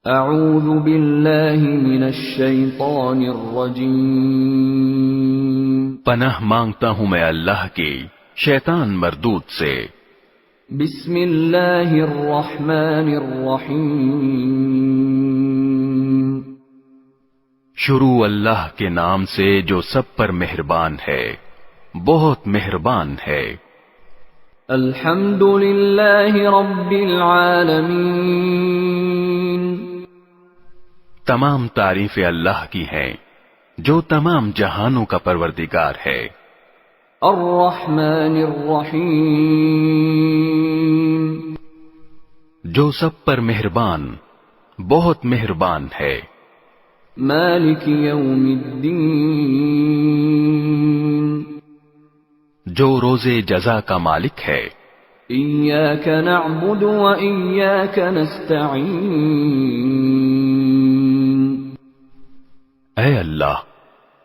اعوذ باللہ من الشیطان الرجیم، پناہ مانگتا ہوں میں اللہ کی شیطان مردود سے۔ بسم اللہ الرحمن الرحیم، شروع اللہ کے نام سے جو سب پر مہربان ہے، بہت مہربان ہے۔ الحمد للہ رب العالمین، تمام تعریفیں اللہ کی ہیں جو تمام جہانوں کا پروردگار ہے۔ الرحمن الرحیم، جو سب پر مہربان، بہت مہربان ہے۔ مالک یوم الدین، جو روز جزا کا مالک ہے۔ ایاک نعبد و ایاک نستعین، اے اللہ،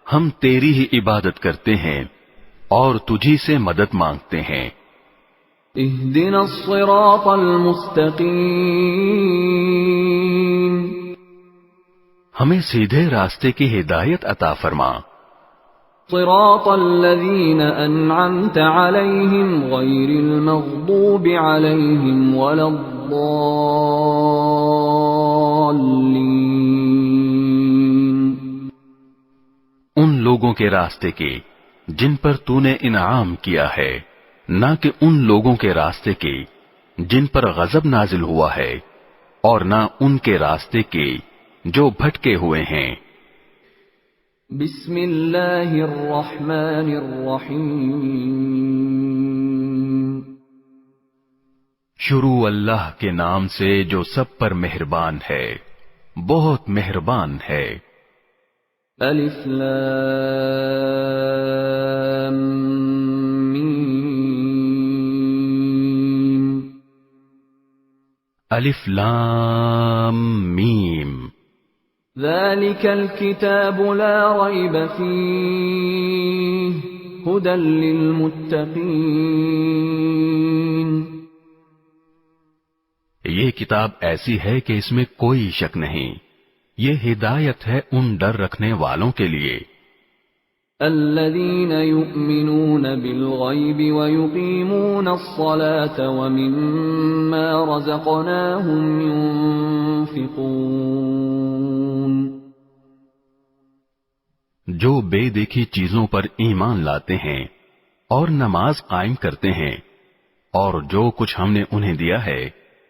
ہم تیری ہی عبادت کرتے ہیں اور تجھی سے مدد مانگتے ہیں۔ اہدنا الصراط المستقیم، ہمیں سیدھے راستے کی ہدایت عطا فرما۔ صراط الذین انعمت علیہم غیر المغضوب علیہم ولا الضالین، ان لوگوں کے راستے کی جن پر تو نے انعام کیا ہے، نہ کہ ان لوگوں کے راستے کی جن پر غضب نازل ہوا ہے، اور نہ ان کے راستے کی جو بھٹکے ہوئے ہیں۔ بسم اللہ الرحمن الرحیم، شروع اللہ کے نام سے جو سب پر مہربان ہے، بہت مہربان ہے۔ الف لام میم، الف لام میم، ذلك الكتاب لا ريب فيه هدى للمتقين، یہ کتاب ایسی ہے کہ اس میں کوئی شک نہیں، یہ ہدایت ہے ان ڈر رکھنے والوں کے لیے۔ الذين يؤمنون بالغيب ويقيمون الصلاة ومما رزقناهم ينفقون، جو بے دیکھی چیزوں پر ایمان لاتے ہیں اور نماز قائم کرتے ہیں، اور جو کچھ ہم نے انہیں دیا ہے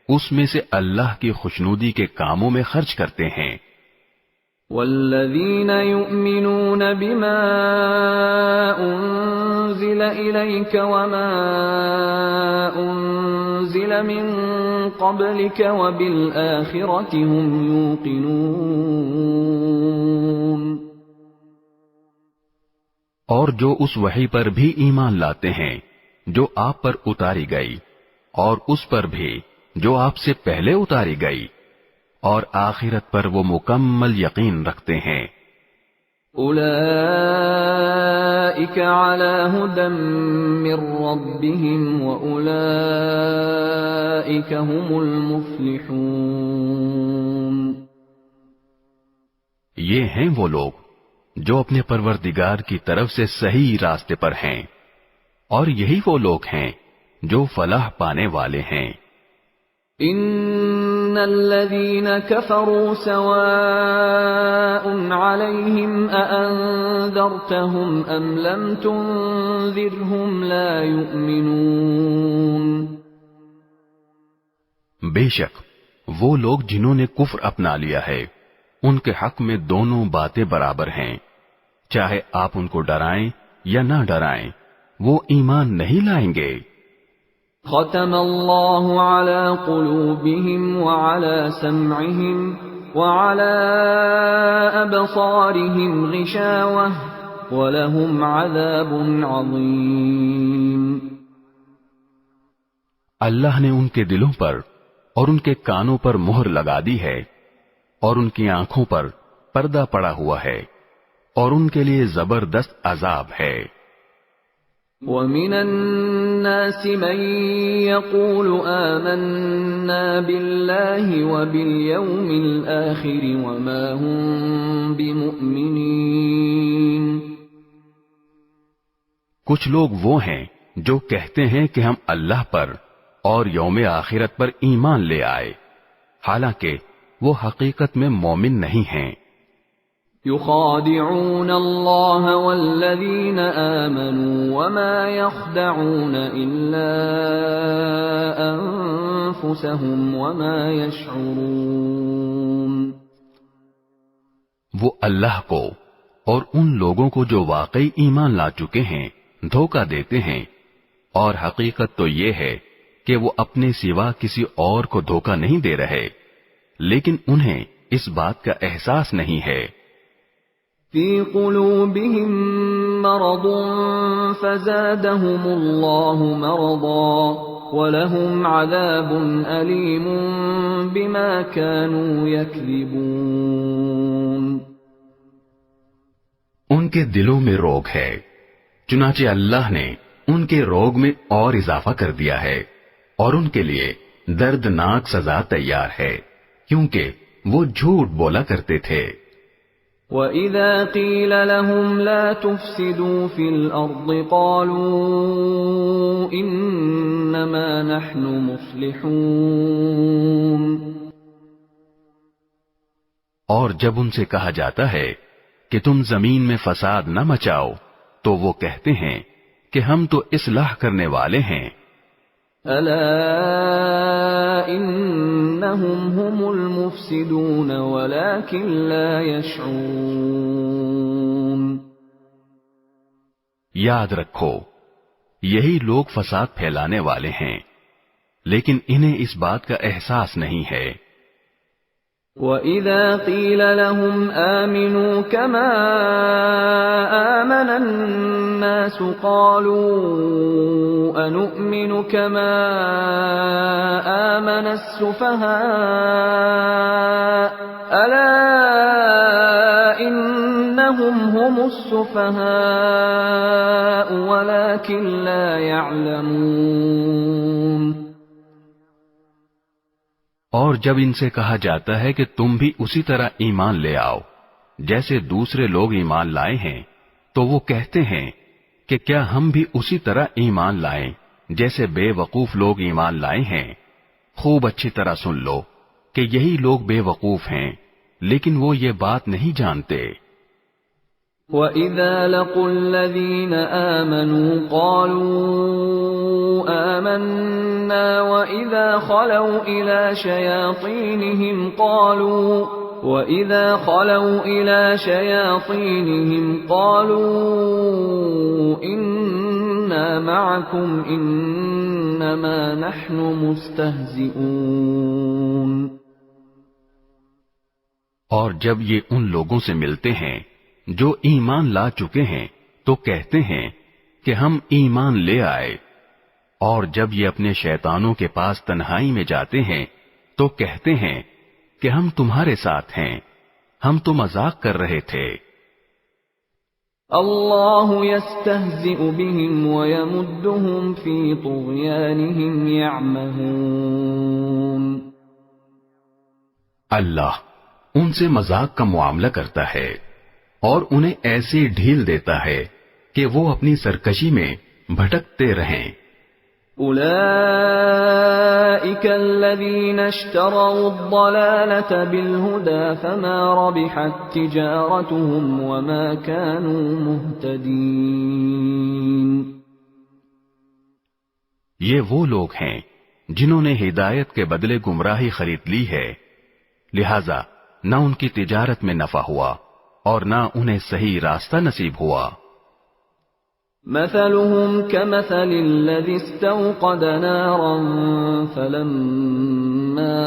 اس میں سے اللہ کی خوشنودی کے کاموں میں خرچ کرتے ہیں۔ والذین یؤمنون بما انزل الیک وما انزل من قبلک وبالآخرة هم یوقنون، اور جو اس وحی پر بھی ایمان لاتے ہیں جو آپ پر اتاری گئی، اور اس پر بھی جو آپ سے پہلے اتاری گئی، اور آخرت پر وہ مکمل یقین رکھتے ہیں۔ اولئک علی ھدی من ربہم واولئک ھم المفلحون، یہ ہیں وہ لوگ جو اپنے پروردگار کی طرف سے صحیح راستے پر ہیں، اور یہی وہ لوگ ہیں جو فلاح پانے والے ہیں۔ ان الذين كفروا سواء عليهم أأنذرتهم ام لم تنذرهم لا يؤمنون، بے شک وہ لوگ جنہوں نے کفر اپنا لیا ہے ان کے حق میں دونوں باتیں برابر ہیں، چاہے آپ ان کو ڈرائیں یا نہ ڈرائیں، وہ ایمان نہیں لائیں گے۔ ختم اللہ علی قلوبہم وعلی سمعہم وعلی ابصارہم غشاوہ ولہم عذاب عظیم، اللہ نے ان کے دلوں پر اور ان کے کانوں پر مہر لگا دی ہے، اور ان کی آنکھوں پر پردہ پڑا ہوا ہے، اور ان کے لیے زبردست عذاب ہے۔ وَمِنَ النَّاسِ مَن يَقُولُ آمَنَّا بِاللَّهِ وَبِالْيَوْمِ الْآخِرِ وَمَا هُم بِمُؤْمِنِينَ۔ کچھ لوگ وہ ہیں جو کہتے ہیں کہ ہم اللہ پر اور یوم آخرت پر ایمان لے آئے، حالانکہ وہ حقیقت میں مومن نہیں ہیں۔ يخادعون الله والذين آمنوا وما يخدعون إلا أنفسهم وما يشعرون۔ وہ اللہ کو اور ان لوگوں کو جو واقعی ایمان لا چکے ہیں دھوکہ دیتے ہیں، اور حقیقت تو یہ ہے کہ وہ اپنے سوا کسی اور کو دھوکہ نہیں دے رہے، لیکن انہیں اس بات کا احساس نہیں ہے۔ فی قلوبہم مرض فزادہم اللہ مرضا ولہم عذاب علیم بما كانوا یکذبون۔ ان کے دلوں میں روگ ہے، چنانچہ اللہ نے ان کے روگ میں اور اضافہ کر دیا ہے، اور ان کے لیے دردناک سزا تیار ہے، کیونکہ وہ جھوٹ بولا کرتے تھے۔ وَإِذَا قِيلَ لَهُمْ لَا تُفْسِدُوا فِي الْأَرْضِ قَالُوا إِنَّمَا نَحْنُ مُصْلِحُونَ۔ اور جب ان سے کہا جاتا ہے کہ تم زمین میں فساد نہ مچاؤ تو وہ کہتے ہیں کہ ہم تو اصلاح کرنے والے ہیں۔ أَلَا إِنَّهُمْ هُمُ الْمُفْسِدُونَ وَلَكِنْ لَا يَشْعُرُونَ۔ یاد رکھو، یہی لوگ فساد پھیلانے والے ہیں، لیکن انہیں اس بات کا احساس نہیں ہے۔ وَإِذَا قِيلَ لَهُمْ آمِنُوا كَمَا آمَنَ النَّاسُ قَالُوا أَنُؤْمِنُ كَمَا آمَنَ السُّفَهَاءُ أَلَا إِنَّهُمْ هُمُ السُّفَهَاءُ وَلَكِنْ لَا يَعْلَمُونَ۔ اور جب ان سے کہا جاتا ہے کہ تم بھی اسی طرح ایمان لے آؤ جیسے دوسرے لوگ ایمان لائے ہیں، تو وہ کہتے ہیں کہ کیا ہم بھی اسی طرح ایمان لائیں جیسے بے وقوف لوگ ایمان لائے ہیں۔ خوب اچھی طرح سن لو کہ یہی لوگ بے وقوف ہیں، لیکن وہ یہ بات نہیں جانتے۔ وَإِذَا لَقُوا الَّذِينَ آمَنُوا قَالُوا آمَنَّا وَإِذَا خَلَوْا إِلَى شَيَاطِينِهِمْ قَالُوا إِنَّا مَعَكُمْ إِنَّمَا نَحْنُ مُسْتَهْزِئُونَ۔ اور جب یہ ان لوگوں سے ملتے ہیں جو ایمان لا چکے ہیں تو کہتے ہیں کہ ہم ایمان لے آئے، اور جب یہ اپنے شیطانوں کے پاس تنہائی میں جاتے ہیں تو کہتے ہیں کہ ہم تمہارے ساتھ ہیں، ہم تو مذاق کر رہے تھے۔ اللہ یستہزئ بہم ویمدہم فی طغیانہم یعمہون۔ اللہ ان سے مذاق کا معاملہ کرتا ہے اور انہیں ایسی ڈھیل دیتا ہے کہ وہ اپنی سرکشی میں بھٹکتے رہیں۔ اولئک الذین اشتروا الضلالة بالہدى فما ربحت تجارتهم وما كانوا مہتدین۔ یہ وہ لوگ ہیں جنہوں نے ہدایت کے بدلے گمراہی خرید لی ہے، لہذا نہ ان کی تجارت میں نفع ہوا اور نہ انہیں صحیح راستہ نصیب ہوا۔ مثلهم كمثل الذي استوقد نارا فلما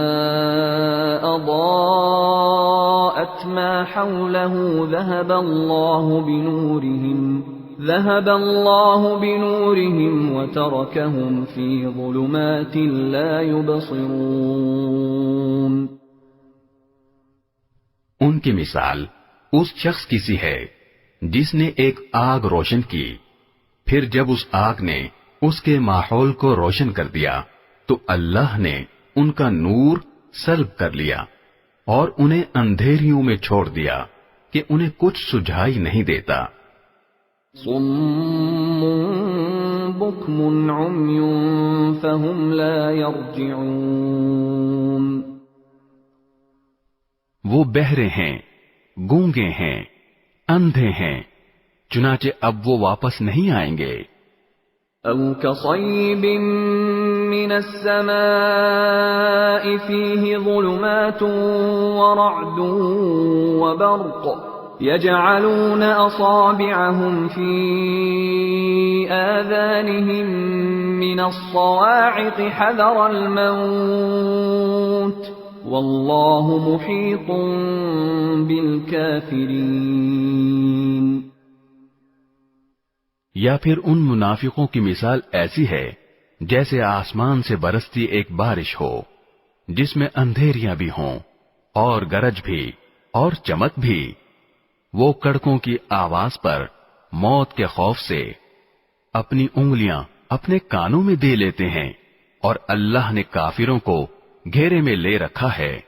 أضاءت ما حوله ذهب الله بنورهم وتركهم في ظلمات لا يبصرون۔ ان کی مثال اس شخص کی سی ہے جس نے ایک آگ روشن کی، پھر جب اس آگ نے اس کے ماحول کو روشن کر دیا تو اللہ نے ان کا نور سلب کر لیا اور انہیں اندھیریوں میں چھوڑ دیا کہ انہیں کچھ سجھائی نہیں دیتا۔ صم بکم عمی فهم لا يرجعون، وہ بہرے ہیں، گونگے ہیں، اندھے ہیں، چنانچہ اب وہ واپس نہیں آئیں گے۔ او كصيب من السماء فيه ظلمات ورعد وبرق يجعلون أصابعهم في آذانهم من الصواعق حذر الموت والله محيط بالكافرين۔ یا پھر ان منافقوں کی مثال ایسی ہے جیسے آسمان سے برستی ایک بارش ہو جس میں اندھیریاں بھی ہوں اور گرج بھی اور چمک بھی، وہ کڑکوں کی آواز پر موت کے خوف سے اپنی انگلیاں اپنے کانوں میں دے لیتے ہیں، اور اللہ نے کافروں کو گھیرے میں لے رکھا ہے۔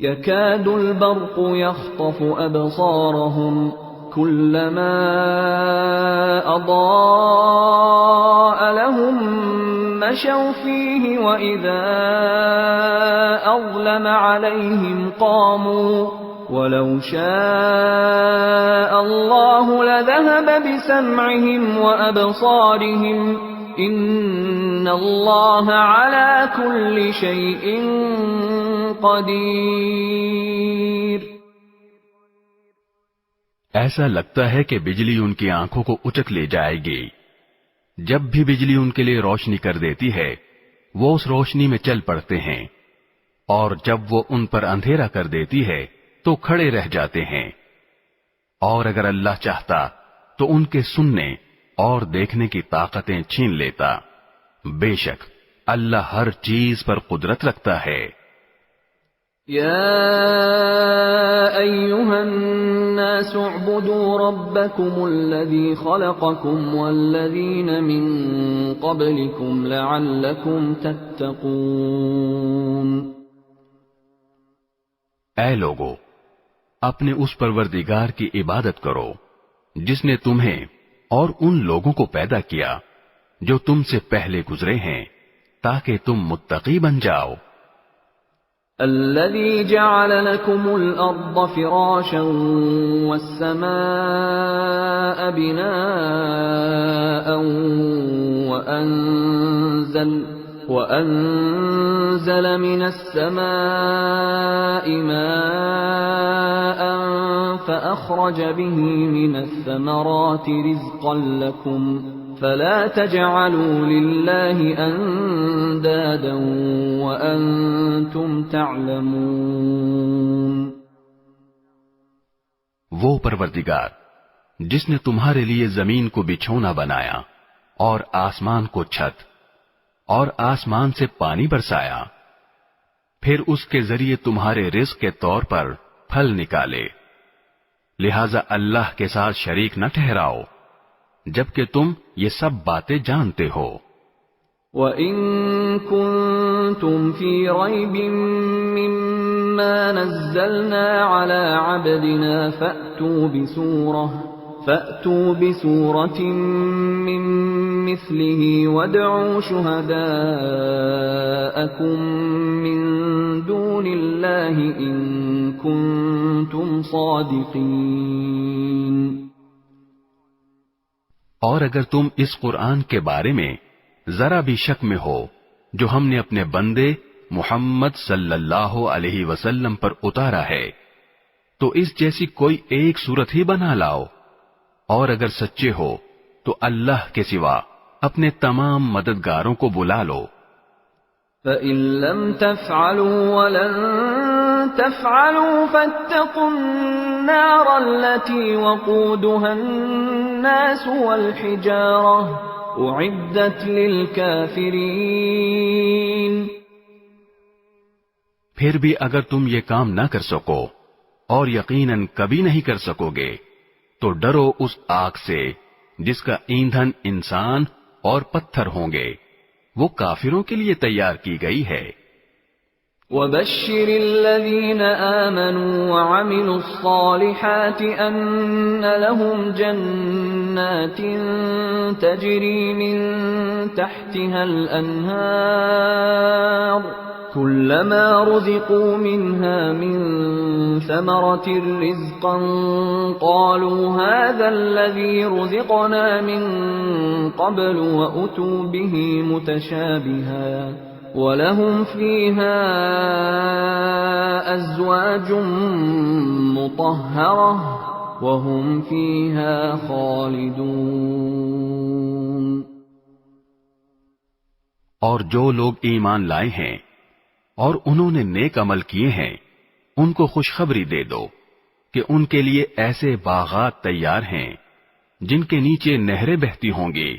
يكاد البرق يخطف أبصارهم كلما أضاء لهم مشوا فيه وإذا أظلم عليهم قاموا ولو شاء الله لذهب بسمعهم وأبصارهم إن الله على كل شيء قدير۔ ایسا لگتا ہے کہ بجلی ان کی آنکھوں کو اچک لے جائے گی۔ جب بھی بجلی ان کے لیے روشنی کر دیتی ہے وہ اس روشنی میں چل پڑتے ہیں، اور جب وہ ان پر اندھیرا کر دیتی ہے تو کھڑے رہ جاتے ہیں، اور اگر اللہ چاہتا تو ان کے سننے اور دیکھنے کی طاقتیں چھین لیتا۔ بے شک اللہ ہر چیز پر قدرت رکھتا ہے۔ يا أيها الناس اعبدوا ربكم الذي خلقكم والذين من قبلكم لعلكم تتقون۔ اے لوگو، اپنے اس پروردگار کی عبادت کرو جس نے تمہیں اور ان لوگوں کو پیدا کیا جو تم سے پہلے گزرے ہیں تاکہ تم متقی بن جاؤ۔ الذي جعل لكم الأرض فراشا والسماء بناء وأنزل من السماء ماء فأخرج به من الثمرات رزقا لكم فلا تجعلوا لله اندادا وانتم تعلمون۔ وہ پروردگار جس نے تمہارے لیے زمین کو بچھونا بنایا اور آسمان کو چھت اور آسمان سے پانی برسایا، پھر اس کے ذریعے تمہارے رزق کے طور پر پھل نکالے، لہذا اللہ کے ساتھ شریک نہ ٹھہراؤ جبکہ تم یہ سب باتیں جانتے ہو۔ وَإِن كُنتُمْ فِي رَيْبٍ مِّمَّا نَزَّلْنَا عَلَى عَبْدِنَا فَأْتُوا بِسُورَةٍ مِّن مِّثْلِهِ وَادْعُوا شُهَدَاءَكُم مِّن دُونِ اللَّهِ إِن كُنتُمْ صَادِقِينَ۔ اور اگر تم اس قرآن کے بارے میں ذرا بھی شک میں ہو جو ہم نے اپنے بندے محمد صلی اللہ علیہ وسلم پر اتارا ہے تو اس جیسی کوئی ایک صورت ہی بنا لاؤ، اور اگر سچے ہو تو اللہ کے سوا اپنے تمام مددگاروں کو بلا لو۔ فَإِن لَّمْ تَفْعَلُوا وَلَن تَفْعَلُوا فَاتَّقُوا النَّارَ الَّتِي وَقُودُهَا النَّاسُ وَالْحِجَارَةُ أُعِدَّتْ لِلْكَافِرِينَ۔ پھر بھی اگر تم یہ کام نہ کر سکو اور یقیناً کبھی نہیں کر سکو گے تو ڈرو اس آگ سے جس کا ایندھن انسان اور پتھر ہوں گے، وہ کافروں کے لیے تیار کی گئی ہے۔ وَبَشِّرِ الَّذِينَ آمَنُوا وَعَمِلُوا الصَّالِحَاتِ أَنَّ لَهُمْ جَنَّاتٍ تَجْرِي مِن تَحْتِهَا الْأَنْهَارُ كُلَّمَا رُزِقُوا مِنْهَا مِن ثَمَرَةٍ رِزْقًا قَالُوا هَذَا الَّذِي رُزِقْنَا مِن قَبْلُ وَأُتُوا بِهِ مُتَشَابِهًا وَلَهُمْ فِيهَا أَزْوَاجٌ مُطَهَّرَةٌ وَهُمْ فِيهَا خَالِدُونَ۔ اور جو لوگ ایمان لائے ہیں اور انہوں نے نیک عمل کیے ہیں، ان کو خوشخبری دے دو کہ ان کے لیے ایسے باغات تیار ہیں جن کے نیچے نہریں بہتی ہوں گی۔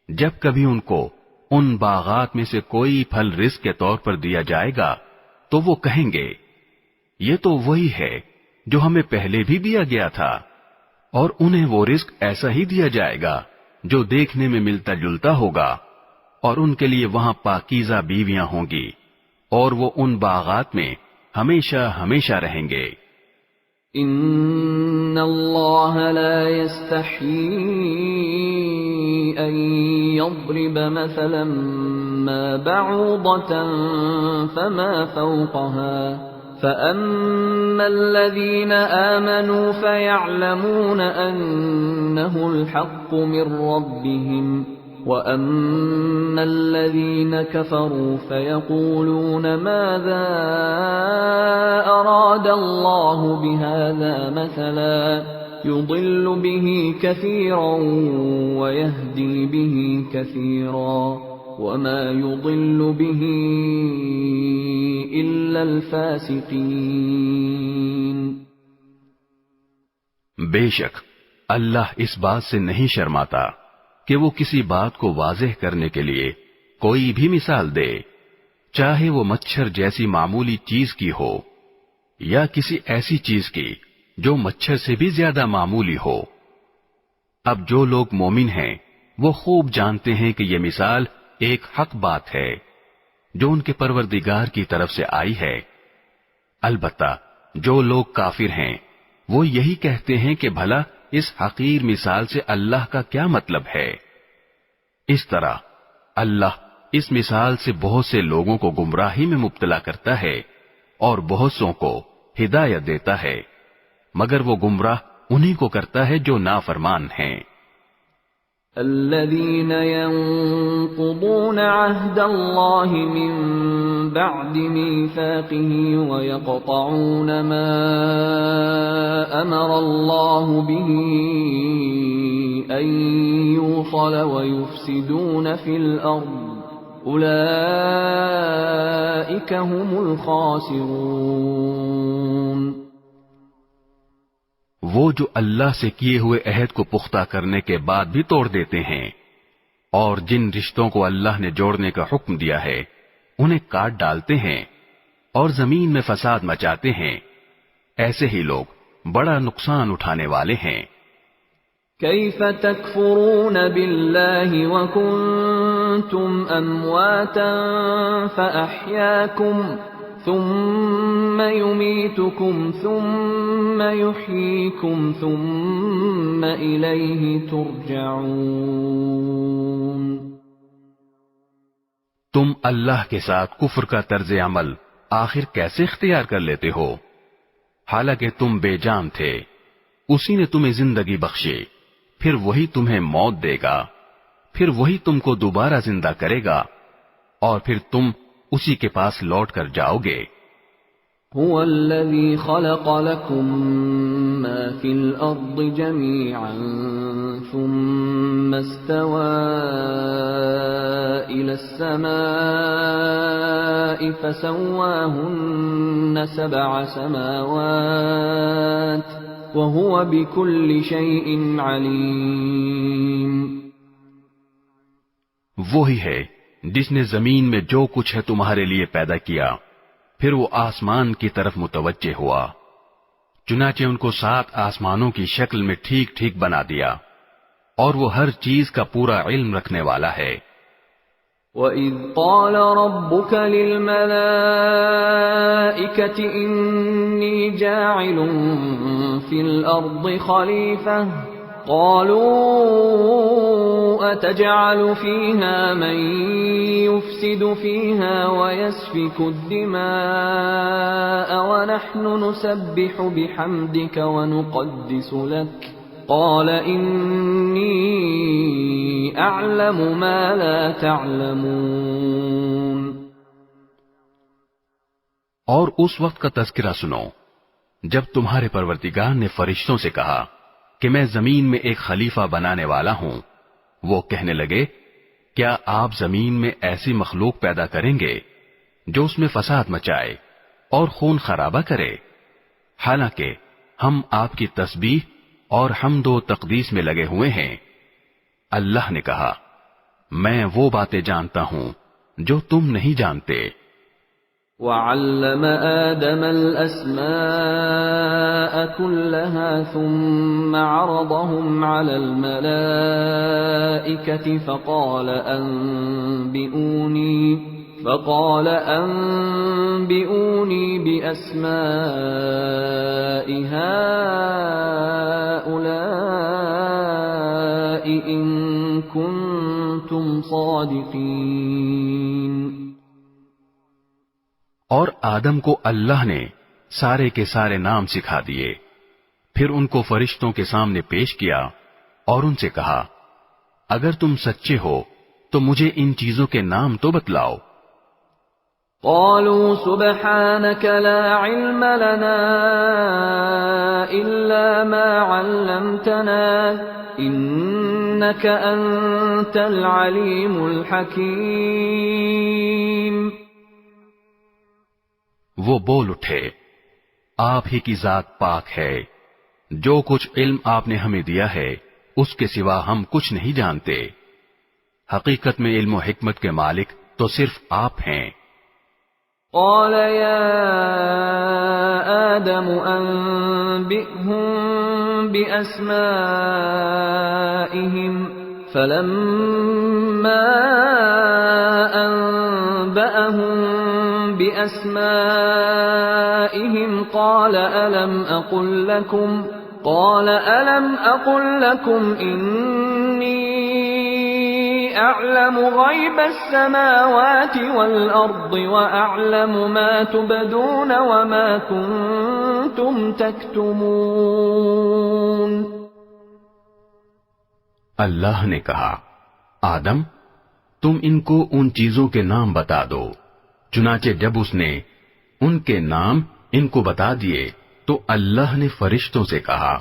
جب کبھی ان کو ان باغات میں سے کوئی پھل رزق کے طور پر دیا جائے گا تو وہ کہیں گے یہ تو وہی ہے جو ہمیں پہلے بھی دیا گیا تھا، اور انہیں وہ رزق ایسا ہی دیا جائے گا جو دیکھنے میں ملتا جلتا ہوگا، اور ان کے لیے وہاں پاکیزہ بیویاں ہوں گی، اور وہ ان باغات میں ہمیشہ ہمیشہ رہیں گے۔ ان اللہ لا يستحيي ان يضرب مثلا ما بعوضة فما فوقها فأما الذين آمنوا فيعلمون أنه الحق من ربهم وَأَمَّا الَّذِينَ كَفَرُوا فَيَقُولُونَ مَاذَا أَرَادَ اللَّهُ بِهَذَا مَثَلًا يُضِلُّ بِهِ كَثِيرًا وَيَهْدِي بِهِ كَثِيرًا وَمَا يُضِلُّ بِهِ إِلَّا الْفَاسِقِينَ۔ بے شک اللہ اس بات سے نہیں شرماتا کہ وہ کسی بات کو واضح کرنے کے لیے کوئی بھی مثال دے، چاہے وہ مچھر جیسی معمولی چیز کی ہو یا کسی ایسی چیز کی جو مچھر سے بھی زیادہ معمولی ہو۔ اب جو لوگ مومن ہیں وہ خوب جانتے ہیں کہ یہ مثال ایک حق بات ہے جو ان کے پروردگار کی طرف سے آئی ہے۔ البتہ جو لوگ کافر ہیں وہ یہی کہتے ہیں کہ بھلا اس حقیر مثال سے اللہ کا کیا مطلب ہے۔ اس طرح اللہ اس مثال سے بہت سے لوگوں کو گمراہی میں مبتلا کرتا ہے اور بہت سوں کو ہدایت دیتا ہے، مگر وہ گمراہ انہی کو کرتا ہے جو نافرمان ہیں۔ الذين ينقضون عهد الله من بعد ميثاقه ويقطعون ما أمر الله به أن يوصل ويفسدون في الأرض أولئك هم الخاسرون۔ وہ جو اللہ سے کیے ہوئے عہد کو پختہ کرنے کے بعد بھی توڑ دیتے ہیں اور جن رشتوں کو اللہ نے جوڑنے کا حکم دیا ہے انہیں کاٹ ڈالتے ہیں اور زمین میں فساد مچاتے ہیں، ایسے ہی لوگ بڑا نقصان اٹھانے والے ہیں۔ کیف تکفرون باللہ وکنتم امواتا فاحیاکم ثم یمیتکم ثم یحییکم ثم الیہ ترجعون۔ تم اللہ کے ساتھ کفر کا طرز عمل آخر کیسے اختیار کر لیتے ہو؟ حالانکہ تم بے جان تھے، اسی نے تمہیں زندگی بخشی، پھر وہی تمہیں موت دے گا، پھر وہی تم کو دوبارہ زندہ کرے گا، اور پھر تم اسی کے پاس لوٹ کر جاؤ گے۔ هو الذي خلق لكم ما في الأرض جميعا ثم استوى إلى السماء فسواهن 7 سماوات وهو بكل شيء عليم۔ وہی ہے جس نے زمین میں جو کچھ ہے تمہارے لیے پیدا کیا، پھر وہ آسمان کی طرف متوجہ ہوا، چنانچہ ان کو 7 آسمانوں کی شکل میں ٹھیک ٹھیک بنا دیا، اور وہ ہر چیز کا پورا علم رکھنے والا ہے۔ وَإِذْ قَالَ رَبُّكَ لِلْمَلَائِكَةِ إِنِّي جَاعِلٌ فِي الْأَرْضِ خَلِيفَةً قَالُوا أَتَجْعَلُ فِيهَا مَن يُفْسِدُ فِيهَا وَيَسْفِكُ الدِّمَاءَ وَنَحْنُ نُسَبِّحُ بِحَمْدِكَ وَنُقَدِّسُ لَكَ قال انی اعلم ما لا تعلمون۔ اور اس وقت کا تذکرہ سنو جب تمہارے پروردگار نے فرشتوں سے کہا کہ میں زمین میں ایک خلیفہ بنانے والا ہوں۔ وہ کہنے لگے کیا آپ زمین میں ایسی مخلوق پیدا کریں گے جو اس میں فساد مچائے اور خون خرابہ کرے، حالانکہ ہم آپ کی تسبیح اور حمد و تقدیس میں لگے ہوئے ہیں۔ اللہ نے کہا میں وہ باتیں جانتا ہوں جو تم نہیں جانتے۔ وَعَلَّمَ آدَمَ الْأَسْمَاءَ كُلَّهَا ثُمَّ عَرَضَهُمْ عَلَى الْمَلَائِكَةِ فقال أنبئوني بأسماء هؤلاء إن كنتم صادقين۔ اور آدم کو اللہ نے سارے کے سارے نام سکھا دیے، پھر ان کو فرشتوں کے سامنے پیش کیا اور ان سے کہا اگر تم سچے ہو تو مجھے ان چیزوں کے نام تو بتلاؤ۔ قالوا سبحانك لا علم لنا إلا ما علمتنا إنك أنت العليم الحكيم۔ وہ بول اٹھے آپ ہی کی ذات پاک ہے، جو کچھ علم آپ نے ہمیں دیا ہے اس کے سوا ہم کچھ نہیں جانتے، حقیقت میں علم و حکمت کے مالک تو صرف آپ ہیں۔ قال يا آدم أنبئهم بأسمائهم فلما أنبأهم بأسمائهم قال ألم أقل لكم إني أعلم غيب السماوات والأرض وأعلم ما تبدون وما كنتم تكتمون۔ اللہ نے کہا آدم تم ان کو ان چیزوں کے نام بتا دو۔ چنانچہ جب اس نے ان کے نام ان کو بتا دیے تو اللہ نے فرشتوں سے کہا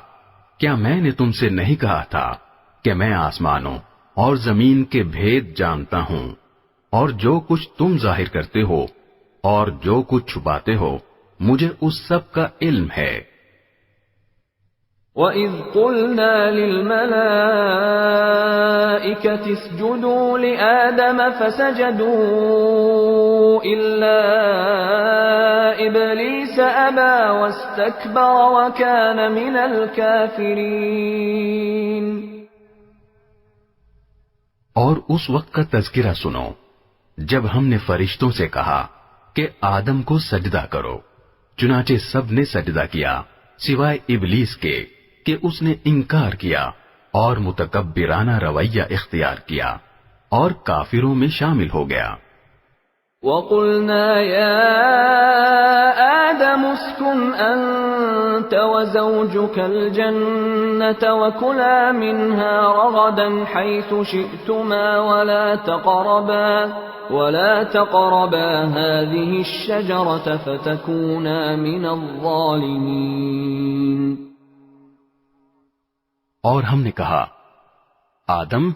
کیا میں نے تم سے نہیں کہا تھا کہ میں آسمانوں اور زمین کے بھید جانتا ہوں، اور جو کچھ تم ظاہر کرتے ہو اور جو کچھ چھپاتے ہو مجھے اس سب کا علم ہے۔ وَإِذْ قُلْنَا لِلْمَلَائِكَةِ اسْجُدُوا لِآدَمَ فَسَجَدُوا إِلَّا إِبْلِيسَ أَبَى وَاسْتَكْبَرَ وَكَانَ مِنَ الْكَافِرِينَ۔ اور اس وقت کا تذکرہ سنو جب ہم نے فرشتوں سے کہا کہ آدم کو سجدہ کرو، چنانچہ سب نے سجدہ کیا سوائے ابلیس کے کہ اس نے انکار کیا اور متکبرانہ رویہ اختیار کیا اور کافروں میں شامل ہو گیا۔ وَقُلْنَا يَا آدَمُ اسْكُنْ أَنْتَ وَزَوْجُكَ الْجَنَّةَ وَكُلَا مِنْهَا رَغَدًا حَيْثُ شِئْتُمَا وَلَا تَقْرَبَا هَذِهِ الشَّجَرَةَ فَتَكُونَا مِنَ الظَّالِمِينَ۔ اور ہم نے کہا آدم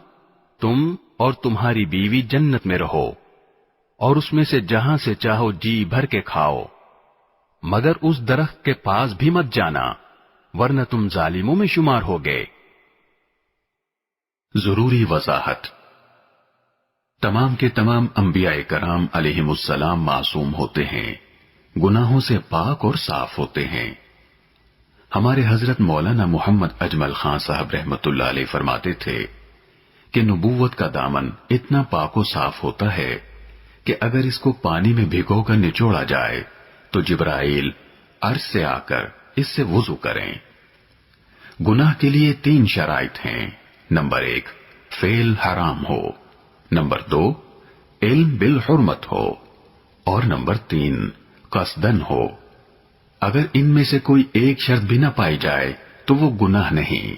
تم اور تمہاری بیوی جنت میں رہو اور اس میں سے جہاں سے چاہو جی بھر کے کھاؤ، مگر اس درخت کے پاس بھی مت جانا ورنہ تم ظالموں میں شمار ہو گئے۔ ضروری وضاحت، تمام کے تمام انبیاء کرام علیہم السلام معصوم ہوتے ہیں، گناہوں سے پاک اور صاف ہوتے ہیں۔ ہمارے حضرت مولانا محمد اجمل خان صاحب رحمت اللہ علیہ فرماتے تھے کہ نبوت کا دامن اتنا پاک و صاف ہوتا ہے کہ اگر اس کو پانی میں بھگو کر نچوڑا جائے تو جبرائیل عرش سے آ کر اس سے وضو کریں۔ گناہ کے لیے 3 شرائط ہیں۔ نمبر 1، فعل حرام ہو، نمبر 2، علم بالحرمت ہو، اور نمبر 3، قصدن ہو۔ اگر ان میں سے کوئی ایک شرط بھی نہ پائی جائے تو وہ گناہ نہیں،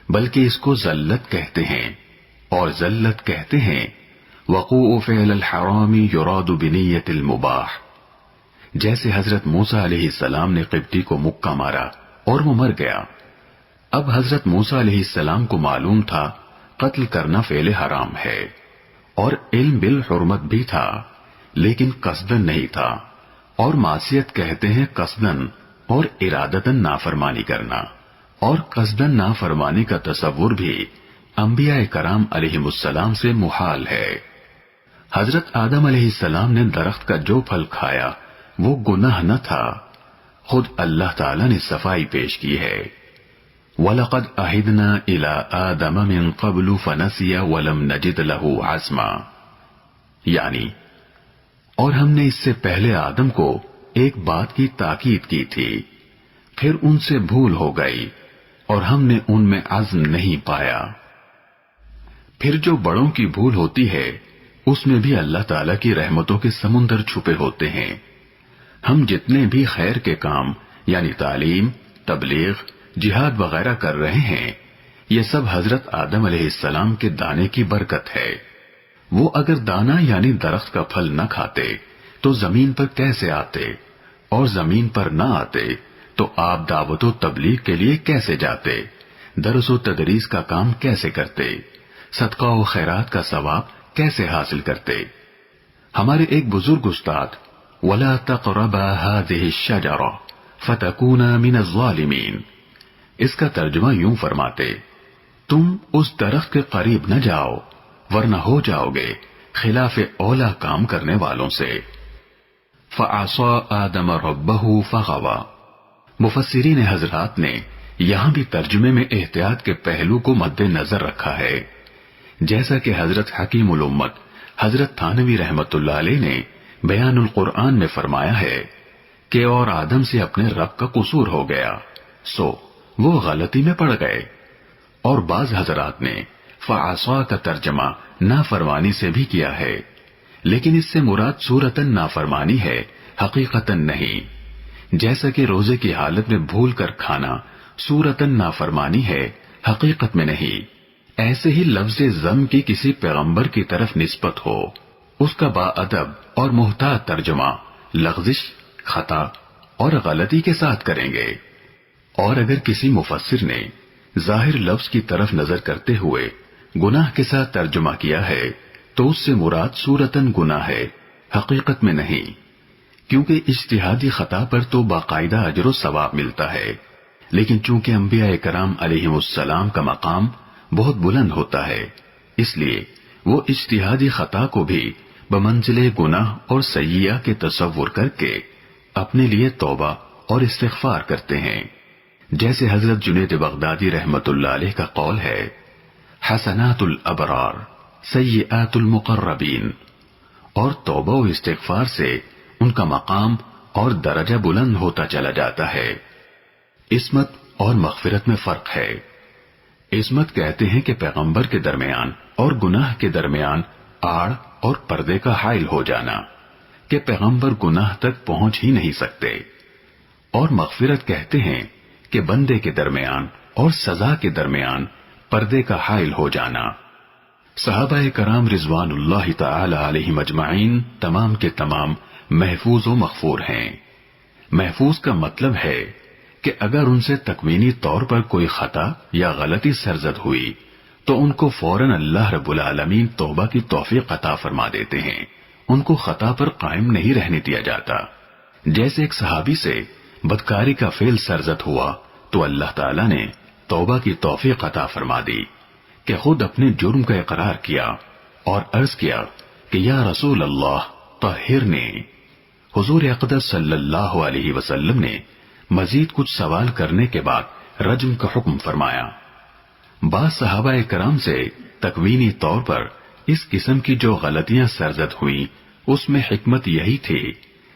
بلکہ اس کو ذلت کہتے ہیں، اور ذلت کہتے ہیں وقوع فعل الحرام یراد بنیت المباح۔ جیسے حضرت موسیٰ علیہ السلام نے قبطی کو مکہ مارا اور وہ مر گیا۔ اب حضرت موسیٰ علیہ السلام کو معلوم تھا قتل کرنا فعل حرام ہے، اور علم بالحرمت بھی تھا، لیکن قصدن نہیں تھا، اور معصیت کہتے ہیں قصدن اور ارادتن نافرمانی کرنا، اور قصدن نافرمانی کا تصور بھی انبیاء کرام علیہم السلام سے محال ہے۔ حضرت آدم علیہ السلام نے درخت کا جو پھل کھایا وہ گناہ نہ تھا، خود اللہ تعالی نے صفائی پیش کی ہے۔ وَلَقَدْ أَهِدْنَا إِلَىٰ آدَمَ مِن قَبْلُ فَنَسِيَ وَلَمْ نَجِدْ لَهُ عَزْمًا، یعنی اور ہم نے اس سے پہلے آدم کو ایک بات کی تاکید کی تھی، پھر ان سے بھول ہو گئی اور ہم نے ان میں عزم نہیں پایا۔ پھر جو بڑوں کی بھول ہوتی ہے اس میں بھی اللہ تعالیٰ کی رحمتوں کے سمندر چھپے ہوتے ہیں۔ ہم جتنے بھی خیر کے کام یعنی تعلیم، تبلیغ، جہاد وغیرہ کر رہے ہیں، یہ سب حضرت آدم علیہ السلام کے دانے کی برکت ہے۔ وہ اگر دانا یعنی درخت کا پھل نہ کھاتے تو زمین پر کیسے آتے، اور زمین پر نہ آتے تو آپ دعوت و تبلیغ کے لیے کیسے جاتے، درس و تدریس کا کام کیسے کرتے، صدقہ و خیرات کا ثواب کیسے حاصل کرتے۔ ہمارے ایک بزرگ استاد وَلَا تَقْرَبَا هَٰذِهِ الشَّجَرَةَ فَتَكُونَا مِنَ الظَّالِمِينَ، اس کا ترجمہ یوں فرماتے، تم اس درخت کے قریب نہ جاؤ ورنہ ہو جاؤ گے خلاف اولا کام کرنے والوں سے۔ فَعَصَىٰ آدَمَ رَبَّهُ فَغَوَىٰ، مفسرین حضرات نے یہاں بھی ترجمے میں احتیاط کے پہلو کو مد نظر رکھا ہے، جیسا کہ حضرت حکیم الامت حضرت تھانوی رحمت اللہ علیہ نے بیان القرآن میں فرمایا ہے کہ اور آدم سے اپنے رب کا قصور ہو گیا سو وہ غلطی میں پڑ گئے۔ اور بعض حضرات نے فعصا کا ترجمہ نافرمانی سے بھی کیا ہے، لیکن اس سے مراد صورتاً نافرمانی ہے، حقیقتاً نہیں، جیسا کہ روزے کی حالت میں بھول کر کھانا صورتاً نافرمانی ہے، حقیقت میں نہیں۔ ایسے ہی لفظ ذم کی کسی پیغمبر کی طرف نسبت ہو، اس کا با ادب اور محتاط ترجمہ لغزش، خطا اور غلطی کے ساتھ کریں گے۔ اور اگر کسی مفسر نے ظاہر لفظ کی طرف نظر کرتے ہوئے گناہ کے ساتھ ترجمہ کیا ہے تو اس سے مراد صورتاً گناہ ہے، حقیقت میں نہیں، کیونکہ اجتہادی خطا پر تو باقاعدہ اجر و ثواب ملتا ہے، لیکن چونکہ انبیاء کرام علیہم السلام کا مقام بہت بلند ہوتا ہے، اس لیے وہ اجتہادی خطا کو بھی بمنزلے گناہ اور سیئہ کے تصور کر کے اپنے لیے توبہ اور استغفار کرتے ہیں، جیسے حضرت جنید بغدادی رحمت اللہ علیہ کا قول ہے، حسنات الابرار سیئات المقربین، اور توبہ و استغفار سے ان کا مقام اور درجہ بلند ہوتا چلا جاتا ہے۔ عصمت اور مغفرت میں فرق ہے۔ عصمت کہتے ہیں کہ پیغمبر کے درمیان اور گناہ کے درمیان آڑ اور پردے کا حائل ہو جانا، کہ پیغمبر گناہ تک پہنچ ہی نہیں سکتے، اور مغفرت کہتے ہیں کہ بندے کے درمیان اور سزا کے درمیان پردے کا حائل ہو جانا۔ صحابہ کرام رضوان اللہ تعالی علیہم اجمعین تمام کے تمام محفوظ و مغفور ہیں۔ محفوظ کا مطلب ہے کہ اگر ان سے تکوینی طور پر کوئی خطا یا غلطی سرزد ہوئی تو ان کو فوراً اللہ رب العالمین توبہ کی توفیق عطا فرما دیتے ہیں، ان کو خطا پر قائم نہیں رہنے دیا جاتا۔ جیسے ایک صحابی سے بدکاری کا فعل سرزد ہوا تو اللہ تعالیٰ نے توبہ کی توفیق عطا فرما دی کہ خود اپنے جرم کا اقرار کیا اور عرض کیا کہ یا رسول اللہ طہرنی۔ حضور اقدس صلی اللہ علیہ وسلم نے مزید کچھ سوال کرنے کے بعد رجم کا حکم فرمایا۔ بعض صحابہ کرام سے تکوینی طور پر اس قسم کی جو غلطیاں سرزد ہوئی اس میں حکمت یہی تھی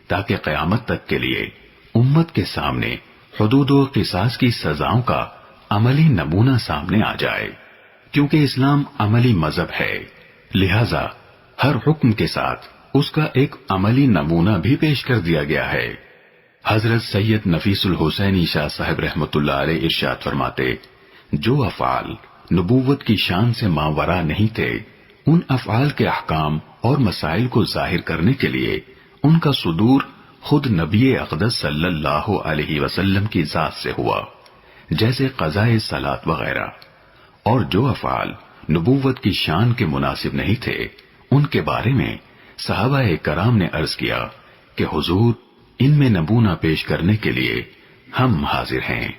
تاکہ قیامت تک کے لیے امت کے سامنے حدود و قصاص کی سزاؤں کا عملی نمونہ سامنے آ جائے، کیونکہ اسلام عملی مذہب ہے، لہذا ہر حکم کے ساتھ اس کا ایک عملی نمونہ بھی پیش کر دیا گیا ہے۔ حضرت سید نفیس الحسینی شاہ صاحب رحمۃ اللہ علیہ ارشاد فرماتے، جو افعال نبوت کی شان سے ماورا نہیں تھے، ان افعال کے احکام اور مسائل کو ظاہر کرنے کے لیے ان کا صدور خود نبی اقدس صلی اللہ علیہ وسلم کی ذات سے ہوا، جیسے قضاء صلاۃ وغیرہ، اور جو افعال نبوت کی شان کے مناسب نہیں تھے ان کے بارے میں صحابہ کرام نے عرض کیا کہ حضور ان میں نمونہ پیش کرنے کے لیے ہم حاضر ہیں۔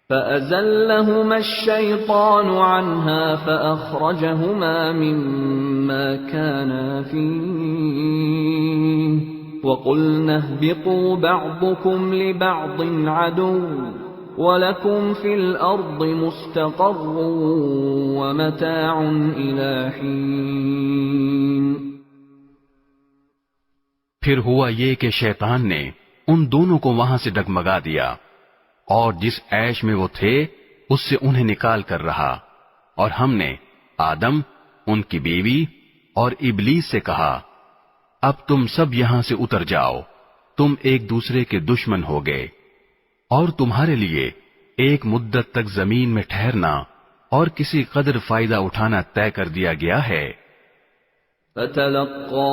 فَأَزَلَّهُمَا الشَّيْطَانُ عَنْهَا فَأَخْرَجَهُمَا مِمَّا كَانَا فِيهِ وَقُلْنَا اهْبِطُوا بَعْضُكُمْ لِبَعْضٍ عَدُوٌّ وَلَكُمْ فِي الْأَرْضِ مُسْتَقَرٌّ وَمَتَاعٌ إِلَى حِينٍ۔ پھر ہوا یہ کہ شیطان نے ان دونوں کو وہاں سے ڈگمگا دیا، اور جس عیش میں وہ تھے اس سے انہیں نکال کر رہا، اور ہم نے آدم، ان کی بیوی اور ابلیس سے کہا، اب تم سب یہاں سے اتر جاؤ، تم ایک دوسرے کے دشمن ہو گئے، اور تمہارے لیے ایک مدت تک زمین میں ٹھہرنا اور کسی قدر فائدہ اٹھانا طے کر دیا گیا ہے۔ فَتَلَقَّى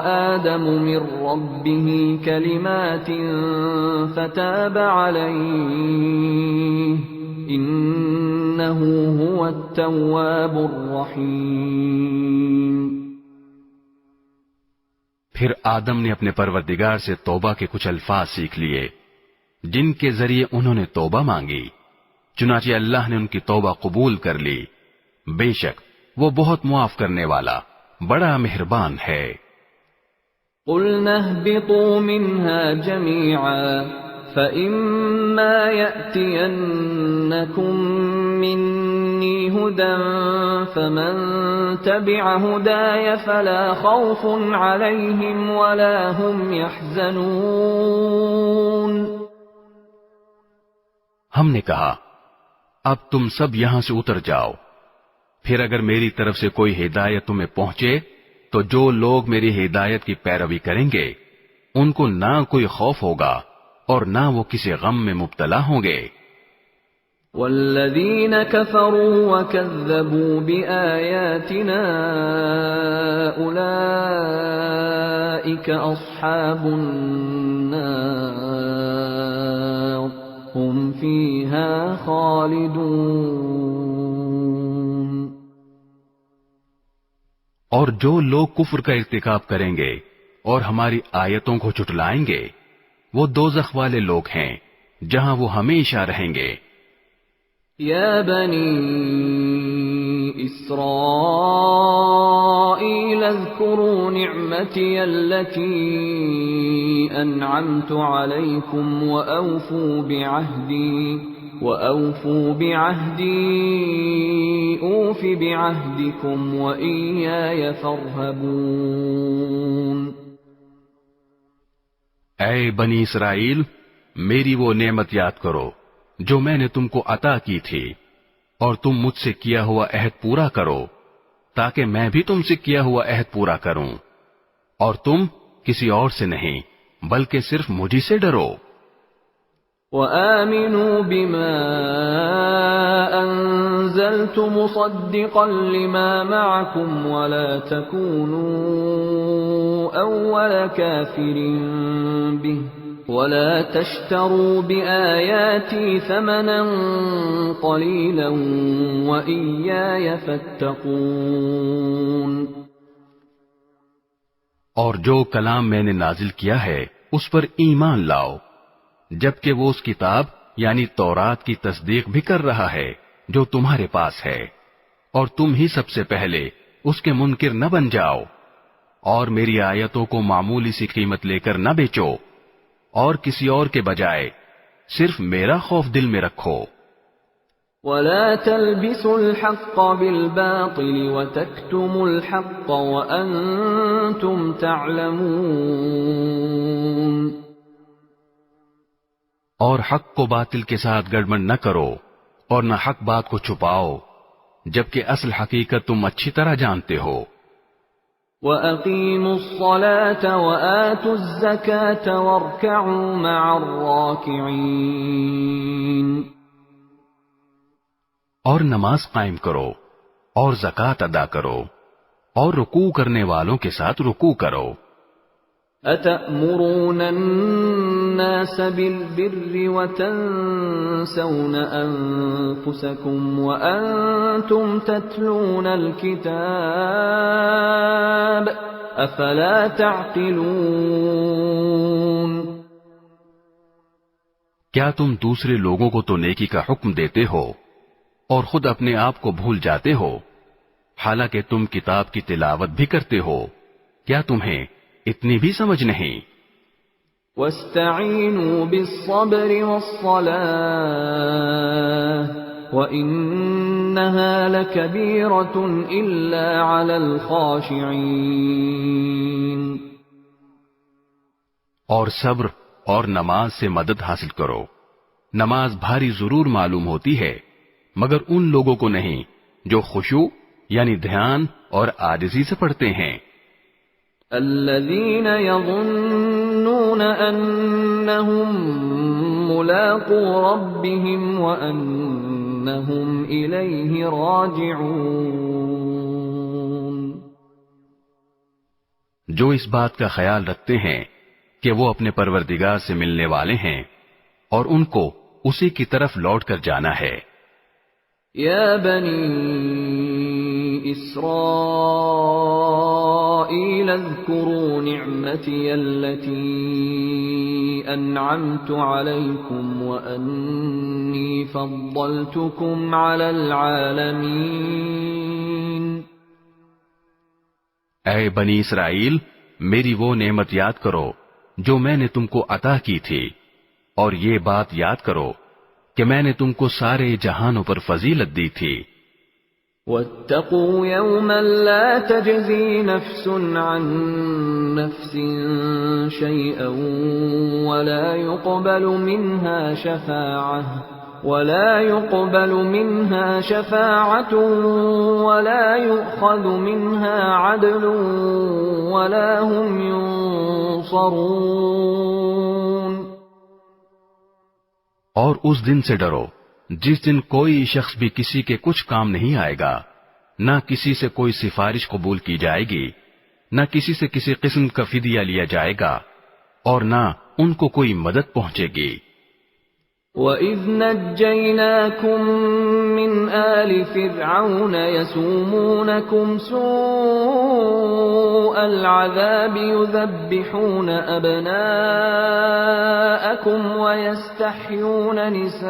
آدَمُ مِن رَّبِّهِ كَلِمَاتٍ فَتَابَ عَلَيْهِ إِنَّهُ هُوَ التَّوَّابُ الرَّحِيمُ۔ پھر آدم نے اپنے پروردگار سے توبہ کے کچھ الفاظ سیکھ لیے جن کے ذریعے انہوں نے توبہ مانگی، چنانچہ اللہ نے ان کی توبہ قبول کر لی، بے شک وہ بہت معاف کرنے والا بڑا مہربان ہے۔ قُلْنَا اهْبِطُوا مِنْهَا جَمِيعًا فَإِمَّا يَأْتِيَنَّكُم مِّنِّي هُدًى فَمَن تَبِعَ هُدَايَ فَلَا خَوْفٌ عَلَيْهِمْ وَلَا هُمْ يَحْزَنُونَ۔ ہم نے کہا، اب تم سب یہاں سے اتر جاؤ، پھر اگر میری طرف سے کوئی ہدایت تمہیں پہنچے تو جو لوگ میری ہدایت کی پیروی کریں گے ان کو نہ کوئی خوف ہوگا اور نہ وہ کسی غم میں مبتلا ہوں گے۔ والذین کفروا وکذبوا بآیاتنا اولئک اصحاب النار هم فیہا خالدون۔ اور جو لوگ کفر کا ارتکاب کریں گے اور ہماری آیتوں کو جھٹلائیں گے وہ دوزخ والے لوگ ہیں جہاں وہ ہمیشہ رہیں گے۔ یا بنی اسرائیل اذکروا نعمتی التي انعمت علیکم وأوفوا بعهدي أوف بعهدكم وإياي فارهبون۔ اے بنی اسرائیل، میری وہ نعمت یاد کرو جو میں نے تم کو عطا کی تھی، اور تم مجھ سے کیا ہوا عہد پورا کرو تاکہ میں بھی تم سے کیا ہوا عہد پورا کروں، اور تم کسی اور سے نہیں بلکہ صرف مجھی سے ڈرو۔ وآمنوا بما أنزلت مصدقا لما معكم ولا تكونوا أول كافر به ولا تشتروا بآياتي ثمنا قليلا وإياي فاتقون۔ اور جو کلام میں نے نازل کیا ہے اس پر ایمان لاؤ، جبکہ وہ اس کتاب یعنی تورات کی تصدیق بھی کر رہا ہے جو تمہارے پاس ہے، اور تم ہی سب سے پہلے اس کے منکر نہ بن جاؤ، اور میری آیتوں کو معمولی سی قیمت لے کر نہ بیچو، اور کسی اور کے بجائے صرف میرا خوف دل میں رکھو. ولا تلبسوا الحق بالباطل وتكتموا الحق وأنتم تعلمون. اور حق کو باطل کے ساتھ گڑبڑ نہ کرو اور نہ حق بات کو چھپاؤ جبکہ اصل حقیقت تم اچھی طرح جانتے ہو. وَأَقِيمُوا الصَّلَاةَ وَآتُوا الزَّكَاةَ وَارْكَعُوا مَعَ الرَّاكِعِينَ. اور نماز قائم کرو اور زکوٰۃ ادا کرو اور رکوع کرنے والوں کے ساتھ رکوع کرو. أَتَأْمُرُونَ النَّاسَ بِالْبِرِّ وَتَنْسَوْنَ أَنفُسَكُمْ وَأَنْتُمْ تَتْلُونَ الْكِتَابَ أَفَلَا تَعْقِلُونَ. کیا تم دوسرے لوگوں کو تو نیکی کا حکم دیتے ہو اور خود اپنے آپ کو بھول جاتے ہو حالانکہ تم کتاب کی تلاوت بھی کرتے ہو؟ کیا تمہیں اتنی بھی سمجھ نہیں؟ وَاسْتَعِینُوا بِالصَّبْرِ وَالصَّلَاةِ وَإِنَّهَا لَكَبِيرَةٌ إِلَّا عَلَى الْخَاشِعِينَ. اور صبر اور نماز سے مدد حاصل کرو. نماز بھاری ضرور معلوم ہوتی ہے مگر ان لوگوں کو نہیں جو خشوع یعنی دھیان اور عاجزی سے پڑھتے ہیں. الذين يظنون أنهم ملاقو ربهم وأنهم إليه راجعون. جو اس بات کا خیال رکھتے ہیں کہ وہ اپنے پروردگار سے ملنے والے ہیں اور ان کو اسی کی طرف لوٹ کر جانا ہے. یا بنی اسرائیل اذکروا نعمتی التي انعمت علیکم وانی فضلتکم علی العالمین. اے بنی اسرائیل میری وہ نعمت یاد کرو جو میں نے تم کو عطا کی تھی اور یہ بات یاد کرو کہ میں نے تم کو سارے جہانوں پر فضیلت دی تھی. وَاتَّقُوا يَوْمًا لَا تَجْزِي نَفْسٌ عَن نَفْسٍ شَيْئًا وَلَا يُقْبَلُ مِنْهَا شَفَاعَةٌ وَلَا يُؤْخَذُ مِنْهَا عَدْلٌ وَلَا هُمْ يُنصَرُونَ. اور اس دن سے ڈرو جس دن کوئی شخص بھی کسی کے کچھ کام نہیں آئے گا، نہ کسی سے کوئی سفارش قبول کی جائے گی، نہ کسی سے کسی قسم کا فدیہ لیا جائے گا اور نہ ان کو کوئی مدد پہنچے گی. وَإِذْ نَجَّيْنَاكُمْ مِنْ آلِ فِرْعَوْنَ يَسُومُونَكُمْ سُوءَ الْعَذَابِ يُذَبِّحُونَ أَبْنَاءَكُمْ وَيَسْتَحْيُونَ نِسَاءَكُمْ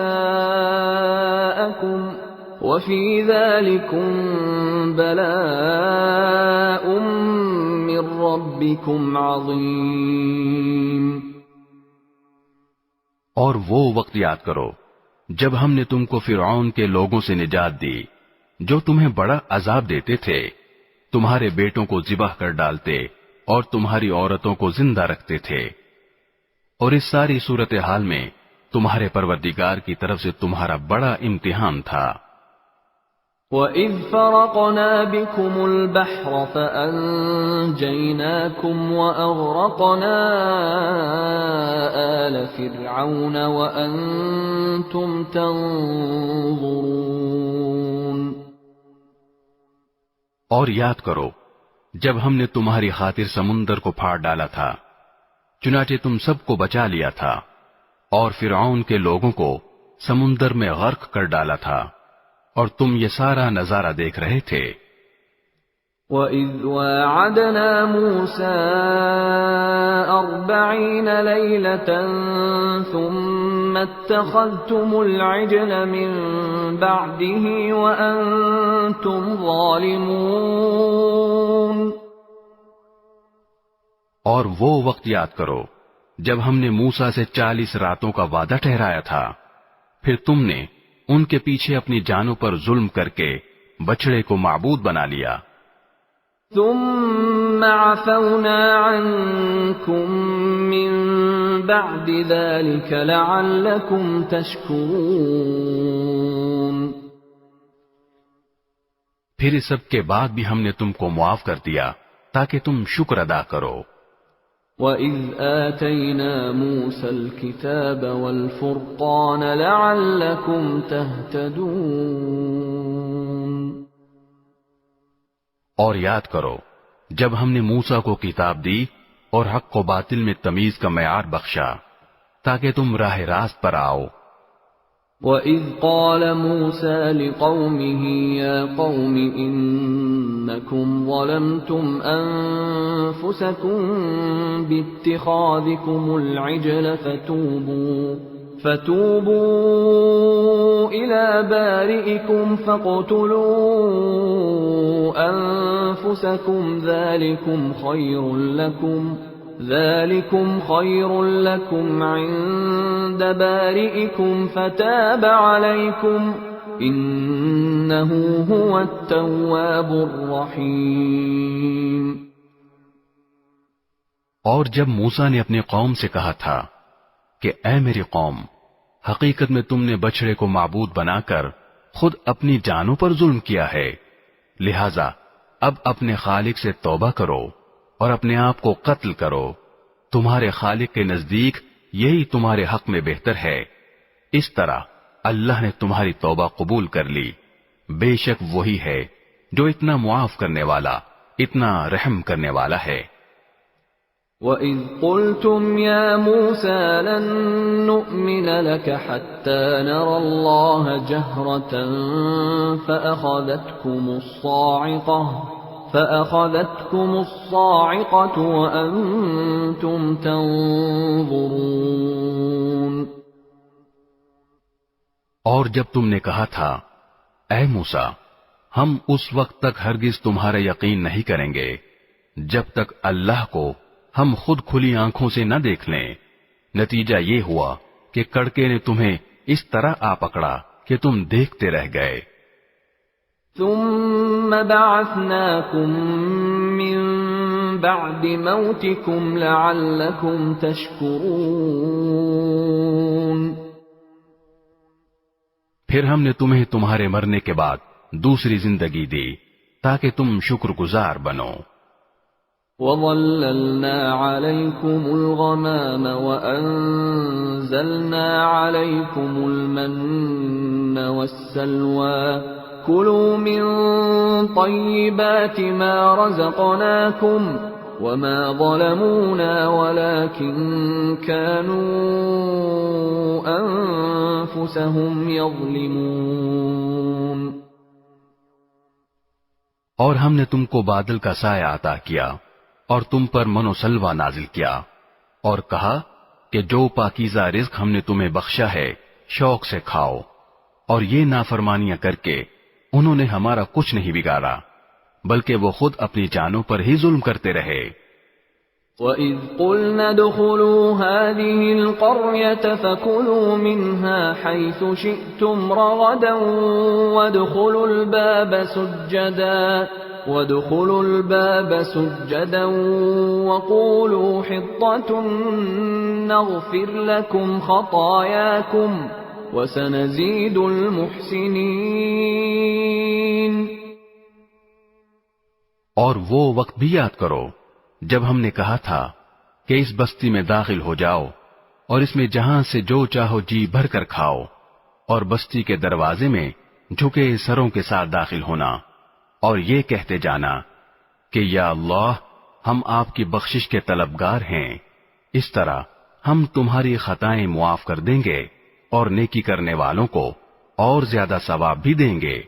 وَفِي ذَلِكُمْ بَلَاءٌ مِّن رَّبِّكُمْ عَظِيمٌ. اور وہ وقت یاد کرو جب ہم نے تم کو فرعون کے لوگوں سے نجات دی جو تمہیں بڑا عذاب دیتے تھے، تمہارے بیٹوں کو ذبح کر ڈالتے اور تمہاری عورتوں کو زندہ رکھتے تھے. اور اس ساری صورتحال میں تمہارے پروردگار کی طرف سے تمہارا بڑا امتحان تھا. وَإِذْ فَرَقْنَا بِكُمُ الْبَحْرَ فَأَنْجَيْنَاكُمْ وَأَغْرَقْنَا آلَ فِرْعَوْنَ وَأَنْتُمْ تَنْظُرُونَ. اور یاد کرو جب ہم نے تمہاری خاطر سمندر کو پھاڑ ڈالا تھا، چنانچہ تم سب کو بچا لیا تھا اور فرعون کے لوگوں کو سمندر میں غرق کر ڈالا تھا اور تم یہ سارا نظارہ دیکھ رہے تھے. وَإِذْ وَاعَدْنَا مُوسَىٰ 40 لَيْلَةً ثُمَّ اتَّخَذْتُمُ الْعِجْلَ مِن بَعْدِهِ وَأَنْتُمْ ظَالِمُونَ. اور وہ وقت یاد کرو جب ہم نے موسیٰ سے 40 راتوں کا وعدہ ٹھہرایا تھا، پھر تم نے ان کے پیچھے اپنی جانوں پر ظلم کر کے بچڑے کو معبود بنا لیا۔ ثم عفونا عنكم من بعد ذلك لعلكم تشكرون۔ پھر اس سب کے بعد بھی ہم نے تم کو معاف کر دیا تاکہ تم شکر ادا کرو۔ وَإِذْ آتَيْنَا مُوسَى الْكِتَابَ وَالْفُرْقَانَ لَعَلَّكُمْ تَهْتَدُونَ۔ اور یاد کرو جب ہم نے موسیٰ کو کتاب دی اور حق و باطل میں تمیز کا معیار بخشا تاکہ تم راہ راست پر آؤ۔ وَإِذْ قَالَ مُوسَى لِقَوْمِهِ يَا قَوْمِ إِنَّكُمْ ظَلَمْتُمْ أَنفُسَكُمْ بِاتِّخَاذِكُمُ الْعِجْلَ فتوبوا إلى بارئكم فاقتلوا أنفسكم ذلكم خير لكم عند بارئكم فتاب عليكم إنه هو التواب الرحيم۔ اور جب موسیٰ نے اپنی قوم سے کہا تھا کہ اے میری قوم، حقیقت میں تم نے بچڑے کو معبود بنا کر خود اپنی جانوں پر ظلم کیا ہے، لہذا اب اپنے خالق سے توبہ کرو اور اپنے آپ کو قتل کرو، تمہارے خالق کے نزدیک یہی تمہارے حق میں بہتر ہے۔ اس طرح اللہ نے تمہاری توبہ قبول کر لی، بے شک وہی ہے جو اتنا معاف کرنے والا، اتنا رحم کرنے والا ہے۔ وَإِذْ قُلْتُمْ يَا مُوسَى لَن نُّؤْمِنَ لَكَ حَتَّى نَرَى اللَّهَ جَهْرَةً فَأَخَذَتْكُمُ الصَّاعِقَةُ وَأَنْتُمْ تَنظُرُونَ۔ اور جب تم نے کہا تھا اے موسیٰ، ہم اس وقت تک ہرگز تمہارا یقین نہیں کریں گے جب تک اللہ کو ہم خود کھلی آنکھوں سے نہ دیکھ لیں، نتیجہ یہ ہوا کہ کڑکے نے تمہیں اس طرح آ پکڑا کہ تم دیکھتے رہ گئے۔ ثم بعثناكم من بعد موتكم لعلكم تشكرون۔ پھر ہم نے تمہیں تمہارے مرنے کے بعد دوسری زندگی دی تاکہ تم شکر گزار بنو۔ وَظَلَّلْنَا عَلَيْكُمُ الْغَمَامَ وَأَنزَلْنَا عَلَيْكُمُ الْمَنَّ وَالسَّلْوَىٰ كُلُوا مِن طَيِّبَاتِ مَا رَزَقْنَاكُمْ وَمَا ظَلَمُونَا وَلَٰكِن كَانُوا أَنفُسَهُمْ يَظْلِمُونَ۔ اور ہم نے تم کو بادل کا سایہ عطا کیا اور تم پر من و سلوہ نازل کیا اور کہا کہ جو پاکیزہ رزق ہم نے تمہیں بخشا ہے شوق سے کھاؤ، اور یہ نافرمانیاں کر کے انہوں نے ہمارا کچھ نہیں بگاڑا بلکہ وہ خود اپنی جانوں پر ہی ظلم کرتے رہے۔ وَإِذْ قُلْنَا ادْخُلُوا هَٰذِهِ الْقَرْيَةَ فَكُلُوا مِنْهَا حَيْثُ شِئْتُمْ رَغَدًا وَادْخُلُوا الْبَابَ سُجَّدًا وَقُولُوا حِطَّةٌ نَّغْفِرْ لَكُمْ خَطَايَاكُمْ وَسَنَزِيدُ الْمُحْسِنِينَ۔ اور وہ وقت بھی یاد کرو جب ہم نے کہا تھا کہ اس بستی میں داخل ہو جاؤ اور اس میں جہاں سے جو چاہو جی بھر کر کھاؤ، اور بستی کے دروازے میں جھکے سروں کے ساتھ داخل ہونا اور یہ کہتے جانا کہ یا اللہ ہم آپ کی بخشش کے طلبگار ہیں، اس طرح ہم تمہاری خطائیں معاف کر دیں گے اور نیکی کرنے والوں کو اور زیادہ ثواب بھی دیں گے۔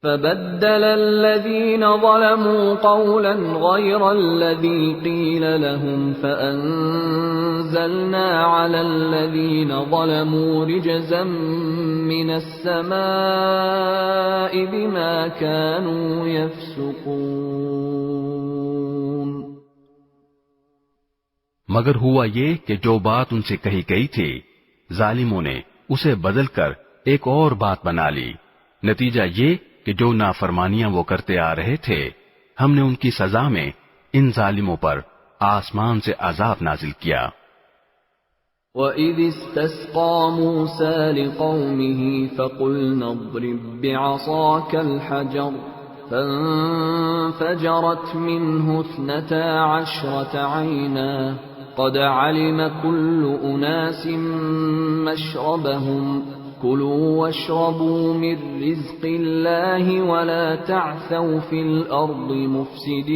فَبَدَّلَ الَّذِينَ ظَلَمُوا قَوْلًا غَيْرَ الَّذِي قِيلَ لَهُمْ فَأَنزَلْنَا عَلَى الَّذِينَ ظَلَمُوا رِجْزًا مِّنَ السَّمَاءِ بِمَا كَانُوا يَفْسُقُونَ۔ مگر ہوا یہ کہ جو بات ان سے کہی گئی تھی ظالموں نے اسے بدل کر ایک اور بات بنا لی. نتیجہ یہ کہ جو نافرمانیاں وہ کرتے آ رہے تھے ہم نے ان کی سزا میں ان ظالموں پر آسمان سے عذاب نازل کیا. وَإِذِ اسْتَسْقَى مُوسَى لِقَوْمِهِ فَقُلْنَا اضْرِب بِّعَصَاكَ الْحَجَرَ فَانفَجَرَتْ مِنْهُ 12 عَيْنًا قَدْ عَلِمَ كُلُّ أُنَاسٍ مَّشْرَبَهُمْ كُلُوا وَاشْرَبُوا مِن رِّزْقِ اللَّهِ وَلَا تَعْثَوْا فِي الْأَرْضِ مُفْسِدِينَ.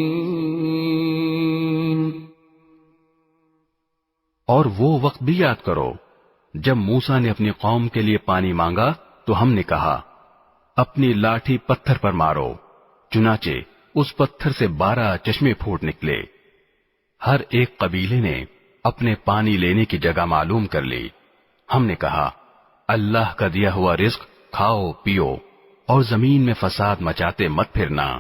اور وہ وقت بھی یاد کرو جب موسیٰ نے اپنی قوم کے لیے پانی مانگا تو ہم نے کہا اپنی لاٹھی پتھر پر مارو. چنانچہ اس پتھر سے 12 چشمے پھوٹ نکلے. ہر ایک قبیلے نے اپنے پانی لینے کی جگہ معلوم کر لی. ہم نے کہا اللہ کا دیا ہوا رزق کھاؤ پیو اور زمین میں فساد مچاتے مت پھرنا.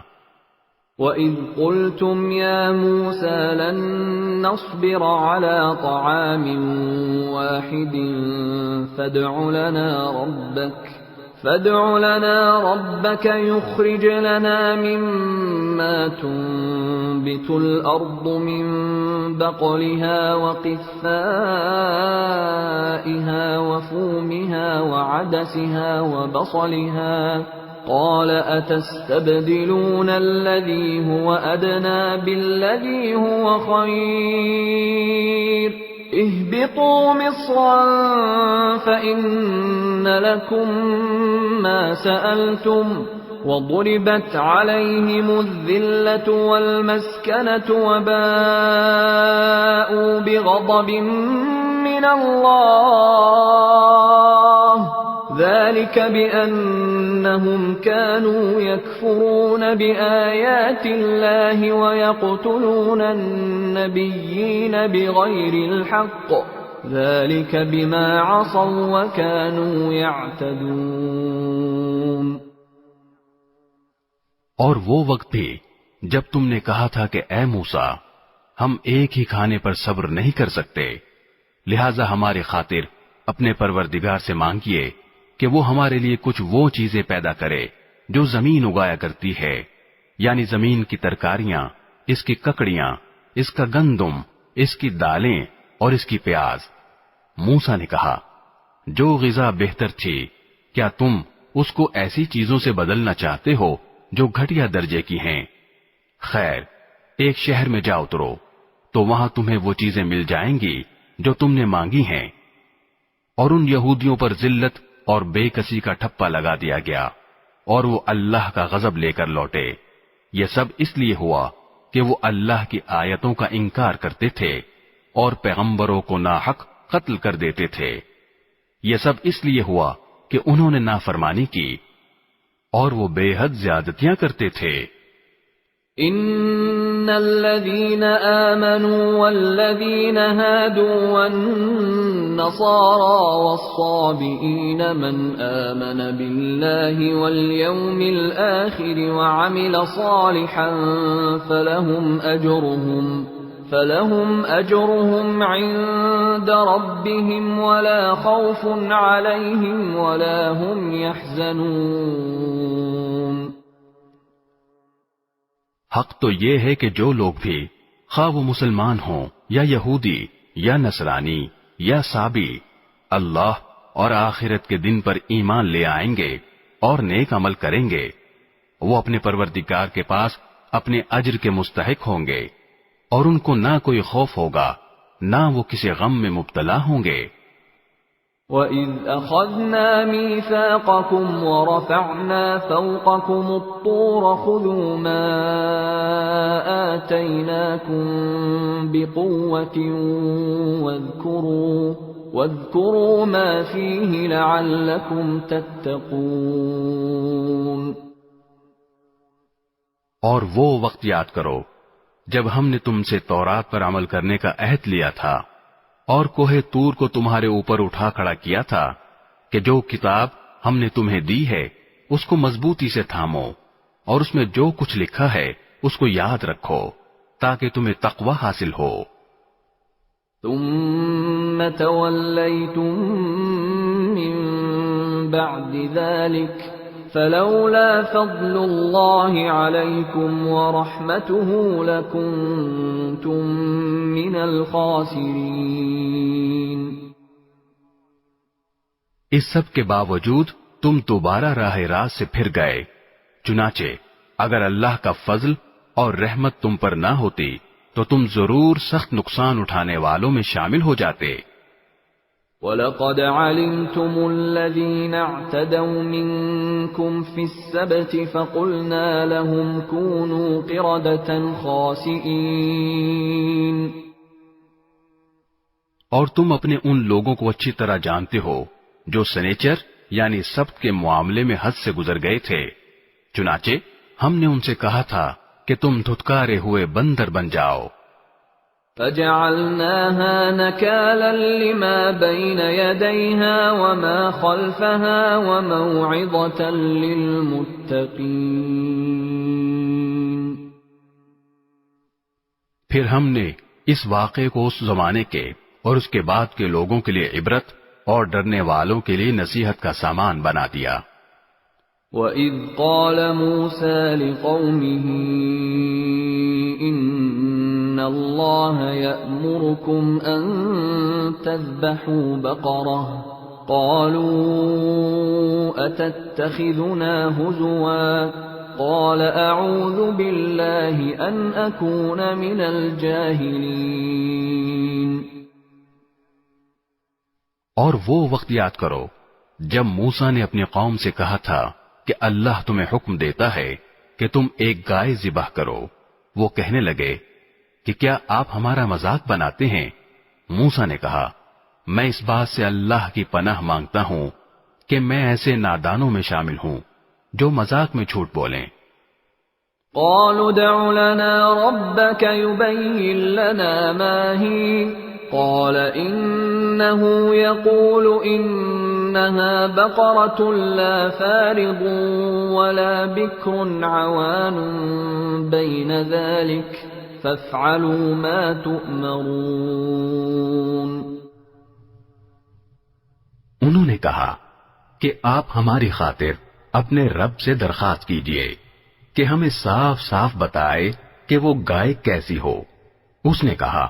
وَإِذْ قُلْتُمْ يَا مُوسَى لَن نَّصْبِرَ عَلَىٰ طَعَامٍ وَاحِدٍ فَادْعُ لَنَا رَبَّكَ يُخْرِجْ لَنَا مِمَّا تُنبِتُ الْأَرْضُ مِن بَقْلِهَا وَقِثَّائِهَا وَفُومِهَا وَعَدَسِهَا وَبَصَلِهَا قَالَ أَتَسْتَبْدِلُونَ الَّذِي هُوَ أَدْنَىٰ بِالَّذِي هُوَ خَيْرٌ اهْبِطُوا مِصْرًا فَإِنَّ لَكُم مَّا سَأَلْتُمْ وَضُرِبَتْ عَلَيْهِمُ الذِّلَّةُ وَالْمَسْكَنَةُ وَبَاءُوا بِغَضَبٍ مِّنَ اللَّهِ ذَلِكَ بِأَنَّهُمْ كَانُوا يَكْفُرُونَ بِآيَاتِ اللَّهِ وَيَقْتُلُونَ النَّبِيِّينَ بِغَيْرِ الْحَقِّ ذَلِكَ بِمَا عَصَوْا وَكَانُوا يَعْتَدُونَ. اور وہ وقت بھی جب تم نے کہا تھا کہ اے موسیٰ ہم ایک ہی کھانے پر صبر نہیں کر سکتے لہذا ہماری خاطر اپنے پروردگار سے مانگیے کہ وہ ہمارے لیے کچھ وہ چیزیں پیدا کرے جو زمین اگایا کرتی ہے یعنی زمین کی ترکاریاں اس کی ککڑیاں اس کا گندم اس کی دالیں اور اس کی پیاز. موسیٰ نے کہا جو غذا بہتر تھی کیا تم اس کو ایسی چیزوں سے بدلنا چاہتے ہو جو گھٹیا درجے کی ہیں؟ خیر ایک شہر میں جا اترو تو وہاں تمہیں وہ چیزیں مل جائیں گی جو تم نے مانگی ہیں. اور ان یہودیوں پر ذلت اور بے کسی کا ٹھپا لگا دیا گیا اور وہ اللہ کا غضب لے کر لوٹے. یہ سب اس لیے ہوا کہ وہ اللہ کی آیتوں کا انکار کرتے تھے اور پیغمبروں کو ناحق قتل کر دیتے تھے. یہ سب اس لیے ہوا کہ انہوں نے نافرمانی کی اور وہ بے حد زیادتیاں کرتے تھے. ان الذين آمنوا والذين هادوا والنصارى والصابئين من آمن بالله واليوم الآخر وعمل صالحا فلهم أجرهم عند ربهم ولا خوف عليهم ولا هم يحزنون. حق تو یہ ہے کہ جو لوگ بھی خواہ وہ مسلمان ہوں یا یہودی یا نصرانی یا صابی اللہ اور آخرت کے دن پر ایمان لے آئیں گے اور نیک عمل کریں گے وہ اپنے پروردگار کے پاس اپنے اجر کے مستحق ہوں گے اور ان کو نہ کوئی خوف ہوگا نہ وہ کسی غم میں مبتلا ہوں گے. وَإِذْ أَخَذْنَا مِيثَاقَكُمْ وَرَفَعْنَا فَوْقَكُمُ الطُّورَ خُذُوا مَا آتَيْنَاكُمْ بِقُوَّةٍ وَاذْكُرُوا مَا فِيهِ لَعَلَّكُمْ تَتَّقُونَ. اور وہ وقت یاد کرو جب ہم نے تم سے تورات پر عمل کرنے کا عہد لیا تھا اور کوہ طور کو تمہارے اوپر اٹھا کھڑا کیا تھا کہ جو کتاب ہم نے تمہیں دی ہے اس کو مضبوطی سے تھامو اور اس میں جو کچھ لکھا ہے اس کو یاد رکھو تاکہ تمہیں تقوی حاصل ہو. ثم توليتم من بعد ذلك فلولا فضل الله عليكم ورحمته لكنتم من الخاسرين۔ اس سب کے باوجود تم دوبارہ راہ راست سے پھر گئے، چنانچہ اگر اللہ کا فضل اور رحمت تم پر نہ ہوتی تو تم ضرور سخت نقصان اٹھانے والوں میں شامل ہو جاتے۔ وَلَقَدْ عَلِمْتُمُ الَّذِينَ اعْتَدَوْا مِنكُمْ فِي السَّبْتِ فَقُلْنَا لَهُمْ كُونُوا قِرَدَةً خَاسِئِينَ۔ اور تم اپنے ان لوگوں کو اچھی طرح جانتے ہو جو سنیچر یعنی سبت کے معاملے میں حد سے گزر گئے تھے، چنانچہ ہم نے ان سے کہا تھا کہ تم دھتکارے ہوئے بندر بن جاؤ۔ فَجَعَلْنَاهَا نَكَالًا لِمَا بَيْنَ يَدَيْهَا وَمَا خَلْفَهَا وَمَوْعِظَةً لِلْمُتَّقِينَ۔ پھر ہم نے اس واقعے کو اس زمانے کے اور اس کے بعد کے لوگوں کے لیے عبرت اور ڈرنے والوں کے لیے نصیحت کا سامان بنا دیا۔ وَإِذْ قَالَ مُوسَى لِقَوْمِهِ إِنَّ اللَّهَ يَأْمُرُكُمْ أَن تَذْبَحُوا بَقَرَةً قَالُوا أَتَتَّخِذُنَا هُزُوًا قَالَ أَعُوذُ بِاللَّهِ أَنْ أَكُونَ مِنَ الْجَاهِلِينَ۔ اور وہ وقت یاد کرو جب موسیٰ نے اپنی قوم سے کہا تھا کہ اللہ تمہیں حکم دیتا ہے کہ تم ایک گائے ذبح کرو۔ وہ کہنے لگے کہ کیا آپ ہمارا مذاق بناتے ہیں؟ موسیٰ نے کہا میں اس بات سے اللہ کی پناہ مانگتا ہوں کہ میں ایسے نادانوں میں شامل ہوں جو مذاق میں جھوٹ بولیں۔ قالوا ادع لنا ربك يبين لنا ما هي قال إنه يقول إنها بقرة لا فارض ولا بكر عوان بين ذلك فافعلوا ما تؤمرون۔ انہوں نے کہا کہ آپ ہماری خاطر اپنے رب سے درخواست کیجئے کہ ہمیں صاف صاف بتائے کہ وہ گائے کیسی ہو۔ اس نے کہا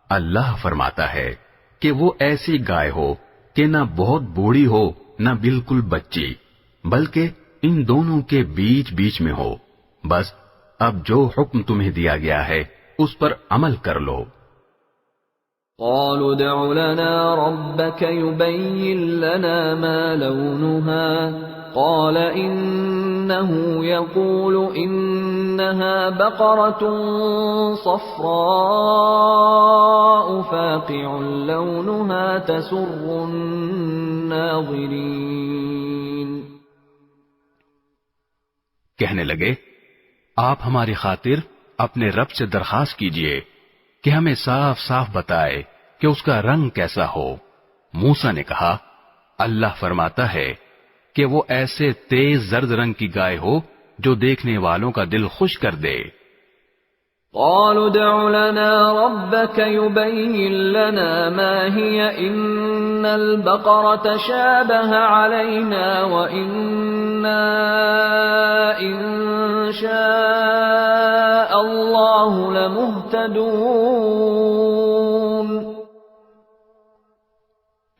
اللہ فرماتا ہے کہ وہ ایسی گائے ہو کہ نہ بہت بوڑھی ہو نہ بالکل بچی، بلکہ ان دونوں کے بیچ بیچ میں ہو۔ بس اب جو حکم تمہیں دیا گیا ہے اس پر عمل کر لو۔ قالوا ادع لنا ربك يبين لنا ما لونها قال إنه يقول إنها بقرة صفراء فاقع لونها تسر الناظرين۔ کہنے لگے آپ ہماری خاطر اپنے رب سے درخواست کیجئے کہ ہمیں صاف صاف بتائے کہ اس کا رنگ کیسا ہو۔ موسیٰ نے کہا اللہ فرماتا ہے کہ وہ ایسے تیز زرد رنگ کی گائے ہو جو دیکھنے والوں کا دل خوش کر دے۔ قالوا ادع لنا ربك يبين لنا ما هي إن البقرة شابه علينا وإنا إن شاء الله لمهتدون۔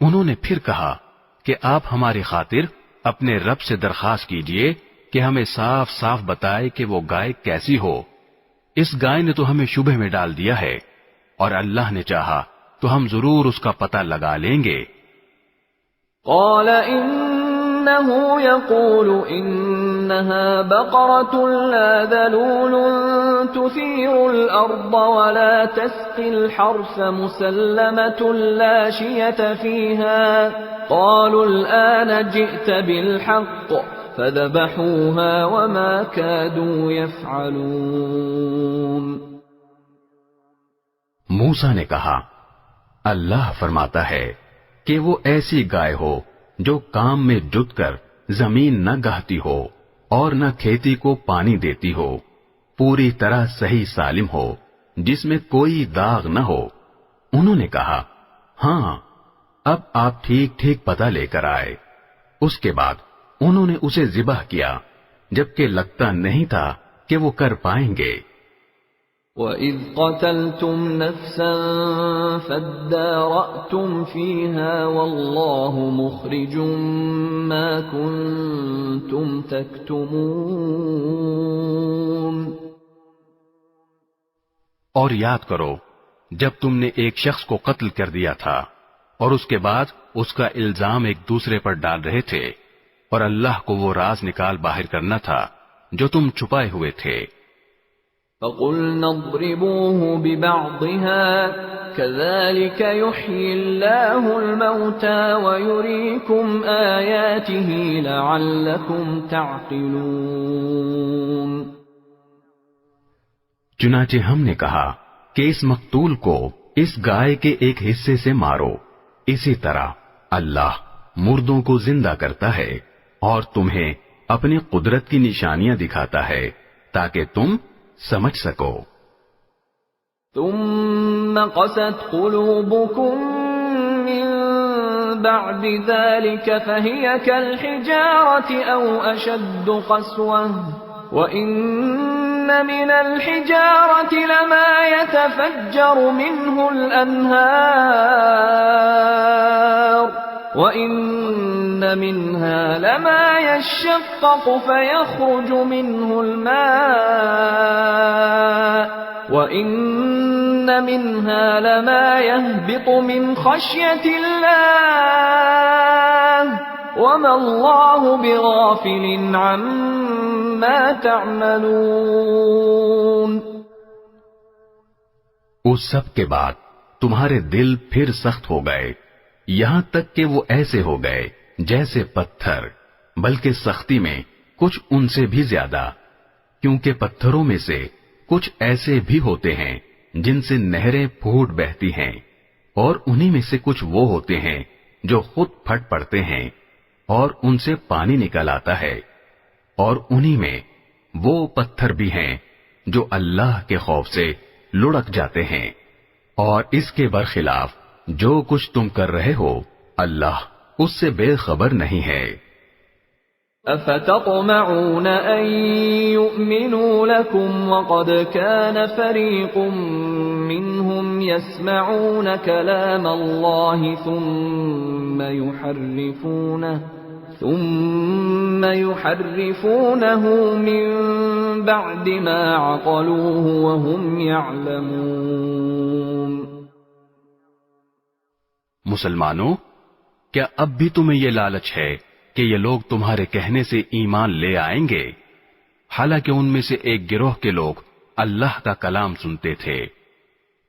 انہوں نے پھر کہا کہ آپ ہماری خاطر اپنے رب سے درخواست کیجئے کہ ہمیں صاف صاف بتائے کہ وہ گائے کیسی ہو۔ اس گائے نے تو ہمیں شبہ میں ڈال دیا ہے، اور اللہ نے چاہا تو ہم ضرور اس کا پتہ لگا لیں گے۔ قال إنه يقول إنها بقرة لا ذلول تثير الأرض ولا تسقي الحرث مسلمة لا شية فيها قالوا الآن جئت بالحق فذبحوها وما كادوا يفعلون۔ موسیٰ نے کہا اللہ فرماتا ہے کہ وہ ایسی گائے ہو جو کام میں جت کر زمین نہ گہتی ہو اور نہ کھیتی کو پانی دیتی ہو، پوری طرح صحیح سالم ہو، جس میں کوئی داغ نہ ہو۔ انہوں نے کہا ہاں اب آپ ٹھیک ٹھیک پتہ لے کر آئے۔ اس کے بعد انہوں نے اسے ذبح کیا جبکہ لگتا نہیں تھا کہ وہ کر پائیں گے۔ وَإِذْ قَتَلْتُمْ نَفْسًا فَادَّارَأْتُمْ فِيهَا وَاللَّهُ مُخْرِجٌ مَا كُنْتُمْ تَكْتُمُونَ۔ اور یاد کرو جب تم نے ایک شخص کو قتل کر دیا تھا اور اس کے بعد اس کا الزام ایک دوسرے پر ڈال رہے تھے، اور اللہ کو وہ راز نکال باہر کرنا تھا جو تم چھپائے ہوئے تھے۔ فَقُلْنَا اضْرِبُوهُ بِبَعْضِهَا كَذَلِكَ يُحْيِي اللَّهُ الْمَوْتَى وَيُرِيكُمْ آيَاتِهِ لَعَلَّكُمْ تَعْقِلُونَ۔ چنانچہ ہم نے کہا کہ اس مقتول کو اس گائے کے ایک حصے سے مارو، اسی طرح اللہ مردوں کو زندہ کرتا ہے اور تمہیں اپنی قدرت کی نشانیاں دکھاتا ہے تاکہ تم سمجھ سکو۔ ثم قست قلوبكم من بعد ذلك فهي كالحجارة أو أشد قسوة وإن من الحجارة لما يتفجر منه الأنهار وَإِنَّ مِنْهَا لَمَا يَشَّقَّقُ فَيَخْرُجُ مِنْهُ الْمَاءُ وَإِنَّ مِنْهَا لَمَا يَهْبِطُ مِنْ خَشْيَةِ اللَّهِ وَمَا اللَّهُ بِغَافِلٍ عَمَّا تَعْمَلُونَ۔ اس سب کے بعد تمہارے دل پھر سخت ہو گئے، یہاں تک کہ وہ ایسے ہو گئے جیسے پتھر، بلکہ سختی میں کچھ ان سے بھی زیادہ، کیونکہ پتھروں میں سے کچھ ایسے بھی ہوتے ہیں جن سے نہریں پھوٹ بہتی ہیں، اور انہی میں سے کچھ وہ ہوتے ہیں جو خود پھٹ پڑتے ہیں اور ان سے پانی نکل آتا ہے، اور انہی میں وہ پتھر بھی ہیں جو اللہ کے خوف سے لڑک جاتے ہیں، اور اس کے برخلاف جو کچھ تم کر رہے ہو اللہ اس سے بے خبر نہیں ہے۔ أَفَتَطْمَعُونَ أَن يُؤْمِنُوا لَكُمْ وَقَدْ كَانَ فَرِيقٌ مِّنْهُمْ يَسْمَعُونَ كَلَامَ اللَّهِ ثُمَّ يُحَرِّفُونَهُ مِن بَعْدِ مَا عَقَلُوهُ وَهُمْ يَعْلَمُونَ۔ مسلمانوں، کیا اب بھی تمہیں یہ لالچ ہے کہ یہ لوگ تمہارے کہنے سے ایمان لے آئیں گے، حالانکہ ان میں سے ایک گروہ کے لوگ اللہ کا کلام سنتے تھے،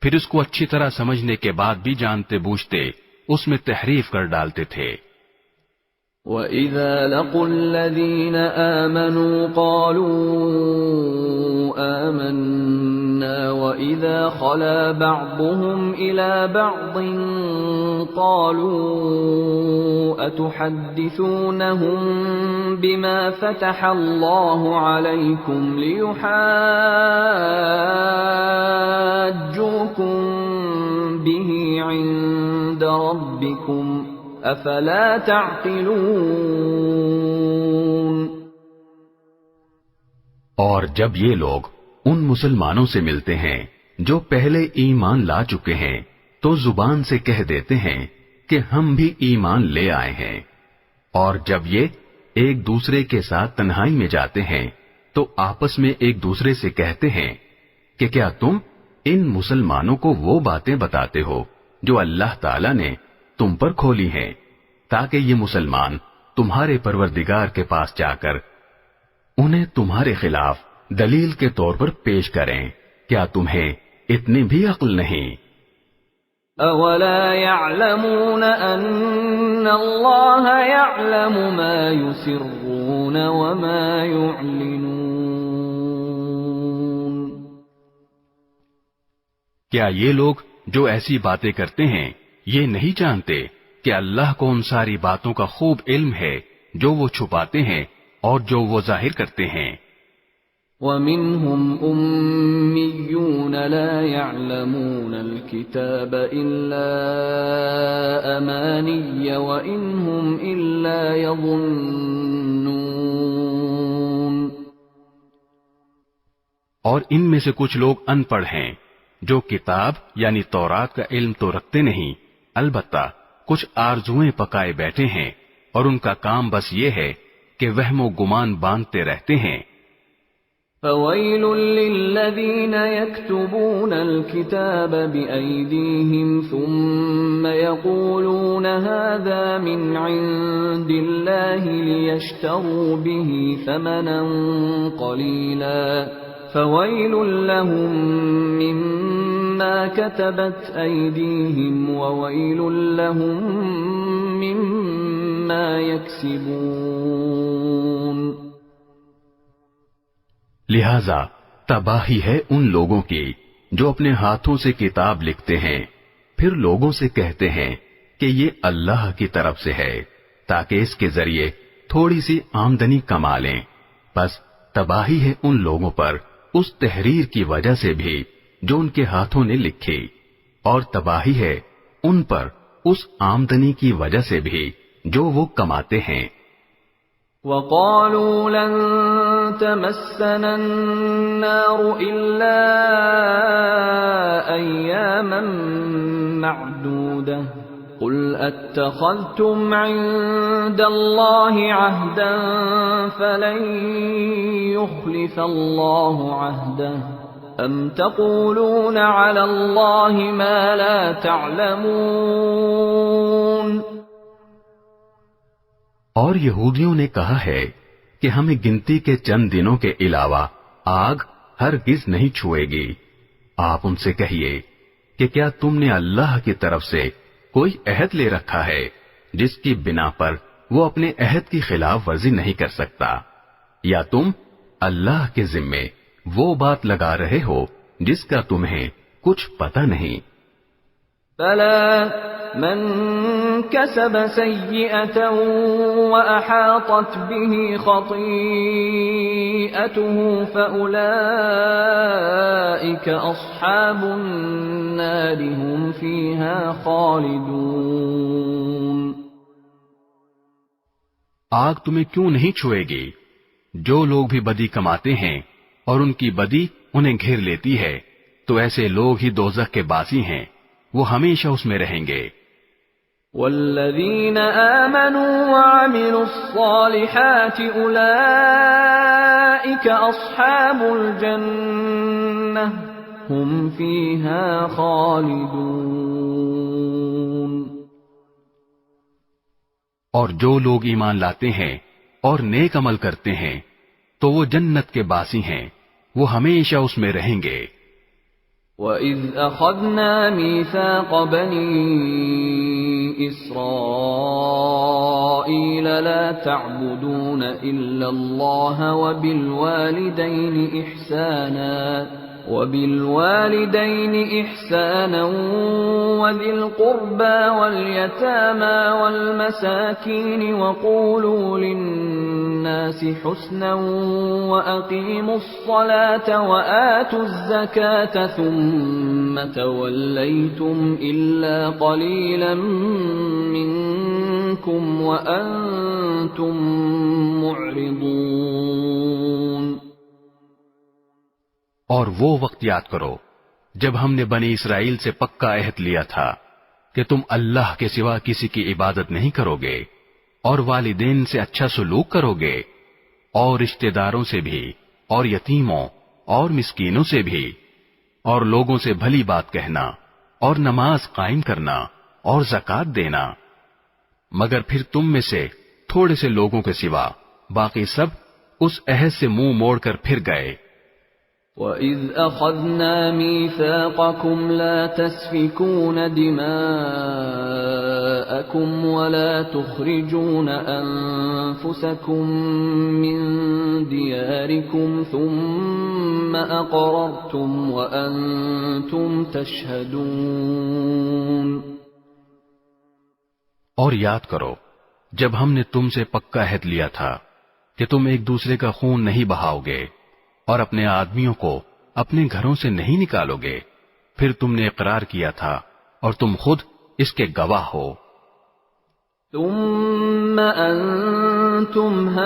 پھر اس کو اچھی طرح سمجھنے کے بعد بھی جانتے بوجھتے اس میں تحریف کر ڈالتے تھے۔ وَإِذَا لَقُوا الَّذِينَ آمَنُوا قَالُوا آمَنَّا وَإِذَا خَلَا بَعْضُهُمْ إِلَى بَعْضٍ قَالُوا أَتُحَدِّثُونَهُم بِمَا فَتَحَ اللَّهُ عَلَيْكُمْ لِيُحَاجُّوكُم بِهِ عِندَ رَبِّكُمْ افلا تعقلون۔ اور جب یہ لوگ ان مسلمانوں سے ملتے ہیں جو پہلے ایمان لا چکے ہیں تو زبان سے کہہ دیتے ہیں کہ ہم بھی ایمان لے آئے ہیں، اور جب یہ ایک دوسرے کے ساتھ تنہائی میں جاتے ہیں تو آپس میں ایک دوسرے سے کہتے ہیں کہ کیا تم ان مسلمانوں کو وہ باتیں بتاتے ہو جو اللہ تعالیٰ نے تم پر کھولی ہیں، تاکہ یہ مسلمان تمہارے پروردگار کے پاس جا کر انہیں تمہارے خلاف دلیل کے طور پر پیش کریں۔ کیا تمہیں اتنی بھی عقل نہیں؟ اولا يعلمون ان اللہ يعلم ما يسرون وما يعلنون۔ کیا یہ لوگ جو ایسی باتیں کرتے ہیں یہ نہیں جانتے کہ اللہ کو ان ساری باتوں کا خوب علم ہے جو وہ چھپاتے ہیں اور جو وہ ظاہر کرتے ہیں؟ وَمِنْهُمْ أُمِّيُّونَ لَا يَعْلَمُونَ الْكِتَابَ إِلَّا أَمَانِيَّ وَإِنْ هُمْ إِلَّا يَظُنُّونَ۔ اور ان میں سے کچھ لوگ ان پڑھ ہیں جو کتاب یعنی تورات کا علم تو رکھتے نہیں، البتہ کچھ آرزوئیں پکائے بیٹھے ہیں اور ان کا کام بس یہ ہے کہ وہم و گمان باندھتے رہتے ہیں۔ فَوَيْلٌ لِّلَّذِينَ يَكْتُبُونَ الْكِتَابَ بِأَيْدِيهِمْ ثُمَّ يَقُولُونَ هَٰذَا مِنْ عِندِ اللَّهِ لِيَشْتَرُوا بِهِ ثَمَنًا قَلِيلًا فَوَيْلٌ لَّهُم مِّمَّا كَتَبَتْ أَيْدِيهِمْ وَوَيْلٌ لَّهُم مِّمَّا يَكْسِبُونَ۔ لہذا تباہی ہے ان لوگوں کی جو اپنے ہاتھوں سے کتاب لکھتے ہیں پھر لوگوں سے کہتے ہیں کہ یہ اللہ کی طرف سے ہے تاکہ اس کے ذریعے تھوڑی سی آمدنی کما لیں، بس تباہی ہے ان لوگوں پر اس تحریر کی وجہ سے بھی جو ان کے ہاتھوں نے لکھی، اور تباہی ہے ان پر اس آمدنی کی وجہ سے بھی جو وہ کماتے ہیں۔ وَقَالُوا لَن تَمَسَّنَا النَّارُ إِلَّا أَيَّامًا مَّعْدُودَةً قُلْ أَتَّخَذْتُمْ عِندَ اللَّهِ عَهْدًا فَلَن يُخْلِفَ اللَّهُ عَهْدَهُ أَمْ تَقُولُونَ عَلَى اللَّهِ مَا لَا تَعْلَمُونَ۔ اور یہودیوں نے کہا ہے کہ ہمیں گنتی کے چند دنوں کے علاوہ آگ ہرگز نہیں چھوئے گی۔ آپ ان سے کہیے کہ کیا تم نے اللہ کی طرف سے کوئی عہد لے رکھا ہے جس کی بنا پر وہ اپنے عہد کی خلاف ورزی نہیں کر سکتا، یا تم اللہ کے ذمے وہ بات لگا رہے ہو جس کا تمہیں کچھ پتہ نہیں۔ بَلَىٰ مَن كَسَبَ سَيِّئَةً وَأَحَاطَتْ بِهِ خَطِيئَتُهُ فَأُولَٰئِكَ أَصْحَابُ النَّارِ هُمْ فِيهَا خَالِدُونَ۔ آگ تمہیں کیوں نہیں چھوئے گی؟ جو لوگ بھی بدی کماتے ہیں اور ان کی بدی انہیں گھیر لیتی ہے تو ایسے لوگ ہی دوزخ کے باسی ہیں، وہ ہمیشہ اس میں رہیں گے۔ وَالَّذِينَ آمَنُوا وَعَمِلُوا الصَّالِحَاتِ أُولَٰئِكَ أَصْحَابُ الْجَنَّةِ هُمْ فِيهَا خَالِدُونَ۔ اور جو لوگ ایمان لاتے ہیں اور نیک عمل کرتے ہیں تو وہ جنت کے باسی ہیں، وہ ہمیشہ اس میں رہیں گے۔ وَإِذْ أَخَذْنَا مِيثَاقَ بَنِي إِسْرَائِيلَ لَا تَعْبُدُونَ إِلَّا اللَّهَ وَبِالْوَالِدَيْنِ إِحْسَانًا وَذِي الْقُرْبَى وَالْيَتَامَى وَالْمَسَاكِينِ وَقُولُوا لِلنَّاسِ حُسْنًا وَأَقِيمُوا الصَّلَاةَ وَآتُوا الزَّكَاةَ ثُمَّ تَوَلَّيْتُمْ إِلَّا قَلِيلًا مِّنكُمْ وَأَنتُم مُّعْرِضُونَ۔ اور وہ وقت یاد کرو جب ہم نے بنی اسرائیل سے پکا عہد لیا تھا کہ تم اللہ کے سوا کسی کی عبادت نہیں کرو گے اور والدین سے اچھا سلوک کرو گے اور رشتہ داروں سے بھی اور یتیموں اور مسکینوں سے بھی اور لوگوں سے بھلی بات کہنا اور نماز قائم کرنا اور زکوٰۃ دینا، مگر پھر تم میں سے تھوڑے سے لوگوں کے سوا باقی سب اس عہد سے منہ موڑ کر پھر گئے۔ وَإِذْ أَخَذْنَا مِيثَاقَكُمْ لَا تَسْفِكُونَ دِمَاءَكُمْ وَلَا تُخْرِجُونَ أَنفُسَكُم مِّن دِيَارِكُمْ ثُمَّ أَقْرَرْتُمْ وَأَنتُمْ تَشْهَدُونَ۔ اور یاد کرو جب ہم نے تم سے پکا عہد لیا تھا کہ تم ایک دوسرے کا خون نہیں بہاؤ گے اور اپنے آدمیوں کو اپنے گھروں سے نہیں نکالو گے، پھر تم نے اقرار کیا تھا اور تم خود اس کے گواہ ہو۔ ثم أنتم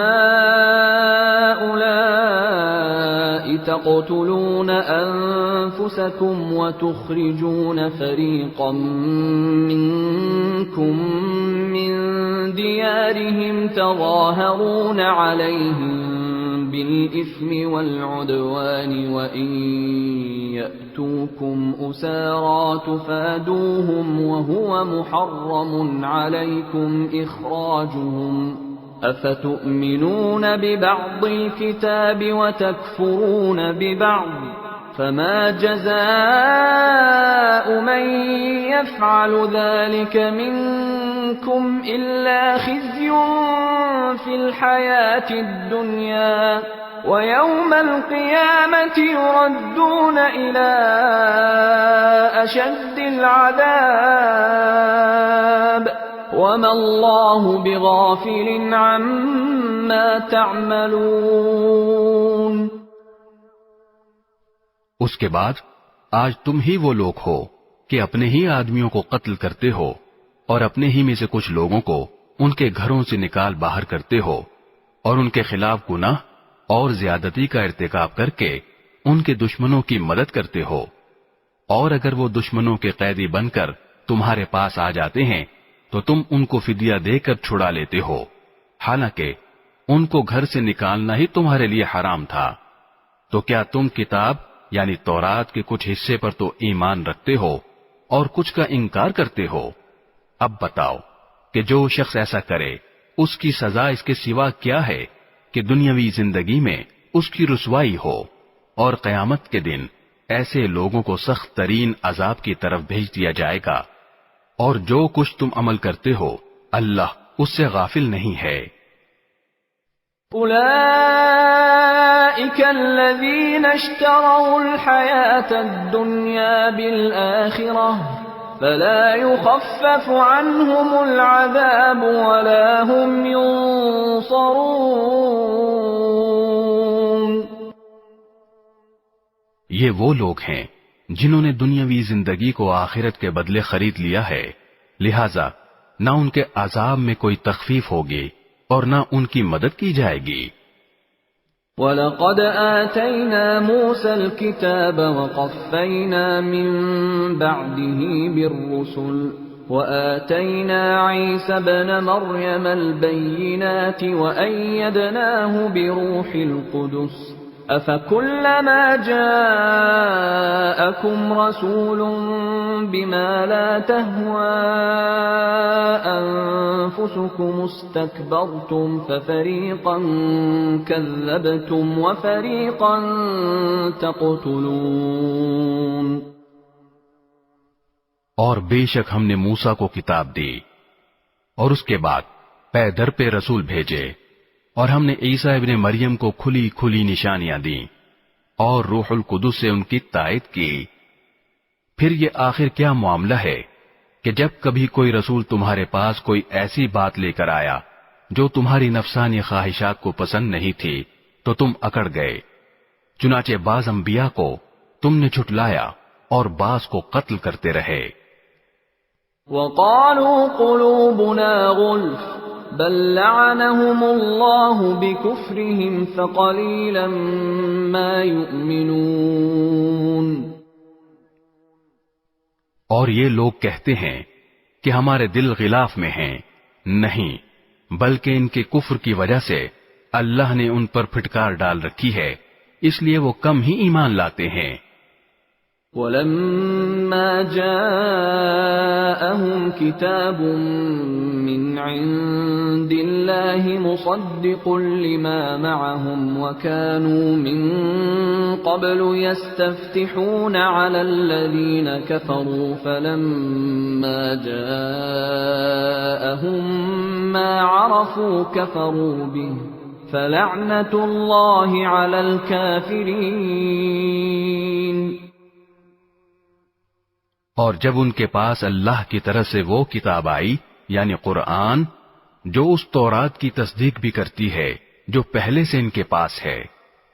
هؤلاء تقتلون أنفسكم وتخرجون فريقا منكم من ديارهم تظاهرون عليهم بالإثم والعدوان وإن يأتوكم أسارى تفادوهم وهو محرم عليكم إخراجهم أفتؤمنون ببعض الكتاب وتكفرون ببعض فما جزاء من يفعل ذلك منكم إلا خزي في الحياة الدنيا ويوم القيامة يردون إلى أشد العذاب وما الله بغافل عما تعملون۔ اس کے بعد آج تم ہی وہ لوگ ہو کہ اپنے ہی آدمیوں کو قتل کرتے ہو اور اپنے ہی میں سے کچھ لوگوں کو ان کے گھروں سے نکال باہر کرتے ہو اور ان کے خلاف گناہ اور زیادتی کا ارتکاب کر کے ان کے دشمنوں کی مدد کرتے ہو، اور اگر وہ دشمنوں کے قیدی بن کر تمہارے پاس آ جاتے ہیں تو تم ان کو فدیہ دے کر چھڑا لیتے ہو، حالانکہ ان کو گھر سے نکالنا ہی تمہارے لیے حرام تھا۔ تو کیا تم کتاب یعنی تورات کے کچھ حصے پر تو ایمان رکھتے ہو اور کچھ کا انکار کرتے ہو؟ اب بتاؤ کہ جو شخص ایسا کرے اس کی سزا اس کے سوا کیا ہے کہ دنیاوی زندگی میں اس کی رسوائی ہو، اور قیامت کے دن ایسے لوگوں کو سخت ترین عذاب کی طرف بھیج دیا جائے گا، اور جو کچھ تم عمل کرتے ہو اللہ اس سے غافل نہیں ہے۔ أولئك الذين اشتروا الحياة الدنيا بالآخرة فلا يخفف عنهم العذاب ولا هم ينصرون۔ یہ وہ لوگ ہیں جنہوں نے دنیاوی زندگی کو آخرت کے بدلے خرید لیا ہے، لہذا نہ ان کے عذاب میں کوئی تخفیف ہوگی اور نہ ان کی مدد کی جائے گی۔ وَلَقَدْ آتَيْنَا مُوسَى الْكِتَابَ وَقَفَّيْنَا مِن بَعْدِهِ بِالرُّسُلِ وَآتَيْنَا عِيسَى ابْنَ مَرْيَمَ الْبَيِّنَاتِ وَأَيَّدْنَاهُ بِرُوحِ الْقُدُسِ أَفَكُلَّمَا جَاءَكُمْ رَسُولٌ بِمَا لَا تَهْوَى أَنفُسُكُمُ اسْتَكْبَرْتُمْ فَفَرِيقًا كَذَّبْتُمْ وَفَرِيقًا تَقْتُلُونَ۔ اور بے شک ہم نے موسیٰ کو کتاب دی اور اس کے بعد پے در پہ رسول بھیجے، اور ہم نے عیسیٰ ابن مریم کو کھلی کھلی نشانیاں دیں اور روح القدس سے ان کی تائید کی۔ پھر یہ آخر کیا معاملہ ہے کہ جب کبھی کوئی رسول تمہارے پاس کوئی ایسی بات لے کر آیا جو تمہاری نفسانی خواہشات کو پسند نہیں تھی تو تم اکڑ گئے، چنانچہ بعض انبیاء کو تم نے جھٹلایا اور بعض کو قتل کرتے رہے۔ وَقَالُوا قُلُوبُنَا غُلْفٌ بَل لَّعَنَهُمُ اللَّهُ بِكُفْرِهِمْ فَقَلِيلًا مَّا يُؤْمِنُونَ۔ اور یہ لوگ کہتے ہیں کہ ہمارے دل غلاف میں ہیں، نہیں بلکہ ان کے کفر کی وجہ سے اللہ نے ان پر پھٹکار ڈال رکھی ہے، اس لیے وہ کم ہی ایمان لاتے ہیں۔ وَلَمَّا جَاءَهُمْ كِتَابٌ مِّنْ عِندِ اللَّهِ مُصَدِّقٌ لِّمَا مَعَهُمْ وَكَانُوا مِن قَبْلُ يَسْتَفْتِحُونَ عَلَى الَّذِينَ كَفَرُوا فَلَمَّا جَاءَهُم مَّا عَرَفُوا كَفَرُوا بِهِ فَلَعْنَةُ اللَّهِ عَلَى الْكَافِرِينَ۔ اور جب ان کے پاس اللہ کی طرف سے وہ کتاب آئی یعنی قرآن جو اس تورات کی تصدیق بھی کرتی ہے جو پہلے سے ان کے پاس ہے،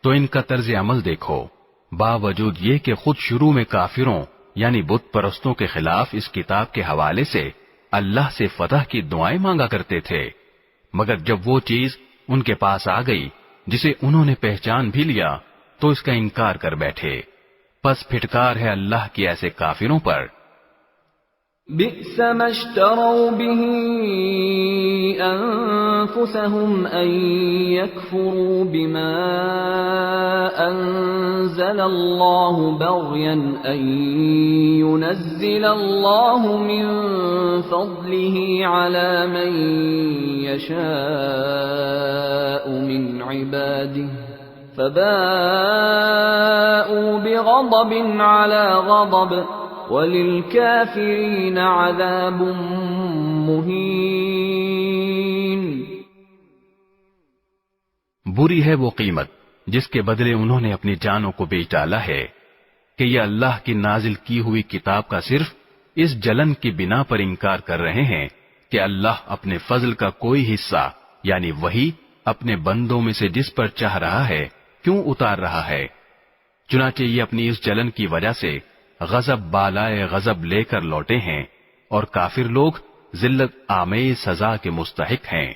تو ان کا طرز عمل دیکھو، باوجود یہ کہ خود شروع میں کافروں یعنی بت پرستوں کے خلاف اس کتاب کے حوالے سے اللہ سے فتح کی دعائیں مانگا کرتے تھے، مگر جب وہ چیز ان کے پاس آ گئی جسے انہوں نے پہچان بھی لیا تو اس کا انکار کر بیٹھے۔ پس پھٹکار ہے اللہ کی ایسے کافروں پر۔ بئس ما اشتروا به أنفسهم أن يكفروا بما أنزل الله بغيا أن ينزل الله من فضله على من يشاء من عباده فباءوا بغضب على غضب وَلِلْكَافِرِينَ عَذَابٌ مُّهِينٌ۔ بری ہے وہ قیمت جس کے بدلے انہوں نے اپنی جانوں کو بیچ ڈالا ہے کہ یہ اللہ کی نازل کی ہوئی کتاب کا صرف اس جلن کی بنا پر انکار کر رہے ہیں کہ اللہ اپنے فضل کا کوئی حصہ یعنی وہی اپنے بندوں میں سے جس پر چاہ رہا ہے کیوں اتار رہا ہے۔ چنانچہ یہ اپنی اس جلن کی وجہ سے غضب بالائے غضب لے کر لوٹے ہیں اور کافر لوگ ذلت آمیز سزا کے مستحق ہیں۔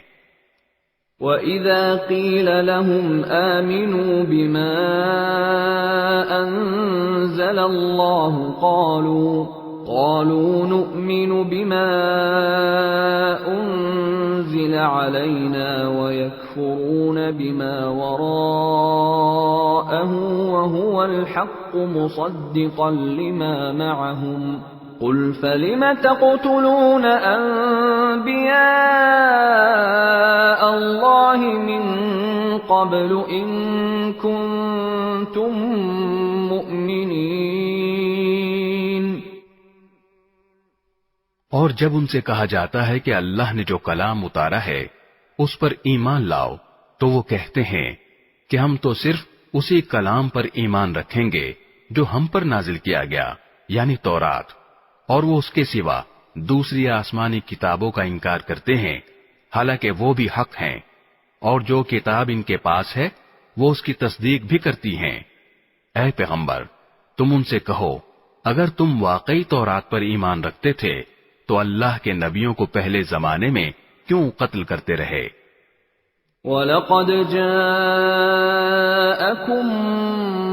وَإِذَا قِيلَ لَهُمْ آمِنُوا بِمَا أَنزَلَ اللَّهُ قَالُوا نُؤْمِنُ بِمَا أُنزِلَ عَلَيْنَا وَيَكْفُرُونَ بِمَا وَرَاءَهُ وَهُوَ الْحَقُّ مُصَدِّقًا لِمَا مَعَهُمْ قُلْ فَلِمَ تَقْتُلُونَ أَنبِيَاءَ اللَّهِ مِن قَبْلُ إِن كُنتُم مُّؤْمِنِينَ۔ اور جب ان سے کہا جاتا ہے کہ اللہ نے جو کلام اتارا ہے اس پر ایمان لاؤ تو وہ کہتے ہیں کہ ہم تو صرف اسی کلام پر ایمان رکھیں گے جو ہم پر نازل کیا گیا یعنی تورات، اور وہ اس کے سوا دوسری آسمانی کتابوں کا انکار کرتے ہیں حالانکہ وہ بھی حق ہیں، اور جو کتاب ان کے پاس ہے وہ اس کی تصدیق بھی کرتی ہیں۔ اے پیغمبر تم ان سے کہو اگر تم واقعی تورات پر ایمان رکھتے تھے تو اللہ کے نبیوں کو پہلے زمانے میں کیوں قتل کرتے رہے؟ وَلَقَدْ جَاءَكُم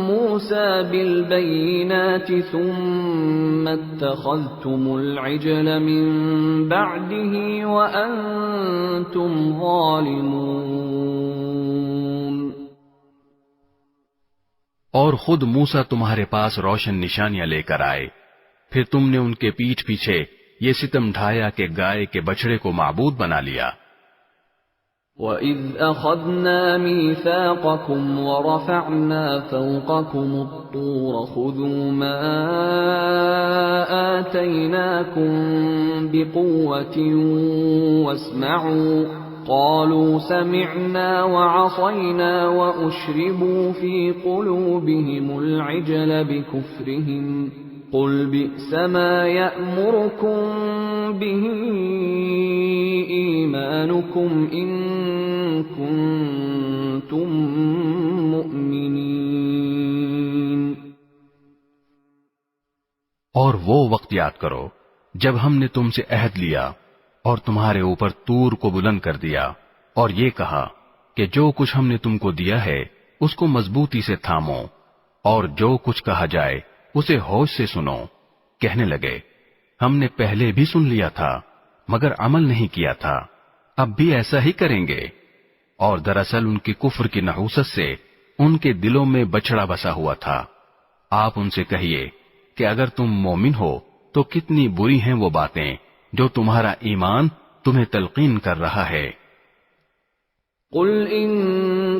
مُّوسَىٰ بِالْبَيِّنَاتِ ثُمَّ اتَّخَذْتُمُ الْعِجْلَ مِن بَعْدِهِ وَأَنتُمْ ظَالِمُونَ۔ اور خود موسیٰ تمہارے پاس روشن نشانیاں لے کر آئے، پھر تم نے ان کے پیٹھ پیچھے یہ ستم ڈھایا کہ گائے کے بچڑے کو معبود بنا لیا۔ وَإِذْ أَخَذْنَا مِيثَاقَكُمْ وَرَفَعْنَا فَوْقَكُمُ الطُّورَ خُذُوا مَا آتَيْنَاكُمْ بِقُوَّةٍ وَاسْمَعُوا قَالُوا سَمِعْنَا وَعَصَيْنَا وَأُشْرِبُوا فِي قُلُوبِهِمُ الْعِجْلَ بِكُفْرِهِمْ قُلْ بِئْسَ مَا يَأْمُرُكُمْ بِهِ إِيمَانُكُمْ إِن كُنتُم مُّؤْمِنِينَ۔ اور وہ وقت یاد کرو جب ہم نے تم سے عہد لیا اور تمہارے اوپر طور کو بلند کر دیا اور یہ کہا کہ جو کچھ ہم نے تم کو دیا ہے اس کو مضبوطی سے تھامو اور جو کچھ کہا جائے اسے ہوش سے سنو۔ کہنے لگے ہم نے پہلے بھی سن لیا تھا مگر عمل نہیں کیا تھا، اب بھی ایسا ہی کریں گے۔ اور دراصل ان کی کفر کی نحوست سے ان کے دلوں میں بچڑا بسا ہوا تھا۔ آپ ان سے کہیے کہ اگر تم مومن ہو تو کتنی بری ہیں وہ باتیں جو تمہارا ایمان تمہیں تلقین کر رہا ہے۔ قُلْ إِن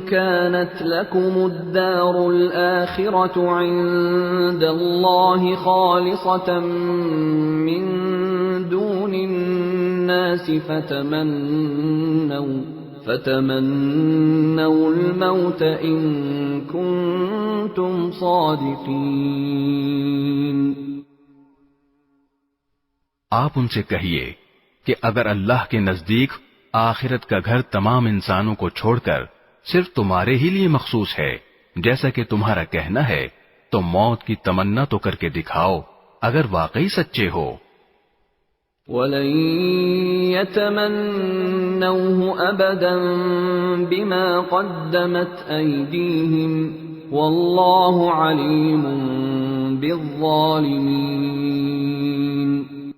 كَانَتْ لَكُمُ الدَّارُ الْآخِرَةُ عِندَ اللَّهِ خَالِصَةً مِّن دُونِ النَّاسِ فَتَمَنَّوُا الْمَوْتَ إِن كُنتُمْ صَادِقِينَ۔ آپ ان سے کہیے کہ اگر اللہ کے نزدیک آخرت کا گھر تمام انسانوں کو چھوڑ کر صرف تمہارے ہی لیے مخصوص ہے جیسا کہ تمہارا کہنا ہے تو موت کی تمنا تو کر کے دکھاؤ اگر واقعی سچے ہو۔ وَلَن يَتَمَنَّوْهُ أَبَدًا بِمَا قَدَّمَتْ أَيْدِيهِمْ وَاللَّهُ عَلِيمٌ بِالظَّالِمِينَ۔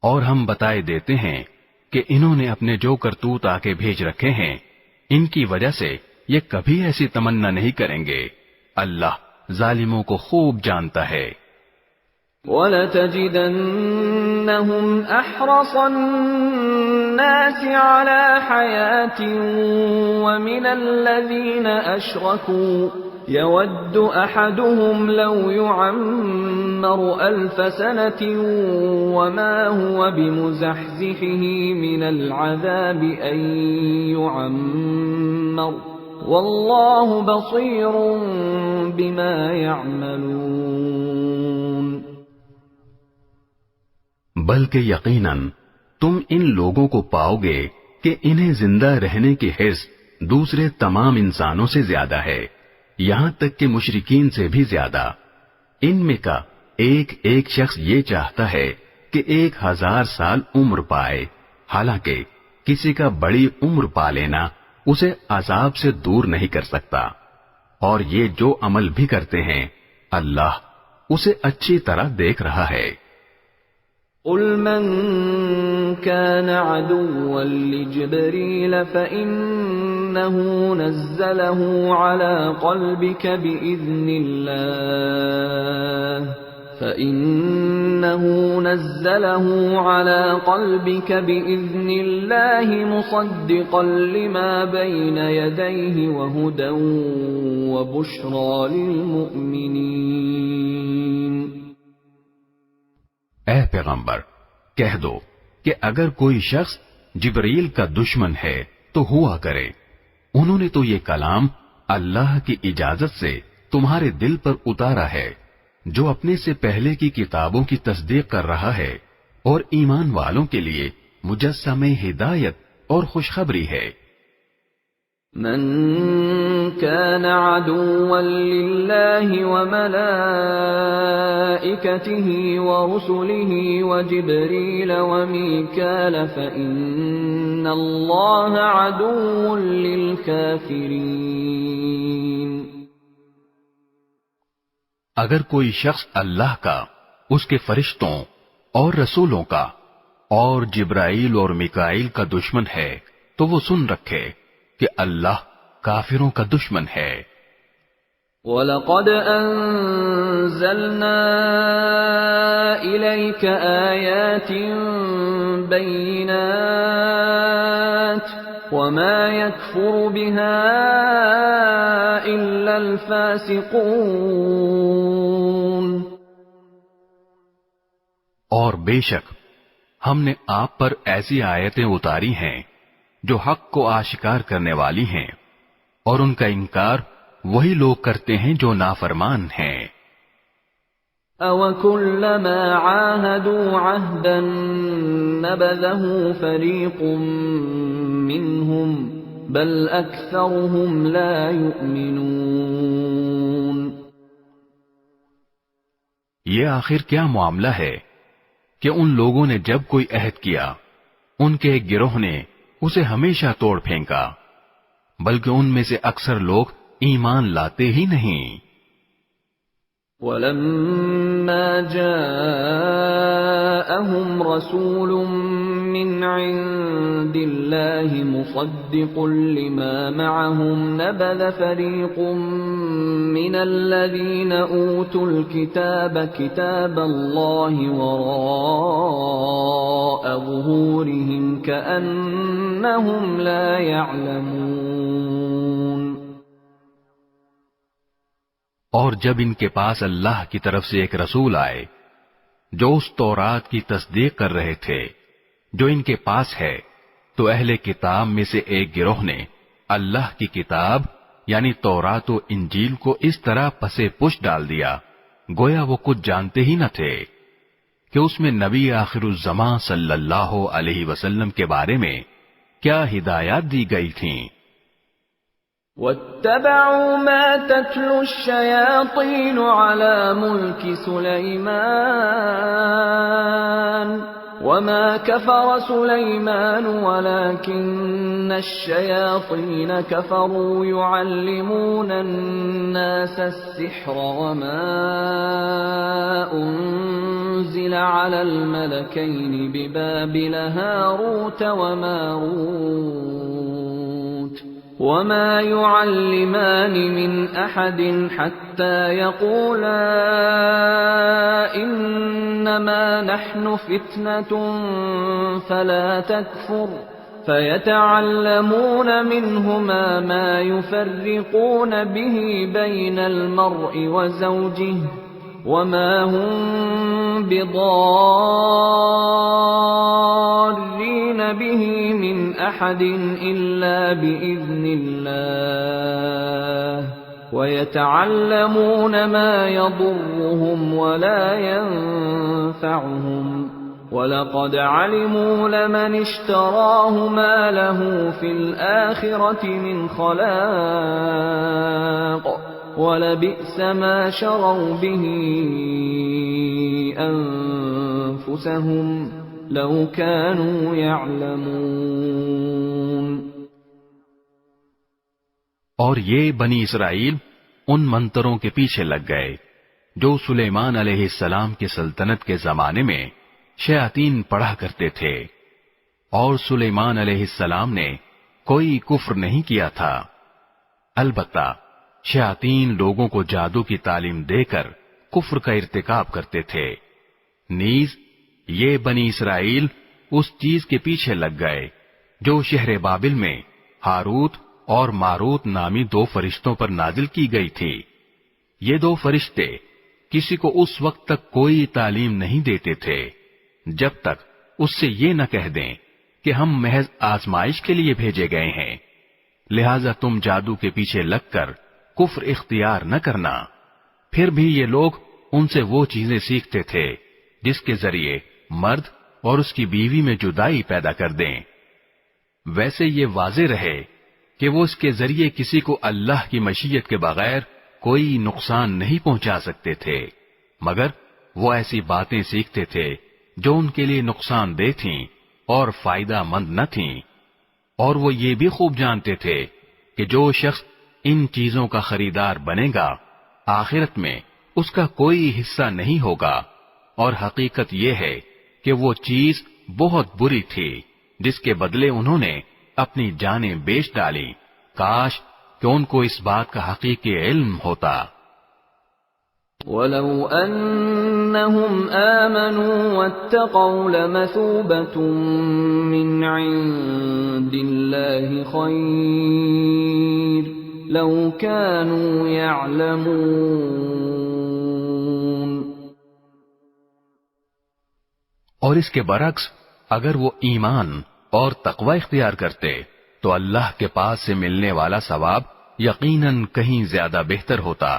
اور ہم بتائے دیتے ہیں کہ انہوں نے اپنے جو کرتوت آگے بھیج رکھے ہیں ان کی وجہ سے یہ کبھی ایسی تمنا نہیں کریں گے، اللہ ظالموں کو خوب جانتا ہے۔ وَلَتَجِدَنَّهُمْ أَحْرَصَ النَّاسِ عَلَى حَيَاةٍ وَمِنَ الَّذِينَ أَشْرَكُوا يَوَدُّ أَحَدُهُمْ لَوْ يُعَمَّرُ أَلْفَ سَنَةٍ وَمَا هُوَ بِمُزَحْزِحِهِ مِنَ الْعَذَابِ أَن يُعَمَّرَ وَاللَّهُ بَصِيرٌ بِمَا يَعْمَلُونَ۔ بلکہ یقیناً تم ان لوگوں کو پاؤ گے کہ انہیں زندہ رہنے کی حرص دوسرے تمام انسانوں سے زیادہ ہے، یہاں تک کہ مشرکین سے بھی زیادہ۔ ان میں کا ایک ایک شخص یہ چاہتا ہے کہ 1000 سال عمر پائے، حالانکہ کسی کا بڑی عمر پا لینا اسے عذاب سے دور نہیں کر سکتا، اور یہ جو عمل بھی کرتے ہیں اللہ اسے اچھی طرح دیکھ رہا ہے۔ قُلْ مَنْ كَانَ عَدُوًّا لِجِبْرِيلَ فَإِنَّهُ نَزَّلَهُ عَلَى قَلْبِكَ بِإِذْنِ اللَّهِ مُصَدِّقًا لِمَا بَيْنَ يَدَيْهِ وَهُدًى وَبُشْرَى لِلْمُؤْمِنِينَ۔ اے پیغمبر کہہ دو کہ اگر کوئی شخص جبرائیل کا دشمن ہے تو ہوا کرے، انہوں نے تو یہ کلام اللہ کی اجازت سے تمہارے دل پر اتارا ہے، جو اپنے سے پہلے کی کتابوں کی تصدیق کر رہا ہے اور ایمان والوں کے لیے مجسمہ ہدایت اور خوشخبری ہے۔ من كان عدوا لله وملائكته ورسله وجبريل وميكال فإن الله عدو للكافرين۔ اگر کوئی شخص اللہ کا، اس کے فرشتوں اور رسولوں کا اور جبرائیل اور میکائیل کا دشمن ہے تو وہ سن رکھے کہ اللہ کافروں کا دشمن ہے۔ وَلَقَدْ أَنزَلْنَا إِلَيْكَ آيَاتٍ بَيِّنَاتٍ وَمَا يَكْفُرُ بِهَا إِلَّا الْفَاسِقُونَ۔ اور بے شک ہم نے آپ پر ایسی آیتیں اتاری ہیں جو حق کو آشکار کرنے والی ہیں، اور ان کا انکار وہی لوگ کرتے ہیں جو نافرمان ہیں۔ أَوَكُلَّمَا عَاهَدُوا عَهْدًا نَبَذَهُ فَرِيقٌ مِّنْهُمْ بَلْ أَكْثَرُهُمْ لَا يُؤْمِنُونَ۔ یہ آخر کیا معاملہ ہے کہ ان لوگوں نے جب کوئی عہد کیا ان کے ایک گروہ نے اسے ہمیشہ توڑ پھینکا، بلکہ ان میں سے اکثر لوگ ایمان لاتے ہی نہیں۔ وَلَمَّا جَاءَهُمْ رَسُولٌ مِّنْ عِندِ اللَّهِ مُصَدِّقٌ لِمَا مَعَهُمْ نَبَذَ فَرِيقٌ مِّنَ الَّذِينَ أُوتُوا الْكِتَابَ كِتَابَ اللَّهِ وَرَاءَ ظُهُورِهِمْ كَأَنَّهُمْ لَا يَعْلَمُونَ۔ اور جب ان کے پاس اللہ کی طرف سے ایک رسول آئے جو اس تورات کی تصدیق کر رہے تھے جو ان کے پاس ہے، تو اہل کتاب میں سے ایک گروہ نے اللہ کی کتاب یعنی تورات و انجیل کو اس طرح پسے پش ڈال دیا گویا وہ کچھ جانتے ہی نہ تھے کہ اس میں نبی آخر الزمان صلی اللہ علیہ وسلم کے بارے میں کیا ہدایات دی گئی تھیں۔ واتبعوا ما تتلو الشياطين على ملك سليمان وما كفر سليمان ولكن الشياطين كفروا يعلمون الناس السحر وما أنزل على الملكين ببابل هاروت وماروت وما يعلمان من أحد حتى يقولا إنما نحن فتنة فلا تكفر فيتعلمون منهما ما يفرقون به بين المرء وزوجه وما هم بضارين به من أحد إلا بإذن الله ويتعلمون ما يضرهم ولا ينفعهم وَلَقَدْ عَلِمُوا لَمَنِ اشْتَرَاهُ مَا لَهُ فِي الْآخِرَةِ مِنْ خَلَاقٍ وَلَبِئْسَ مَا شَرَوْا بِهِ أَنفُسَهُمْ لَوْ كَانُوا يَعْلَمُونَ۔ اور یہ بنی اسرائیل ان منتروں کے پیچھے لگ گئے جو سلیمان علیہ السلام کی سلطنت کے زمانے میں شیاطین پڑھا کرتے تھے، اور سلیمان علیہ السلام نے کوئی کفر نہیں کیا تھا، البتہ شیاطین لوگوں کو جادو کی تعلیم دے کر کفر کا ارتکاب کرتے تھے۔ نیز یہ بنی اسرائیل اس چیز کے پیچھے لگ گئے جو شہر بابل میں ہاروت اور ماروت نامی دو فرشتوں پر نازل کی گئی تھی۔ یہ دو فرشتے کسی کو اس وقت تک کوئی تعلیم نہیں دیتے تھے جب تک اس سے یہ نہ کہہ دیں کہ ہم محض آزمائش کے لیے بھیجے گئے ہیں، لہذا تم جادو کے پیچھے لگ کر کفر اختیار نہ کرنا۔ پھر بھی یہ لوگ ان سے وہ چیزیں سیکھتے تھے جس کے ذریعے مرد اور اس کی بیوی میں جدائی پیدا کر دیں۔ ویسے یہ واضح رہے کہ وہ اس کے ذریعے کسی کو اللہ کی مشیت کے بغیر کوئی نقصان نہیں پہنچا سکتے تھے، مگر وہ ایسی باتیں سیکھتے تھے جو ان کے لیے نقصان دہ تھیں اور فائدہ مند نہ تھیں، اور وہ یہ بھی خوب جانتے تھے کہ جو شخص ان چیزوں کا خریدار بنے گا آخرت میں اس کا کوئی حصہ نہیں ہوگا، اور حقیقت یہ ہے کہ وہ چیز بہت بری تھی جس کے بدلے انہوں نے اپنی جانیں بیچ ڈالی۔ کاش کہ ان کو اس بات کا حقیقی علم ہوتا۔ وَلَوْ أَنَّهُمْ آمَنُوا وَاتَّقَوْا لَمَثُوبَةٌ مِّنْ عِندِ اللَّهِ خَيْرٌ لَوْ كَانُوا يَعْلَمُونَ۔ اور اس کے برعکس اگر وہ ایمان اور تقوی اختیار کرتے تو اللہ کے پاس سے ملنے والا ثواب یقیناً کہیں زیادہ بہتر ہوتا۔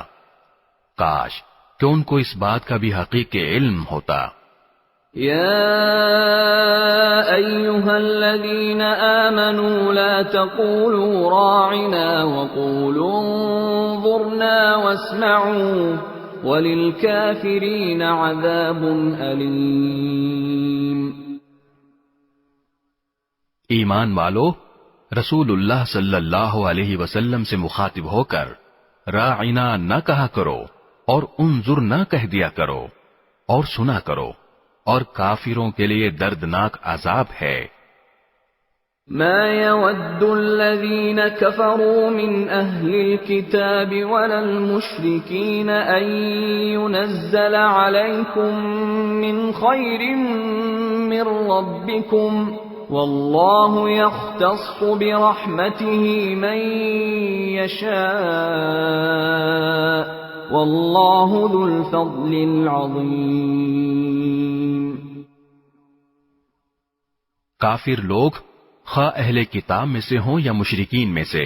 کاش کہ ان کو اس بات کا بھی حقیقی علم ہوتا۔ یا ایھا الذین آمنوا لا تقولوا راعنا وقولوا انظرنا واسمعوا وللکافرین عذاب علیم۔ ایمان والو، رسول اللہ صلی اللہ علیہ وسلم سے مخاطب ہو کر راعنا نہ کہا کرو اور انظر نہ کہہ دیا کرو، اور سنا کرو، اور کافروں کے لیے دردناک عذاب ہے۔ ما يود الذين كفروا من أهل الكتاب ولا المشركين أن ينزل عليكم من خير من ربكم والله يختص برحمته من يشاء والله ذو الفضل العظيم۔ کافر لوگ خواہ اہل کتاب میں سے ہوں یا مشرکین میں سے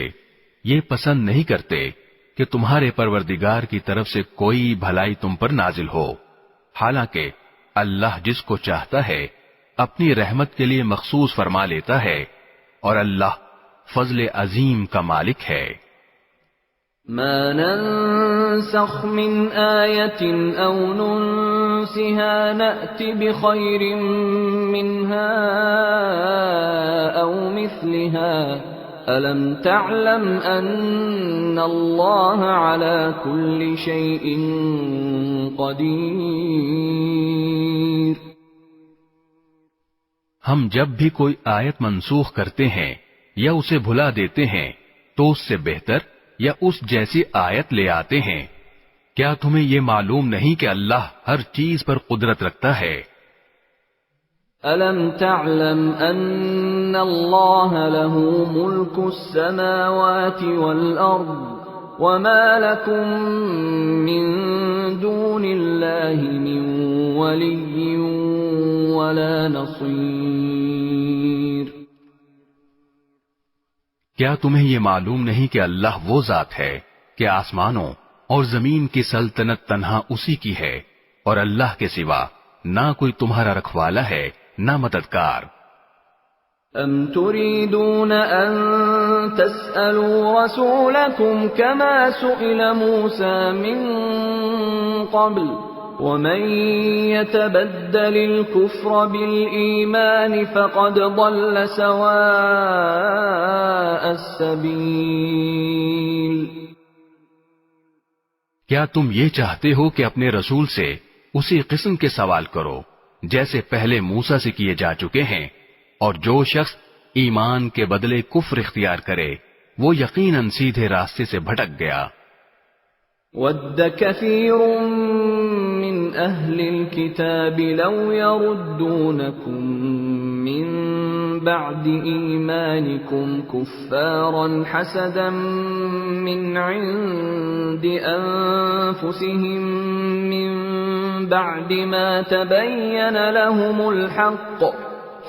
یہ پسند نہیں کرتے کہ تمہارے پروردگار کی طرف سے کوئی بھلائی تم پر نازل ہو، حالانکہ اللہ جس کو چاہتا ہے اپنی رحمت کے لیے مخصوص فرما لیتا ہے، اور اللہ فضل عظیم کا مالک ہے۔ ما ننسخ من آية أو ننسها نأت بخير منها أو مثلها ألم تعلم أن الله على كل شيء قدير۔ ہم جب بھی کوئی آیت منسوخ کرتے ہیں یا اسے بھلا دیتے ہیں تو اس سے بہتر یا اس جیسی آیت لے آتے ہیں۔ کیا تمہیں یہ معلوم نہیں کہ اللہ ہر چیز پر قدرت رکھتا ہے؟ أَلَمْ تَعْلَمْ أَنَّ اللَّهَ لَهُ مُلْكُ السَّمَاوَاتِ وَالْأَرْضِ وَمَا لَكُم مِّن دُونِ اللَّهِ مِن وَلِيٍّ وَلَا نَصِيرٍ۔ کیا تمہیں یہ معلوم نہیں کہ اللہ وہ ذات ہے کہ آسمانوں اور زمین کی سلطنت تنہا اسی کی ہے، اور اللہ کے سوا نہ کوئی تمہارا رکھوالا ہے نہ مددگار۔ أَمْ تُرِيدُونَ أَن تَسْأَلُوا رَسُولَكُمْ كَمَا سُئِلَ مُوسَى مِن قَبْلُ وَمَن يَتَبَدَّلِ الْكُفْرَ بِالْإِيمَانِ فَقَدْ ضَلَّ سَوَاءَ السَّبِيلِ۔ کیا تم یہ چاہتے ہو کہ اپنے رسول سے اسی قسم کے سوال کرو جیسے پہلے موسیٰ سے کیے جا چکے ہیں، اور جو شخص ایمان کے بدلے کفر اختیار کرے وہ یقیناً سیدھے راستے سے بھٹک گیا۔ وَدَّ كَثِيرٌ مِّنْ أَهْلِ الْكِتَابِ لَوْ يَرُدُّونَكُم مِّن بَعْدِ إِيمَانِكُمْ كُفَّارًا حَسَدًا مِّنْ عِندِ أَنفُسِهِم مِّن بَعْدِ مَا تَبَيَّنَ لَهُمُ الْحَقُّ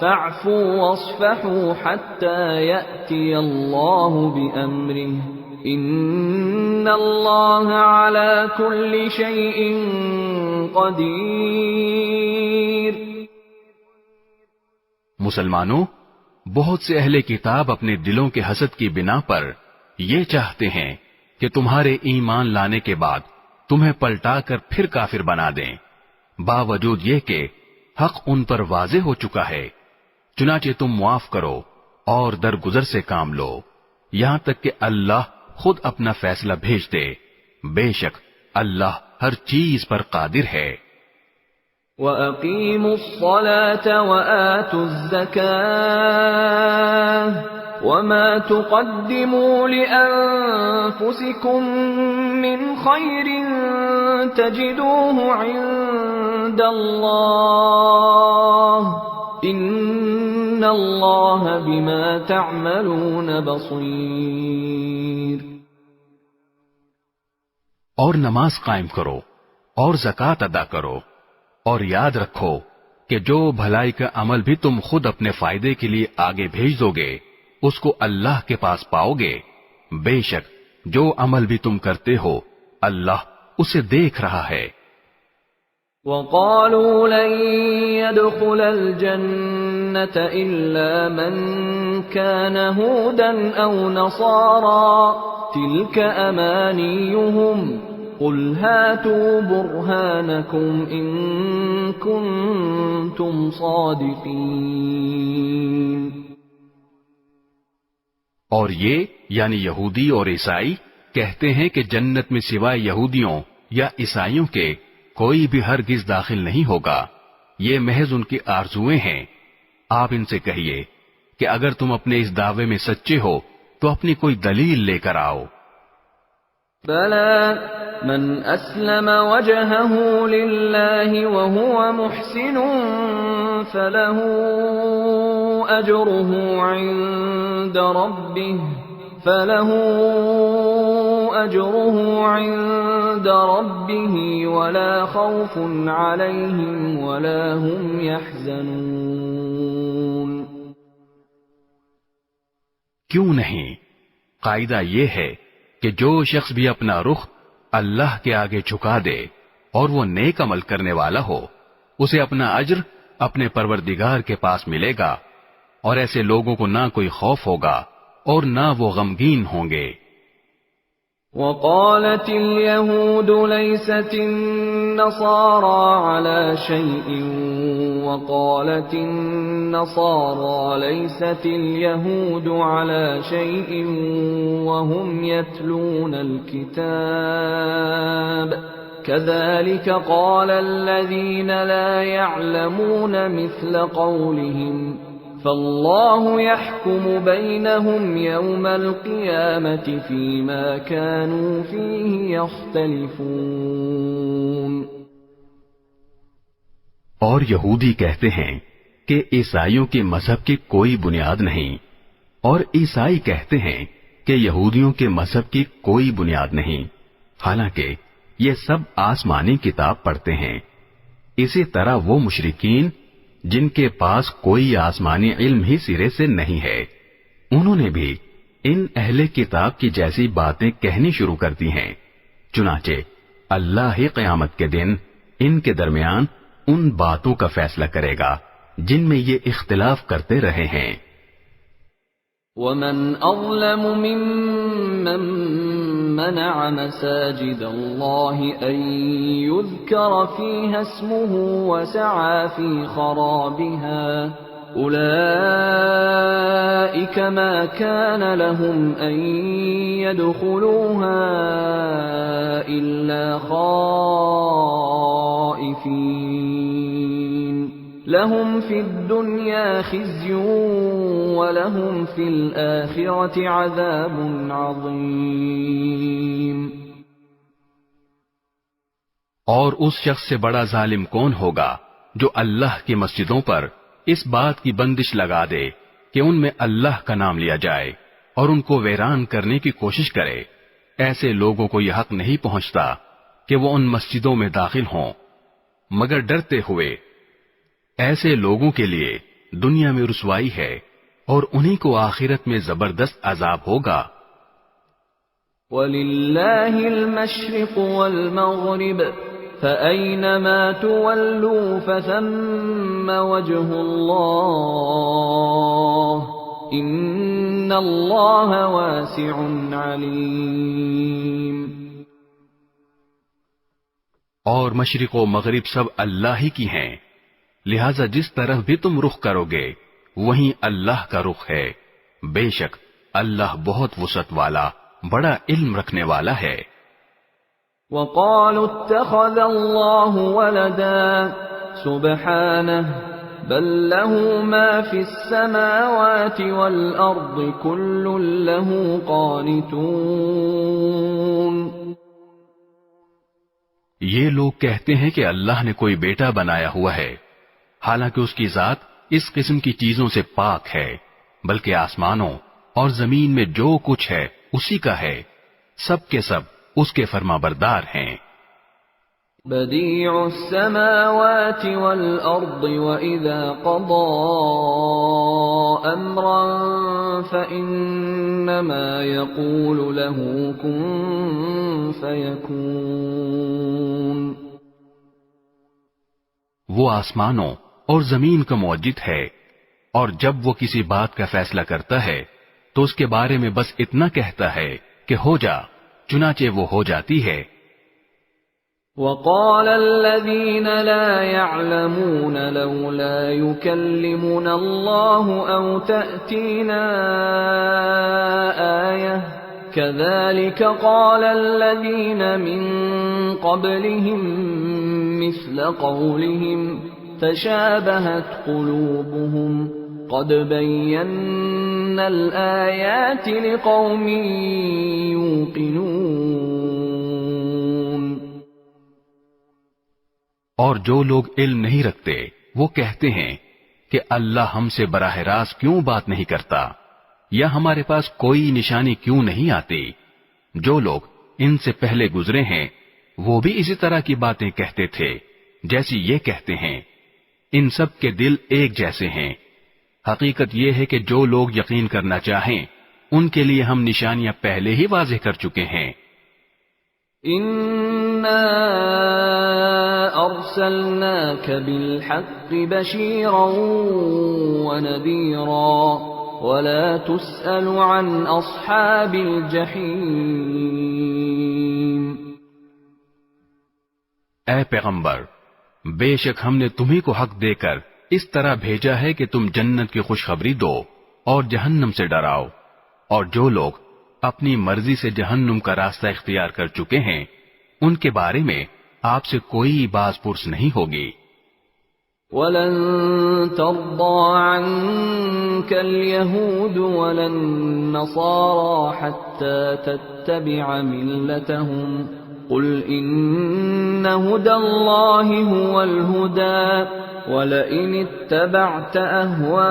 فَاعْفُوا وَاصْفَحُوا حَتَّى يَأْتِيَ اللَّهُ بِأَمْرِهِ إِنَّ اللَّهَ عَلَى كُلِّ شَيْءٍ قَدِيرٌ۔ مسلمانوں، بہت سے اہل کتاب اپنے دلوں کے حسد کی بنا پر یہ چاہتے ہیں کہ تمہارے ایمان لانے کے بعد تمہیں پلٹا کر پھر کافر بنا دیں، باوجود یہ کہ حق ان پر واضح ہو چکا ہے۔ چنانچہ تم معاف کرو اور درگزر سے کام لو یہاں تک کہ اللہ خود اپنا فیصلہ بھیج دے، بے شک اللہ ہر چیز پر قادر ہے۔ وَأَقِيمُوا الصَّلَاةَ وَآتُوا الزَّكَاةَ وَمَا تُقَدِّمُوا لِأَنفُسِكُم مِّنْ خَيْرٍ تَجِدُوهُ عِندَ اللَّهِ إِنَّ اللَّهَ بِمَا تَعْمَلُونَ بَصِيرٌ۔ اور نماز قائم کرو اور زکوٰۃ ادا کرو، اور یاد رکھو کہ جو بھلائی کا عمل بھی تم خود اپنے فائدے کے لیے آگے بھیج دو گے اس کو اللہ کے پاس پاؤ گے، بے شک جو عمل بھی تم کرتے ہو اللہ اسے دیکھ رہا ہے۔ وَقَالُوا لَن يَدْخُلَ الْجَنَّةَ إِلَّا مَن كَانَ هُودًا أَوْ نَصَارَىٰ تِلْكَ أَمَانِيُّهُمْ قُلْ هَاتُوا بُرْهَانَكُمْ إِن كُنتُمْ صَادِقِينَ۔ اور یہ یعنی یہودی اور عیسائی کہتے ہیں کہ جنت میں سوائے یہودیوں یا عیسائیوں کے کوئی بھی ہرگز داخل نہیں ہوگا، یہ محض ان کی آرزویں ہیں۔ آپ ان سے کہیے کہ اگر تم اپنے اس دعوے میں سچے ہو تو اپنی کوئی دلیل لے کر آؤ۔ بَلَى مَنْ أَسْلَمَ وَجْهَهُ لِلَّهِ وَهُوَ مُحْسِنٌ فَلَهُ أَجْرُهُ عِندَ رَبِّهِ وَلَا خَوْفٌ عَلَيْهِمْ وَلَا هُمْ يَحْزَنُونَ۔ کیوں نہیں؟ قاعدہ یہ ہے کہ جو شخص بھی اپنا رخ اللہ کے آگے جھکا دے اور وہ نیک عمل کرنے والا ہو اسے اپنا اجر اپنے پروردگار کے پاس ملے گا، اور ایسے لوگوں کو نہ کوئی خوف ہوگا اور نہ وہ غمگین ہوں گے۔ وقالت اليهود ليست النصارى على شيء وقالت النصارى ليست اليهود على شيء وهم يتلون الكتاب كذلك قال الذين لا يعلمون مثل قولهم فالله يحكم بينهم يوم القيامة فيما كانوا فيه يختلفون. اور یہودی کہتے ہیں کہ عیسائیوں کے مذہب کی کوئی بنیاد نہیں، اور عیسائی کہتے ہیں کہ یہودیوں کے مذہب کی کوئی بنیاد نہیں، حالانکہ یہ سب آسمانی کتاب پڑھتے ہیں. اسی طرح وہ مشرکین جن کے پاس کوئی آسمانی علم ہی سرے سے نہیں ہے، انہوں نے بھی ان اہل کتاب کی جیسی باتیں کہنی شروع کر دی ہیں. چنانچہ اللہ ہی قیامت کے دن ان کے درمیان ان باتوں کا فیصلہ کرے گا جن میں یہ اختلاف کرتے رہے ہیں. وَمَنْ أَظْلَمُ مِمَّن مَّنَعَ مَسَاجِدَ اللَّهِ أَن يُذْكَرَ فِيهَا اسْمُهُ وَسَعَىٰ فِي خَرَابِهَا أُولَٰئِكَ مَا كَانَ لَهُمْ أَن يَدْخُلُوهَا إِلَّا خَائِفِينَ لَهُمْ فِي الدُّنْيَا خِزْيٌ وَلَهُمْ فِي الْآخِرَةِ عَذَابٌ عَظِيمٌ. اور اس شخص سے بڑا ظالم کون ہوگا جو اللہ کی مسجدوں پر اس بات کی بندش لگا دے کہ ان میں اللہ کا نام لیا جائے اور ان کو ویران کرنے کی کوشش کرے. ایسے لوگوں کو یہ حق نہیں پہنچتا کہ وہ ان مسجدوں میں داخل ہوں مگر ڈرتے ہوئے. ایسے لوگوں کے لیے دنیا میں رسوائی ہے اور انہی کو آخرت میں زبردست عذاب ہوگا. وَلِلَّهِ الْمَشْرِقُ وَالْمَغْرِبُ فَأَيْنَمَا تُوَلُّوا فَثَمَّ وَجْهُ اللَّهِ إِنَّ اللَّهَ وَاسِعٌ عَلِيمٌ. اور مشرق و مغرب سب اللہ ہی کی ہیں، لہذا جس طرف بھی تم رخ کرو گے وہیں اللہ کا رخ ہے. بے شک اللہ بہت وسعت والا بڑا علم رکھنے والا ہے. وَقَالُوا اتَّخَذَ اللَّهُ وَلَدًا سُبْحَانَهُ بَل لَّهُ مَا فِي السَّمَاوَاتِ وَالْأَرْضِ كُلٌّ لَّهُ قَانِتُونَ. یہ لوگ کہتے ہیں کہ اللہ نے کوئی بیٹا بنایا ہوا ہے، حالانکہ اس کی ذات اس قسم کی چیزوں سے پاک ہے، بلکہ آسمانوں اور زمین میں جو کچھ ہے اسی کا ہے، سب کے سب اس کے فرما بردار ہیں. بدیع السماوات والارض واذا قضى امرا فانما يقول له كن فيكون. وہ آسمانوں اور زمین کا موجد ہے، اور جب وہ کسی بات کا فیصلہ کرتا ہے تو اس کے بارے میں بس اتنا کہتا ہے کہ ہو جا، چنانچہ وہ ہو جاتی ہے. وقال الذين لا يعلمون لولا يكلمنا الله أو تأتينا آية كذلك قال الذين من قبلهم مثل قولهم تشابهت قلوبهم قد بينا الآيات لقوم يوقنون. اور جو لوگ علم نہیں رکھتے وہ کہتے ہیں کہ اللہ ہم سے براہ راست کیوں بات نہیں کرتا، یا ہمارے پاس کوئی نشانی کیوں نہیں آتی. جو لوگ ان سے پہلے گزرے ہیں وہ بھی اسی طرح کی باتیں کہتے تھے جیسی یہ کہتے ہیں. ان سب کے دل ایک جیسے ہیں. حقیقت یہ ہے کہ جو لوگ یقین کرنا چاہیں ان کے لیے ہم نشانیاں پہلے ہی واضح کر چکے ہیں. اِنَّا أَرْسَلْنَاكَ بِالْحَقِّ بَشِيرًا وَنَذِيرًا وَلَا تُسْأَلُ عَنْ أَصْحَابِ الْجَحِيمِ. اے پیغمبر، بے شک ہم نے تمہیں کو حق دے کر اس طرح بھیجا ہے کہ تم جنت کی خوشخبری دو اور جہنم سے ڈراؤ، اور جو لوگ اپنی مرضی سے جہنم کا راستہ اختیار کر چکے ہیں ان کے بارے میں آپ سے کوئی باز پرس نہیں ہوگی۔ وَلَن تَرْضَىٰ عَنكَ الْيَهُودُ وَلَا النَّصَارَىٰ حَتَّىٰ تَتَّبِعَ مِلَّتَهُمْ قُلْ إِنَّ هُدَى اللَّهِ هُوَ الْهُدَىٰ وَلَئِنِ اتَّبَعْتَ أَهْوَاءَهُم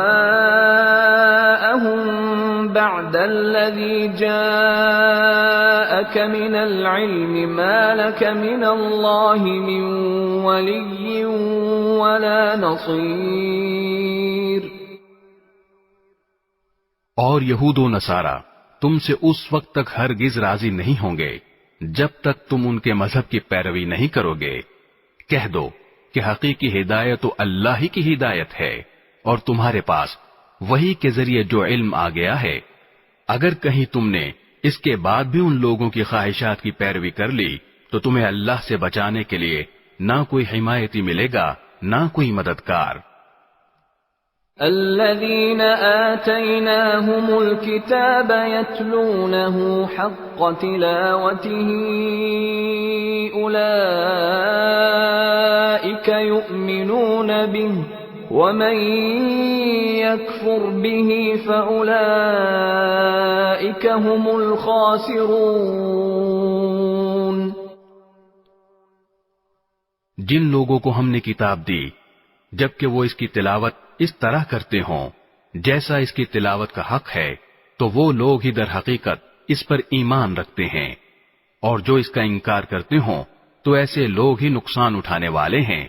بَعْدَ الَّذِي جَاءَكَ مِنَ الْعِلْمِ مَا لَكَ مِنَ اللَّهِ مِن وَلِيٍّ وَلَا نَصِيرٍ۔ اور یہود و نصارہ تم سے اس وقت تک ہرگز راضی نہیں ہوں گے جب تک تم ان کے مذہب کی پیروی نہیں کرو گے۔ کہہ دو کہ حقیقی ہدایت تو اللہ ہی کی ہدایت ہے، اور تمہارے پاس وحی کے ذریعے جو علم آ گیا ہے، اگر کہیں تم نے اس کے بعد بھی ان لوگوں کی خواہشات کی پیروی کر لی تو تمہیں اللہ سے بچانے کے لیے نہ کوئی حمایتی ملے گا نہ کوئی مددگار۔ الذين آتيناهم الكتاب يتلونه حق تلاوته أولئك يؤمنون به ومن يكفر به فأولئك هم الخاسرون۔ جن لوگوں کو ہم نے کتاب دی جبکہ وہ اس کی تلاوت اس طرح کرتے ہوں جیسا اس کی تلاوت کا حق ہے، تو وہ لوگ ہی در حقیقت اس پر ایمان رکھتے ہیں، اور جو اس کا انکار کرتے ہوں تو ایسے لوگ ہی نقصان اٹھانے والے ہیں۔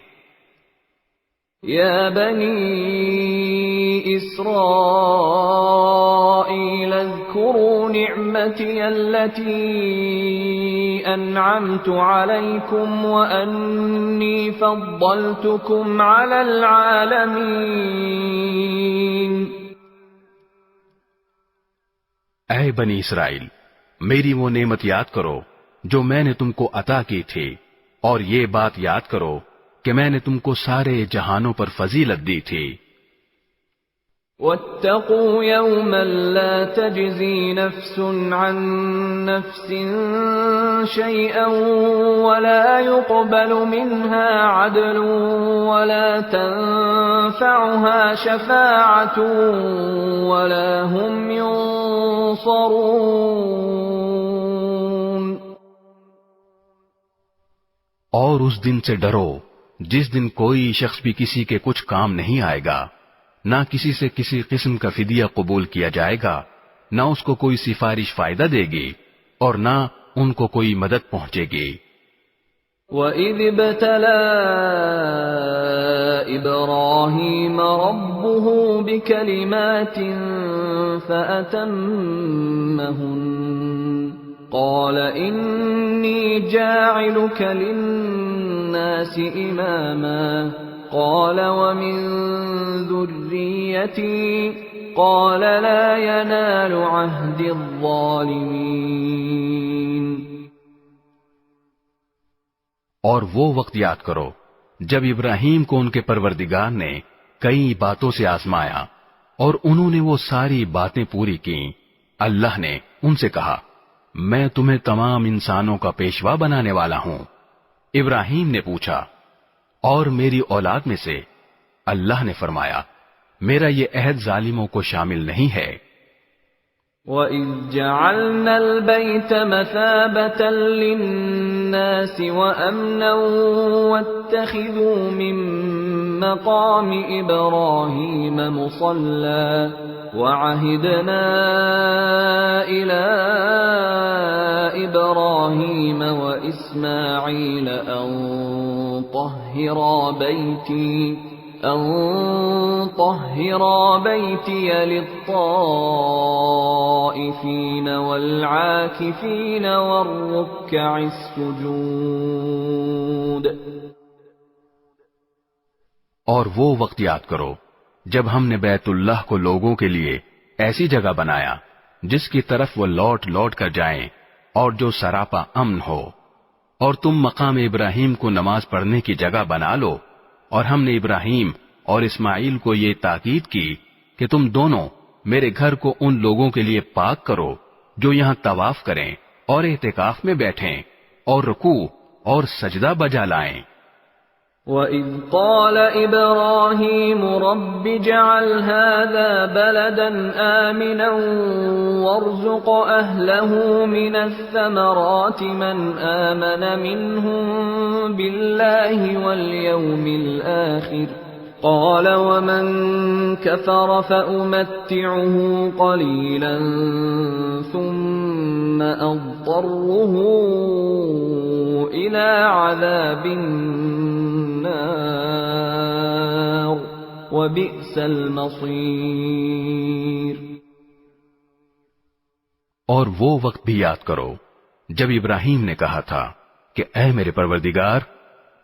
یا بنی اسرائیل اذکروا نعمتی التي انعمت علیکم وانی فضلتکم علی العالمین۔ اے بنی اسرائیل، میری وہ نعمت یاد کرو جو میں نے تم کو عطا کی تھی، اور یہ بات یاد کرو کہ میں نے تم کو سارے جہانوں پر فضیلت دی تھی۔ وَاتَّقُوا يَوْمًا لَا تَجْزِي نَفْسٌ عَن نَّفْسٍ شَيْئًا وَلَا يُقْبَلُ مِنْهَا عَدْلٌ وَلَا تَنفَعُهَا شَفَاعَةٌ وَلَا هُمْ يُنصَرُونَ۔ اور اس دن سے ڈرو جس دن کوئی شخص بھی کسی کے کچھ کام نہیں آئے گا، نہ کسی سے کسی قسم کا فدیہ قبول کیا جائے گا، نہ اس کو کوئی سفارش فائدہ دے گی اور نہ ان کو کوئی مدد پہنچے گی۔ وَإِذِ ابْتَلَىٰ إِبْرَاهِيمَ رَبُّهُ بِكَلِمَاتٍ فَأَتَمَّهُنَّ قَالَ إِنِّي جَاعِلُكَ لِلنَّاسِ إِمَامًا قَالَ وَمِن ذُرِّيَّتِي قَالَ لَا يَنَالُ عَهْدِ الظَّالِمِينَ۔ اور وہ وقت یاد کرو جب ابراہیم کو ان کے پروردگار نے کئی باتوں سے آزمایا اور انہوں نے وہ ساری باتیں پوری کی۔ اللہ نے ان سے کہا، میں تمہیں تمام انسانوں کا پیشوا بنانے والا ہوں۔ ابراہیم نے پوچھا، اور میری اولاد میں سے؟ اللہ نے فرمایا، میرا یہ عہد ظالموں کو شامل نہیں ہے۔ وَإِذْ جَعَلْنَا الْبَيْتَ مَثَابَةً لِلنَّاسِ وَأَمْنًا وَاتَّخِذُوا مِن مَّقَامِ إِبْرَاهِيمَ مُصَلًّى وَعَهِدْنَا إِلَىٰ إِبْرَاهِيمَ وَإِسْمَاعِيلَ أَن طَهِّرَا بَيْتِيَ لِلطَّائِفِينَ وَالْعَاكِفِينَ وَالرُّكَّعِ السُّجُودِ۔ اور وہ وقت یاد کرو جب ہم نے بیت اللہ کو لوگوں کے لیے ایسی جگہ بنایا جس کی طرف وہ لوٹ لوٹ کر جائیں اور جو سراپا امن ہو، اور تم مقام ابراہیم کو نماز پڑھنے کی جگہ بنا لو، اور ہم نے ابراہیم اور اسماعیل کو یہ تاکید کی کہ تم دونوں میرے گھر کو ان لوگوں کے لیے پاک کرو جو یہاں طواف کریں اور اعتکاف میں بیٹھیں اور رکوع اور سجدہ بجا لائیں۔ وَإِذْ قَالَ إِبْرَاهِيمُ رَبِّ اجْعَلْ هَذَا بَلَدًا آمِنًا وَارْزُقْ أَهْلَهُ مِنَ الثَّمَرَاتِ مَنْ آمَنَ مِنْهُمْ بِاللَّهِ وَالْيَوْمِ الْآخِرِ قَالَ وَمَنْ كَفَرَ فَأُمَتِّعُهُ قَلِيلًا ثُمَّ أَضْطَرُّهُ إِلَى عَذَابِ النَّارِ وَبِئْسَ الْمَصِيرُ۔ اور وہ وقت بھی یاد کرو جب ابراہیم نے کہا تھا کہ اے میرے پروردگار،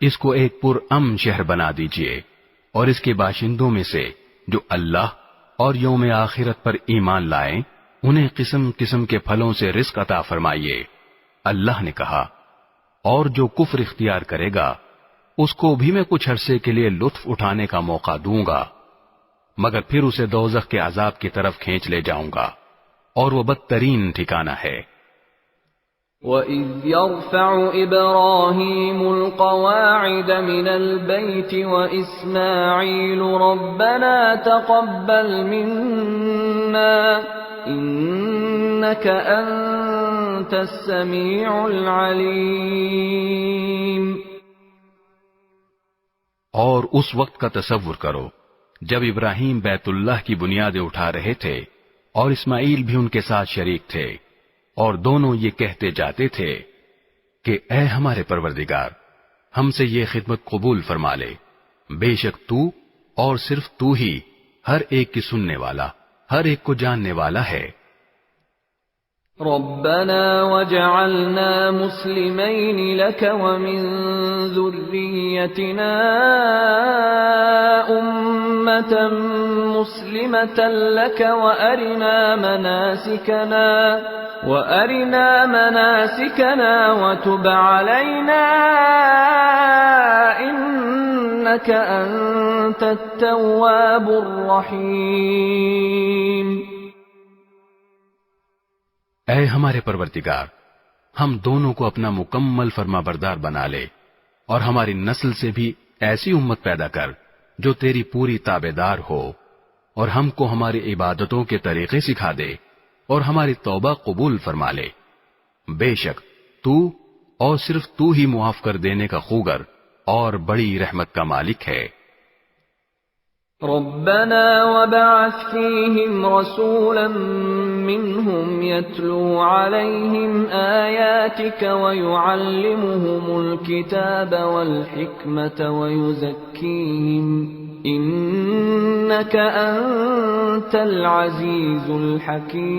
اس کو ایک پرامن شہر بنا دیجئے، اور اس کے باشندوں میں سے جو اللہ اور یوم آخرت پر ایمان لائیں انہیں قسم قسم کے پھلوں سے رزق عطا فرمائیے۔ اللہ نے کہا، اور جو کفر اختیار کرے گا اس کو بھی میں کچھ عرصے کے لیے لطف اٹھانے کا موقع دوں گا، مگر پھر اسے دوزخ کے عذاب کی طرف کھینچ لے جاؤں گا، اور وہ بدترین ٹھکانہ ہے۔ وَإِذْ يَرْفَعُ إِبْرَاهِيمُ الْقَوَاعِدَ مِنَ الْبَيْتِ وَإِسْمَاعِيلُ رَبَّنَا تَقَبَّلْ مِنَّا إِنَّكَ أَنْتَ السَّمِيعُ الْعَلِيمُ۔ اور اس وقت کا تصور کرو جب ابراہیم بیت اللہ کی بنیادیں اٹھا رہے تھے اور اسماعیل بھی ان کے ساتھ شریک تھے، اور دونوں یہ کہتے جاتے تھے کہ اے ہمارے پروردگار، ہم سے یہ خدمت قبول فرما لے، بے شک تو اور صرف تو ہی ہر ایک کی سننے والا، ہر ایک کو جاننے والا ہے۔ ربنا وجعلنا مسلمين لك ومن ذريتنا أمة مسلمة لك وأرنا مناسكنا وتب علينا إنك أنت التواب الرحيم۔ اے ہمارے پروردگار، ہم دونوں کو اپنا مکمل فرما بردار بنا لے، اور ہماری نسل سے بھی ایسی امت پیدا کر جو تیری پوری تابعدار ہو، اور ہم کو ہماری عبادتوں کے طریقے سکھا دے، اور ہماری توبہ قبول فرما لے۔ بے شک تو اور صرف تو ہی معاف کر دینے کا خوگر اور بڑی رحمت کا مالک ہے۔ ربنا وبعث فيهم رسولا منهم يتلو عليهم آياتك ويعلمهم الكتاب والحكمة ويزكيهم إنك أنت العزيز الحكيم۔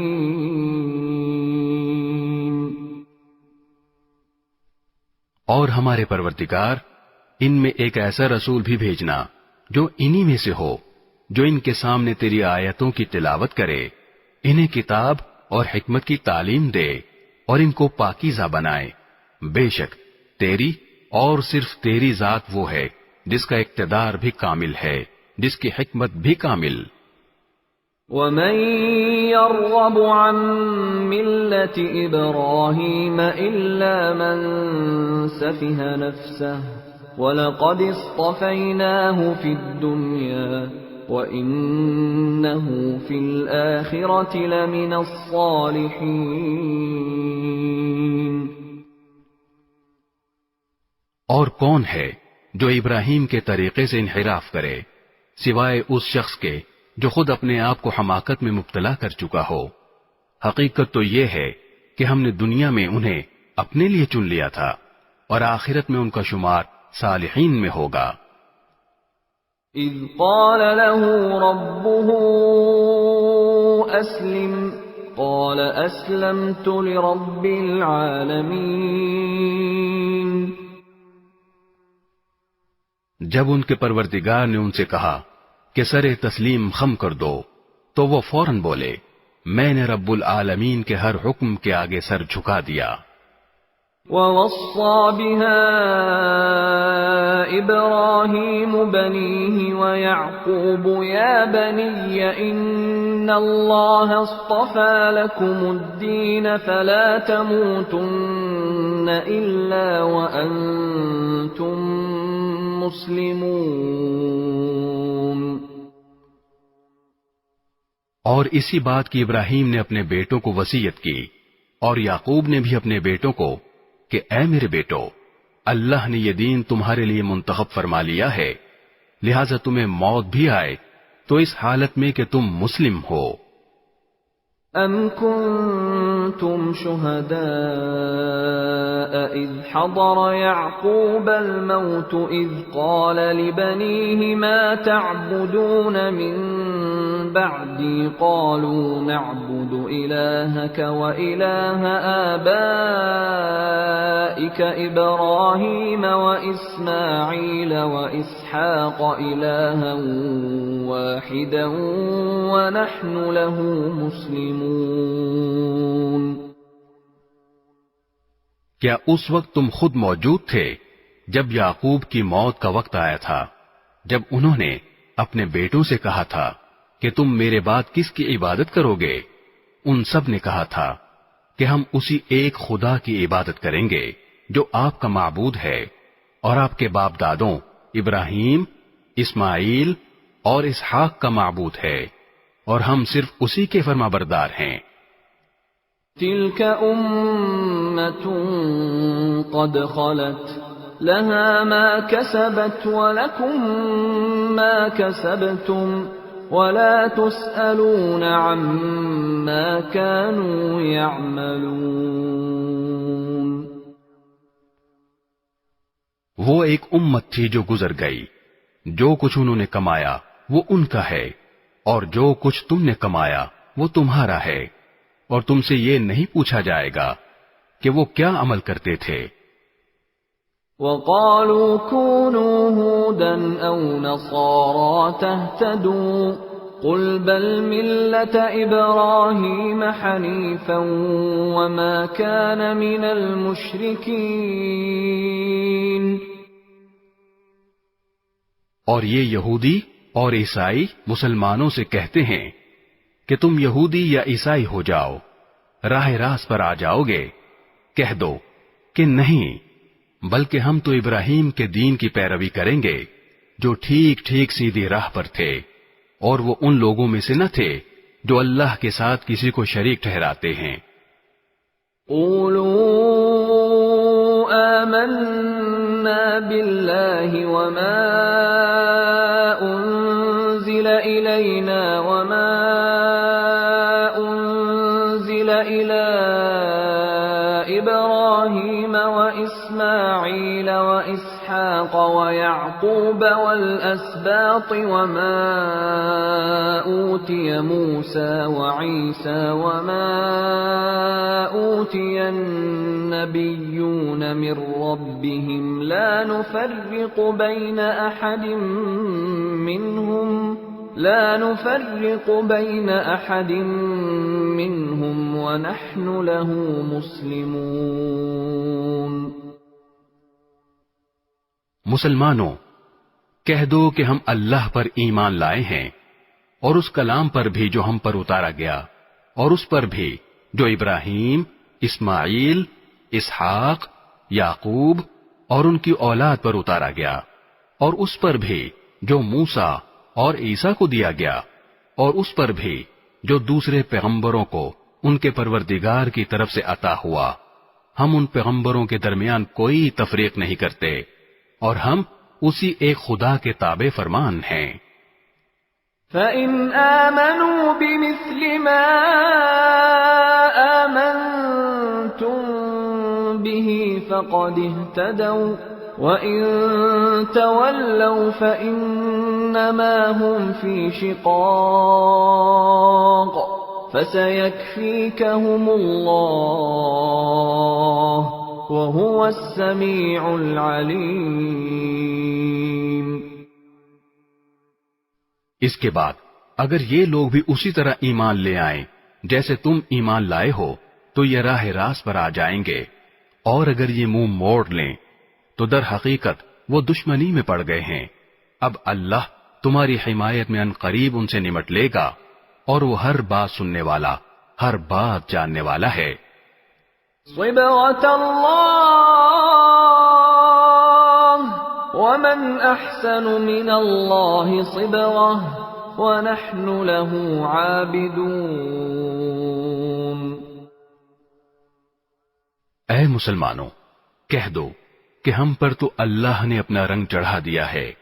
اور ہمارے پروردگار، ان میں ایک ایسا رسول بھی بھیجنا جو انہی میں سے ہو، جو ان کے سامنے تیری آیتوں کی تلاوت کرے، انہیں کتاب اور حکمت کی تعلیم دے، اور ان کو پاکیزہ بنائے۔ بے شک تیری اور صرف تیری ذات وہ ہے جس کا اقتدار بھی کامل ہے، جس کی حکمت بھی کامل۔ وَمَن يَرْغَبُ عَن مِّلَّةِ إِبْرَاهِيمَ إِلَّا مَن سَفِهَ نَفْسَهُ وَلَقَدِ اصْطَفَيْنَاهُ فِي الدُّنْيَا وَإِنَّهُ فِي الْآخِرَةِ لَمِنَ الصَّالِحِينَ۔ اور کون ہے جو ابراہیم کے طریقے سے انحراف کرے سوائے اس شخص کے جو خود اپنے آپ کو حماقت میں مبتلا کر چکا ہو؟ حقیقت تو یہ ہے کہ ہم نے دنیا میں انہیں اپنے لیے چن لیا تھا، اور آخرت میں ان کا شمار صالحین میں ہوگا۔ اذ قال له ربه اسلم قال اسلمت لرب العالمین۔ جب ان کے پروردگار نے ان سے کہا کہ سر تسلیم خم کر دو، تو وہ فوراً بولے، میں نے رب العالمین کے ہر حکم کے آگے سر جھکا دیا۔ وَوَصَّى بِهَا إِبْرَاهِيمُ بَنِيهِ وَيَعْقُوبُ يَا بَنِيَّ إِنَّ اللَّهَ اصْطَفَى لَكُمُ الدِّينَ فَلَا تَمُوتُنَّ إِلَّا وَأَنْتُمْ مُسْلِمُونَ۔ اور اسی بات کی ابراہیم نے اپنے بیٹوں کو وصیت کی، اور یعقوب نے بھی اپنے بیٹوں کو کہ اے میرے بیٹو، اللہ نے یہ دین تمہارے لیے منتخب فرما لیا ہے، لہذا تمہیں موت بھی آئے تو اس حالت میں کہ تم مسلم ہو۔ أَمْ كُنْتُمْ شُهَدَاءَ إِذْ حَضَرَ يَعْقُوبَ الْمَوْتُ إِذْ قَالَ لِبَنِيهِ مَا تَعْبُدُونَ مِنْ بَعْدِي قَالُوا نَعْبُدُ إِلَٰهَكَ وَإِلَٰهَ آبَائِكَ إِبْرَاهِيمَ وَإِسْمَاعِيلَ وَإِسْحَاقَ إِلَٰهًا وَاحِدًا وَنَحْنُ لَهُ مُسْلِمُونَ۔ کیا اس وقت تم خود موجود تھے جب یعقوب کی موت کا وقت آیا تھا، جب انہوں نے اپنے بیٹوں سے کہا تھا کہ تم میرے بعد کس کی عبادت کرو گے؟ ان سب نے کہا تھا کہ ہم اسی ایک خدا کی عبادت کریں گے جو آپ کا معبود ہے اور آپ کے باپ دادوں ابراہیم، اسماعیل اور اسحاق کا معبود ہے، اور ہم صرف اسی کے فرمانبردار ہیں۔ تِلْكَ أُمَّةٌ قَدْ خَلَتْ لَهَا مَا كَسَبَتْ وَلَكُمْ مَا كَسَبْتُمْ وَلَا تُسْأَلُونَ عَمَّا كَانُوا يَعْمَلُونَ۔ وہ ایک امت تھی جو گزر گئی، جو کچھ انہوں نے کمایا وہ ان کا ہے، اور جو کچھ تم نے کمایا وہ تمہارا ہے، اور تم سے یہ نہیں پوچھا جائے گا کہ وہ کیا عمل کرتے تھے۔ وَقَالُوا كُونُوا هُودًا أَوْ نَصَارَىٰ تَهْتَدُوا قُلْ بَلْ مِلَّةَ إِبْرَاهِيمَ حَنِيفًا وَمَا كَانَ مِنَ الْمُشْرِكِينَ۔ اور یہ یہودی اور عیسائی مسلمانوں سے کہتے ہیں کہ تم یہودی یا عیسائی ہو جاؤ، راہ راست پر آ جاؤ گے۔ کہہ دو کہ نہیں، بلکہ ہم تو ابراہیم کے دین کی پیروی کریں گے جو ٹھیک ٹھیک سیدھی راہ پر تھے، اور وہ ان لوگوں میں سے نہ تھے جو اللہ کے ساتھ کسی کو شریک ٹھہراتے ہیں۔ قولوا آمنا باللہ وما انزل الینا وما انزل الی ابراہیم واسماعیل واسحاق ویعقوب والاسباط وما اوتی موسى وعیسى وما اوتی النبیون من ربهم لا نفرق بین احد منهم ونحن له مسلمون۔ مسلمانوں، کہہ دو کہ ہم اللہ پر ایمان لائے ہیں، اور اس کلام پر بھی جو ہم پر اتارا گیا، اور اس پر بھی جو ابراہیم، اسماعیل، اسحاق، یعقوب اور ان کی اولاد پر اتارا گیا، اور اس پر بھی جو موسیٰ اور عیسیٰ کو دیا گیا، اور اس پر بھی جو دوسرے پیغمبروں کو ان کے پروردگار کی طرف سے عطا ہوا۔ ہم ان پیغمبروں کے درمیان کوئی تفریق نہیں کرتے، اور ہم اسی ایک خدا کے تابع فرمان ہیں۔ فَإِنْ آمَنُوا بِمِثْلِ مَا آمَنْتُمْ بِهِ فَقَدِ اهْتَدَوْا وَإِنْ تَوَلَّوْا فَإِنَّمَا هُمْ فِي شِقَاقٍ فَسَيَكْفِيكَهُمُ اللَّهُ وَهُوَ السَّمِيعُ الْعَلِيمُ۔ اس کے بعد اگر یہ لوگ بھی اسی طرح ایمان لے آئیں جیسے تم ایمان لائے ہو تو یہ راہ راست پر آ جائیں گے، اور اگر یہ منہ موڑ لیں تو در حقیقت وہ دشمنی میں پڑ گئے ہیں۔ اب اللہ تمہاری حمایت میں ان قریب ان سے نمٹ لے گا، اور وہ ہر بات سننے والا، ہر بات جاننے والا ہے۔ صبغة الله ومن أحسن من الله صبغة ونحن له عابدون۔ اے مسلمانوں، کہہ دو کہ ہم پر تو اللہ نے اپنا رنگ چڑھا دیا ہے،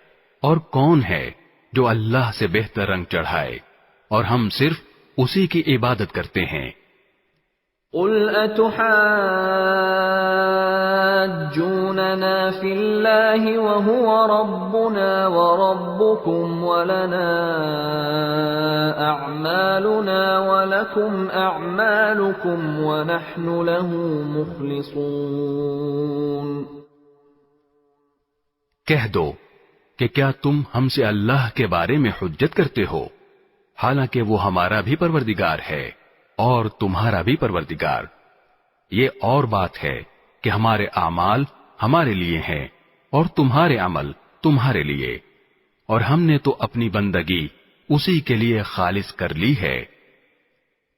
اور کون ہے جو اللہ سے بہتر رنگ چڑھائے، اور ہم صرف اسی کی عبادت کرتے ہیں۔ قل أتحاجوننا في الله وهو ربنا وربكم ولنا أعمالنا ولكم أعمالكم ونحن له مخلصون۔ کہہ دو کہ کیا تم ہم سے اللہ کے بارے میں حجت کرتے ہو، حالانکہ وہ ہمارا بھی پروردگار ہے اور تمہارا بھی پروردگار۔ یہ اور بات ہے کہ ہمارے اعمال ہمارے لیے ہیں اور تمہارے عمل تمہارے لیے، اور ہم نے تو اپنی بندگی اسی کے لیے خالص کر لی ہے۔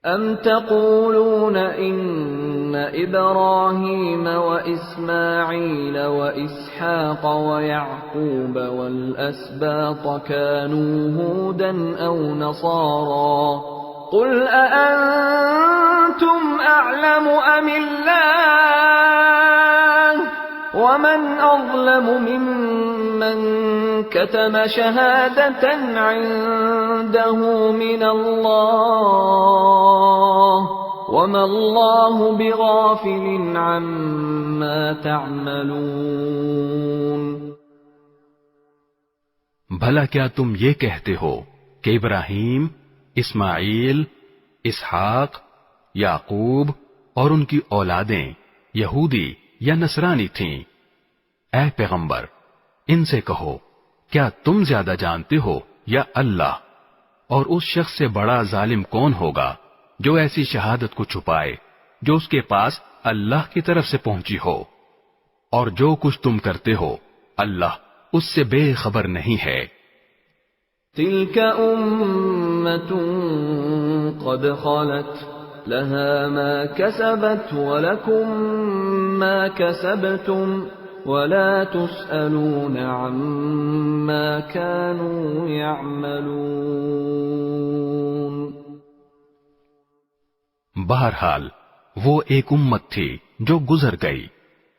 أَمْ تَقُولُونَ إِنَّ إِبْرَاهِيمَ وَإِسْمَاعِيلَ وَإِسْحَاقَ وَيَعْقُوبَ وَالْأَسْبَاطَ كَانُوا هُودًا أَوْ نَصَارَىٰ قُلْ أَأَنْتُمْ أَعْلَمُ أَمِ اللَّهُ وَمَنْ أَظْلَمُ مِمَّنْ كَتَمَ شَهَادَةً عِندَهُ مِنَ اللَّهِ وَمَا اللَّهُ بِغَافِلٍ عَمَّا تَعْمَلُونَ۔ بھلا کیا تم یہ کہتے ہو کہ ابراہیم، اسماعیل، اسحاق، یعقوب اور ان کی اولادیں یہودی یا نصرانی تھیں؟ اے پیغمبر، ان سے کہو کیا تم زیادہ جانتے ہو یا اللہ؟ اور اس شخص سے بڑا ظالم کون ہوگا جو ایسی شہادت کو چھپائے جو اس کے پاس اللہ کی طرف سے پہنچی ہو؟ اور جو کچھ تم کرتے ہو اللہ اس سے بے خبر نہیں ہے۔ تِلْكَ أُمَّةٌ قَدْ خَلَتْ لَهَا مَا كَسَبَتْ وَلَكُمْ مَا كَسَبْتُمْ وَلَا تُسْأَلُونَ عَمَّا كَانُوا يَعْمَلُونَ۔ بہرحال وہ ایک امت تھی جو گزر گئی،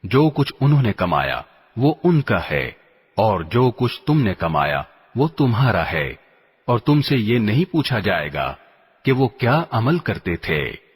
جو کچھ انہوں نے کمایا وہ ان کا ہے، اور جو کچھ تم نے کمایا وہ تمہارا ہے، اور تم سے یہ نہیں پوچھا جائے گا کہ وہ کیا عمل کرتے تھے۔